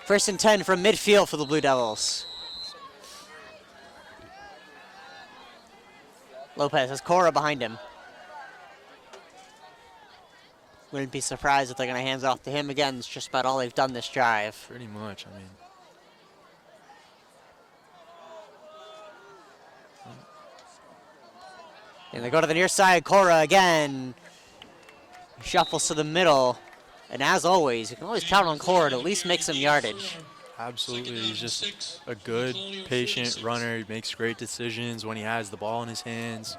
B: First and 10 from midfield for the Blue Devils. Lopez has Cora behind him. Wouldn't be surprised if they're going to hand it off to him again. It's just about all they've done this drive.
C: Pretty much, I mean.
B: And they go to the near side. Cora again. Shuffles to the middle. And as always, you can always count on Cora to at least make some yardage.
C: Absolutely. He's just a good, patient runner. He makes great decisions when he has the ball in his hands.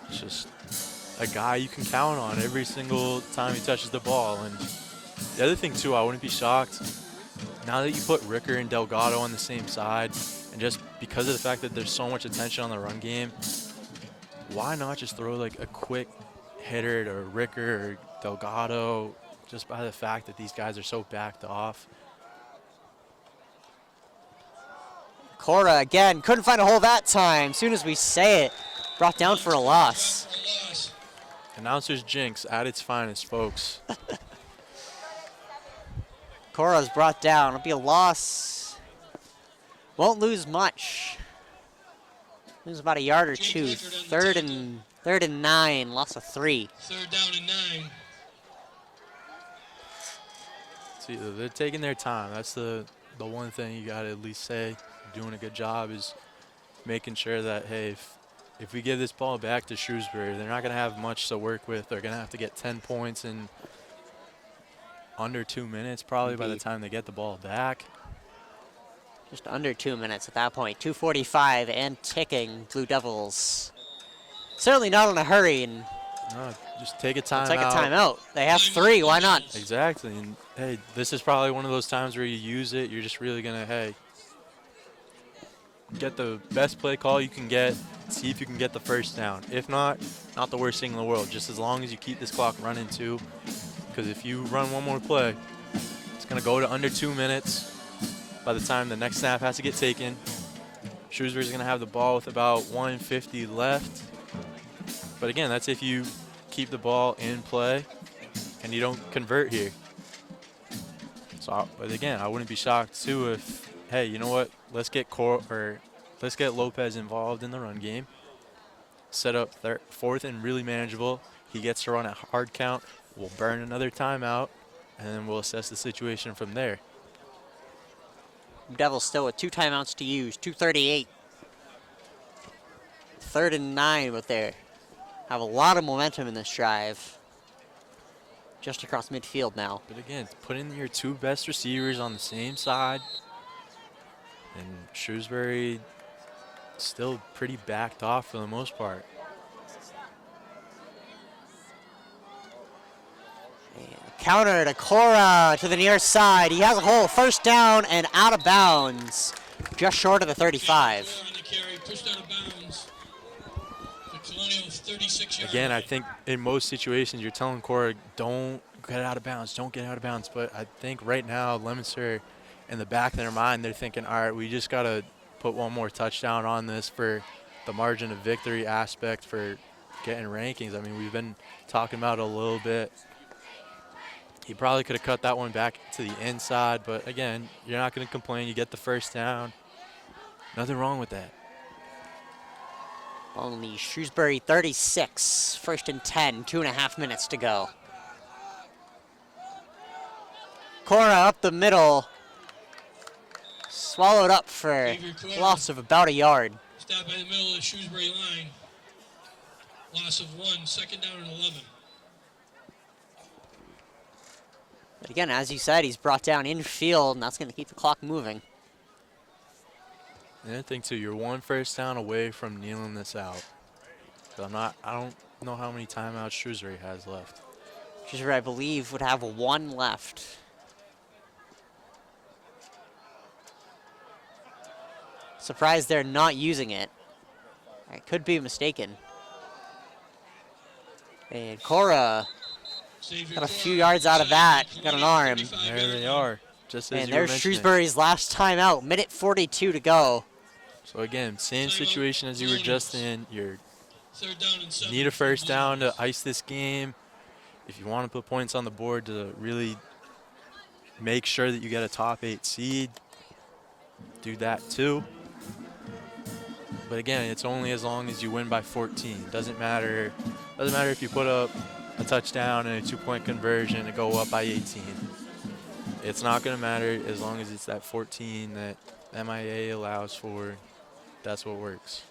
C: It's just a guy you can count on every single time he touches the ball. And the other thing, too, I wouldn't be shocked. Now that you put Ricker and Delgado on the same side, and just because of the fact that there's so much attention on the run game, why not just throw like a quick hitter to Ricker or Delgado, just by the fact that these guys are so backed off.
B: Cora again, couldn't find a hole that time. Soon as we say it, brought down for a loss.
C: Announcer's jinx at its finest, folks.
B: Cora's brought down. It'll be a loss. Won't lose much. Lose about a yard or two. Third and 9. Loss of 3.
D: Third down and 9.
C: See, they're taking their time. That's the one thing you got to at least say. Doing a good job is making sure that, hey, if we give this ball back to Shrewsbury, they're not going to have much to work with. They're going to have to get 10 points in under 2 minutes probably by the time they get the ball back.
B: Just under 2 minutes at that point. 2:45 and ticking. Blue Devils. Certainly not in a hurry. And
C: no, just take a time
B: take
C: out.
B: a timeout. They have 3. Why not?
C: Exactly. And, hey, this is probably one of those times where you use it. You're just really going to, hey, get the best play call you can get. See if you can get the first down. If not the worst thing in the world. Just as long as you keep this clock running too. Because if you run one more play, it's going to go to under 2 minutes. By the time the next snap has to get taken, Shrewsbury's going to have the ball with about 1:50 left. But again, that's if you keep the ball in play and you don't convert here. So, but again, I wouldn't be shocked too if, hey, you know what? Let's get Lopez involved in the run game. Set up fourth and really manageable. He gets to run a hard count. We'll burn another timeout, and then we'll assess the situation from there.
B: Devils still with 2 timeouts to use. 2:38. Third and 9, but they have a lot of momentum in this drive. Just across midfield now.
C: But again, put in your 2 best receivers on the same side. And Shrewsbury still pretty backed off for the most part.
B: Counter to Cora to the near side. He has a hole. First down and out of bounds. Just short of the 35.
C: Again, I think in most situations you're telling Cora, don't get out of bounds, don't get out of bounds. But I think right now, Leominster, in the back of their mind, they're thinking, all right, we just got to put one more touchdown on this for the margin of victory aspect for getting rankings. I mean, we've been talking about it a little bit. He probably could have cut that one back to the inside, but again, you're not going to complain. You get the first down. Nothing wrong with that.
B: Only Shrewsbury 36, 1st and 10, 2.5 minutes to go. Cora up the middle. Swallowed up for a loss of about a yard.
D: Stop by the middle of the Shrewsbury line. Loss of 1, 2nd down and 11.
B: But again, as you said, he's brought down infield, and that's going to keep the clock moving.
C: And I think too, you're 1 first down away from kneeling this out. So I don't know how many timeouts Shrewsbury has left.
B: Shrewsbury, I believe, would have 1 left. Surprised they're not using it. I could be mistaken. And Cora got a few yards out of that. Got an arm.
C: There they are, just as
B: And
C: you were
B: there's
C: mentioning.
B: Shrewsbury's last time out. Minute 42 to go.
C: So again, same situation as you were just in. You
D: 3rd down and 7.
C: need a first down to ice this game. If you want to put points on the board to really make sure that you get a top 8 seed, do that too. But again, it's only as long as you win by 14. Doesn't matter if you put up a touchdown and a 2-point conversion to go up by 18. It's not going to matter as long as it's that 14 that MIA allows for. That's what works.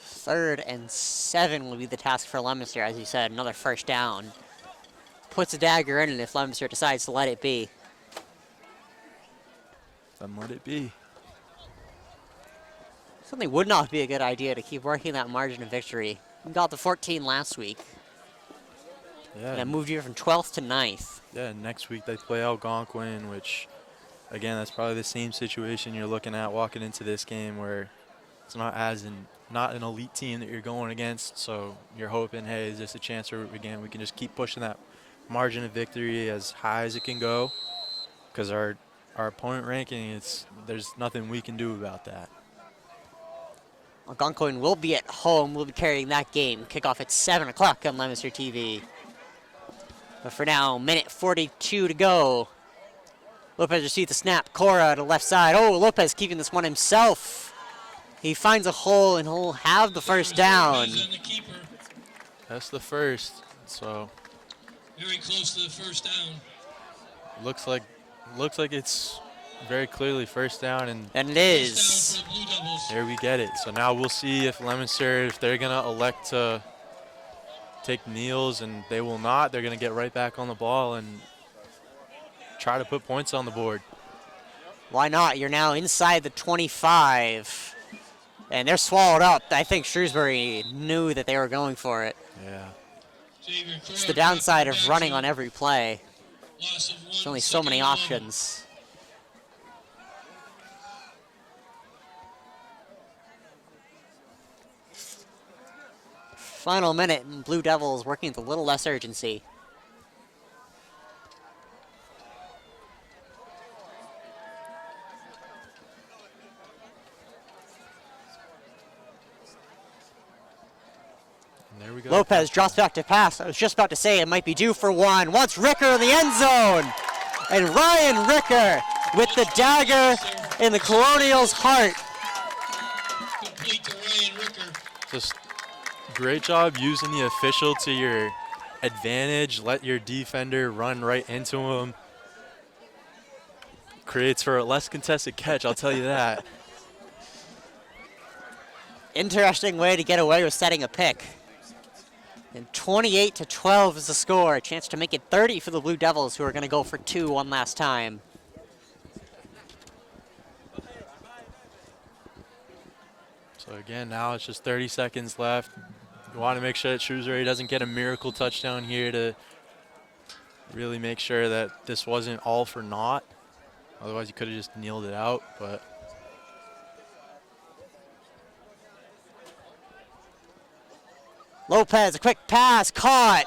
B: 3rd and 7 will be the task for Leominster, as you said. Another first down. Puts a dagger in it if Leominster decides to let it be.
C: Then let it be.
B: Something would not be a good idea to keep working that margin of victory. We got the 14 last week.
C: Yeah.
B: And it moved you from 12th to 9th.
C: Yeah, next week they play Algonquin, which, again, that's probably the same situation you're looking at walking into this game, where it's not an elite team that you're going against. So you're hoping, hey, is this a chance where, again, we can just keep pushing that margin of victory as high as it can go? Because our opponent ranking, there's nothing we can do about that.
B: Algonquin will be at home. We'll be carrying that game. Kickoff at 7 o'clock on Leominster TV. But for now, minute 42 to go. Lopez receives the snap. Cora to the left side. Oh, Lopez keeping this one himself. He finds a hole, and he'll have the first down.
C: That's the first. So
D: Very close to the first down.
C: looks like it's very clearly first down, and
B: And it is.
D: First down for the Blue Devils.
C: there we get it. So now we'll see if Leominster, if they're going to elect to take kneels, and they will not. They're going to get right back on the ball and try to put points on the board.
B: Why not? You're now inside the 25. And they're swallowed up. I think Shrewsbury knew that they were going for it.
C: Yeah.
B: It's the downside of running on every play.
D: Loss of 1,
B: There's only so many
D: 2nd and 11.
B: options. Final minute, and Blue Devils working with a little less urgency.
C: And there we go.
B: Lopez drops back to pass. I was just about to say it might be due for one. Wants Ricker in the end zone. And Ryan Ricker with the dagger in the Colonials' heart.
D: Complete to Ryan Ricker.
C: Just great job using the official to your advantage. Let your defender run right into him. Creates for a less contested catch, I'll tell you that.
B: Interesting way to get away with setting a pick. And 28-12 is the score. A chance to make it 30 for the Blue Devils, who are going to go for 2 one last time.
C: So again, now it's just 30 seconds left. You want to make sure that Shrewsbury doesn't get a miracle touchdown here to really make sure that this wasn't all for naught. Otherwise, you could have just kneeled it out, but
B: Lopez, a quick pass, caught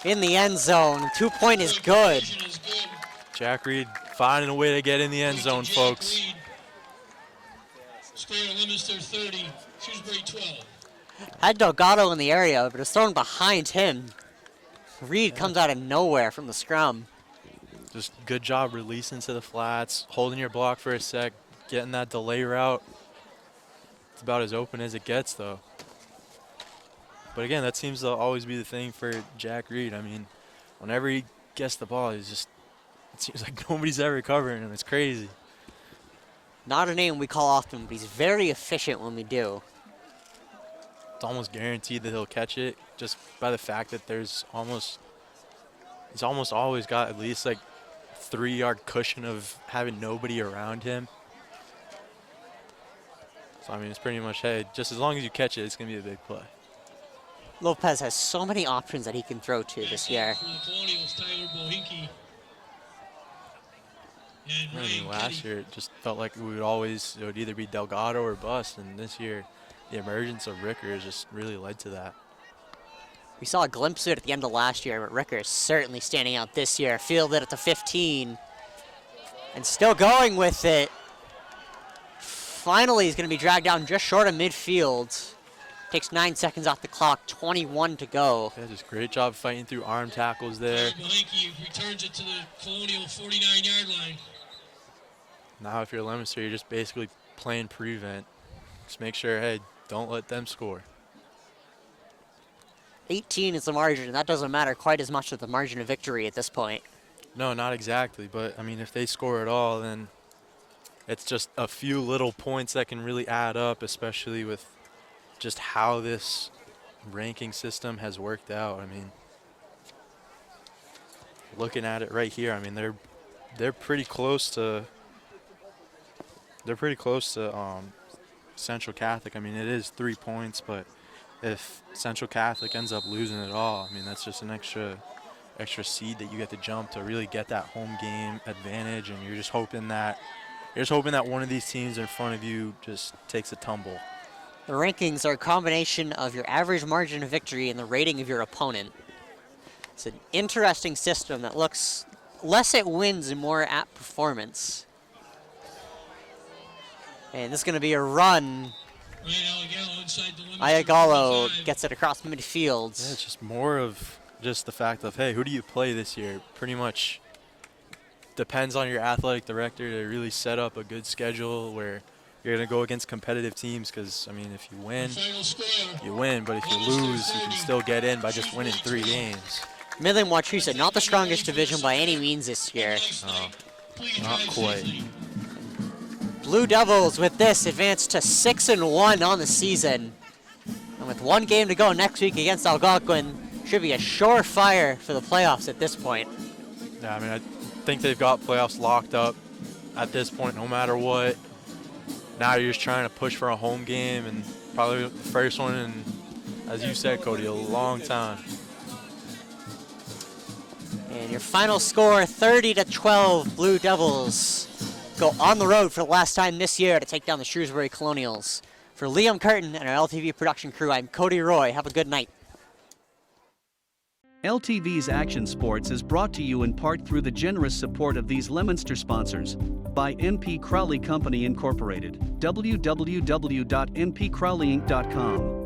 B: in the end zone. 2-point is good.
D: Conversion is good.
C: Jack Reed finding a way to get in the end zone, folks.
D: Score Leominster 30, Shrewsbury 12.
B: Had Delgado in the area, but it's thrown behind him. Reed comes out of nowhere from the scrum.
C: Just good job releasing to the flats, holding your block for a sec, getting that delay route. It's about as open as it gets, though. But again, that seems to always be the thing for Jack Reed. I mean, whenever he gets the ball, it seems like nobody's ever covering him. It's crazy.
B: Not a name we call often, but he's very efficient when we do.
C: It's almost guaranteed that he'll catch it just by the fact that he's almost always got at least like 3-yard cushion of having nobody around him. So, I mean, it's pretty much, hey, just as long as you catch it, it's going to be a big play.
B: Lopez has so many options that he can throw to this year.
D: From the Colonials, Tyler Bohinke.
C: I mean, last year it just felt like it would either be Delgado or bust, and this year the emergence of Ricker has just really led to that.
B: We saw a glimpse of it at the end of last year, but Ricker is certainly standing out this year. Fielded at the 15 and still going with it. Finally, he's going to be dragged down just short of midfield. Takes 9 seconds off the clock, 21 to go.
C: Yeah, just great job fighting through arm tackles there.
D: Bohinke returns it to the Colonial 49-yard line.
C: Now if you're Leominster, you're just basically playing prevent. Just make sure, hey, don't let them score.
B: 18 is the margin, and that doesn't matter quite as much as the margin of victory at this point.
C: No, not exactly, but I mean, if they score at all, then it's just a few little points that can really add up, especially with just how this ranking system has worked out. I mean, looking at it right here, I mean, they're pretty close to Central Catholic. I mean, it is 3 points, but if Central Catholic ends up losing it all, I mean, that's just an extra seed that you get to jump to really get that home game advantage, and you're just hoping that one of these teams in front of you just takes a tumble.
B: The rankings are a combination of your average margin of victory and the rating of your opponent. It's an interesting system that looks less at wins and more at performance. And this is going to be a run. Ayagallo gets it across midfield.
C: Yeah, it's just more of just the fact of, hey, who do you play this year? Pretty much depends on your athletic director to really set up a good schedule where you're going to go against competitive teams, because, I mean, if you win, you win. But if you lose, you can still get in by just winning 3 games.
B: Midland Wachusett, not the strongest division by any means this year.
C: Not quite.
B: Blue Devils with this advance to 6-1 on the season. And with 1 game to go next week against Algonquin, should be a surefire for the playoffs at this point.
C: Yeah, I mean, I think they've got playoffs locked up at this point no matter what. Now you're just trying to push for a home game, and probably the first one in, as you said, Cody, a long time.
B: And your final score, 30-12, Blue Devils go on the road for the last time this year to take down the Shrewsbury Colonials. For Liam Curtin and our LTV production crew, I'm Cody Roy. Have a good night.
A: LTV's Action Sports is brought to you in part through the generous support of these Leominster sponsors. By NP Crowley Company Incorporated, www.npcrowleyinc.com.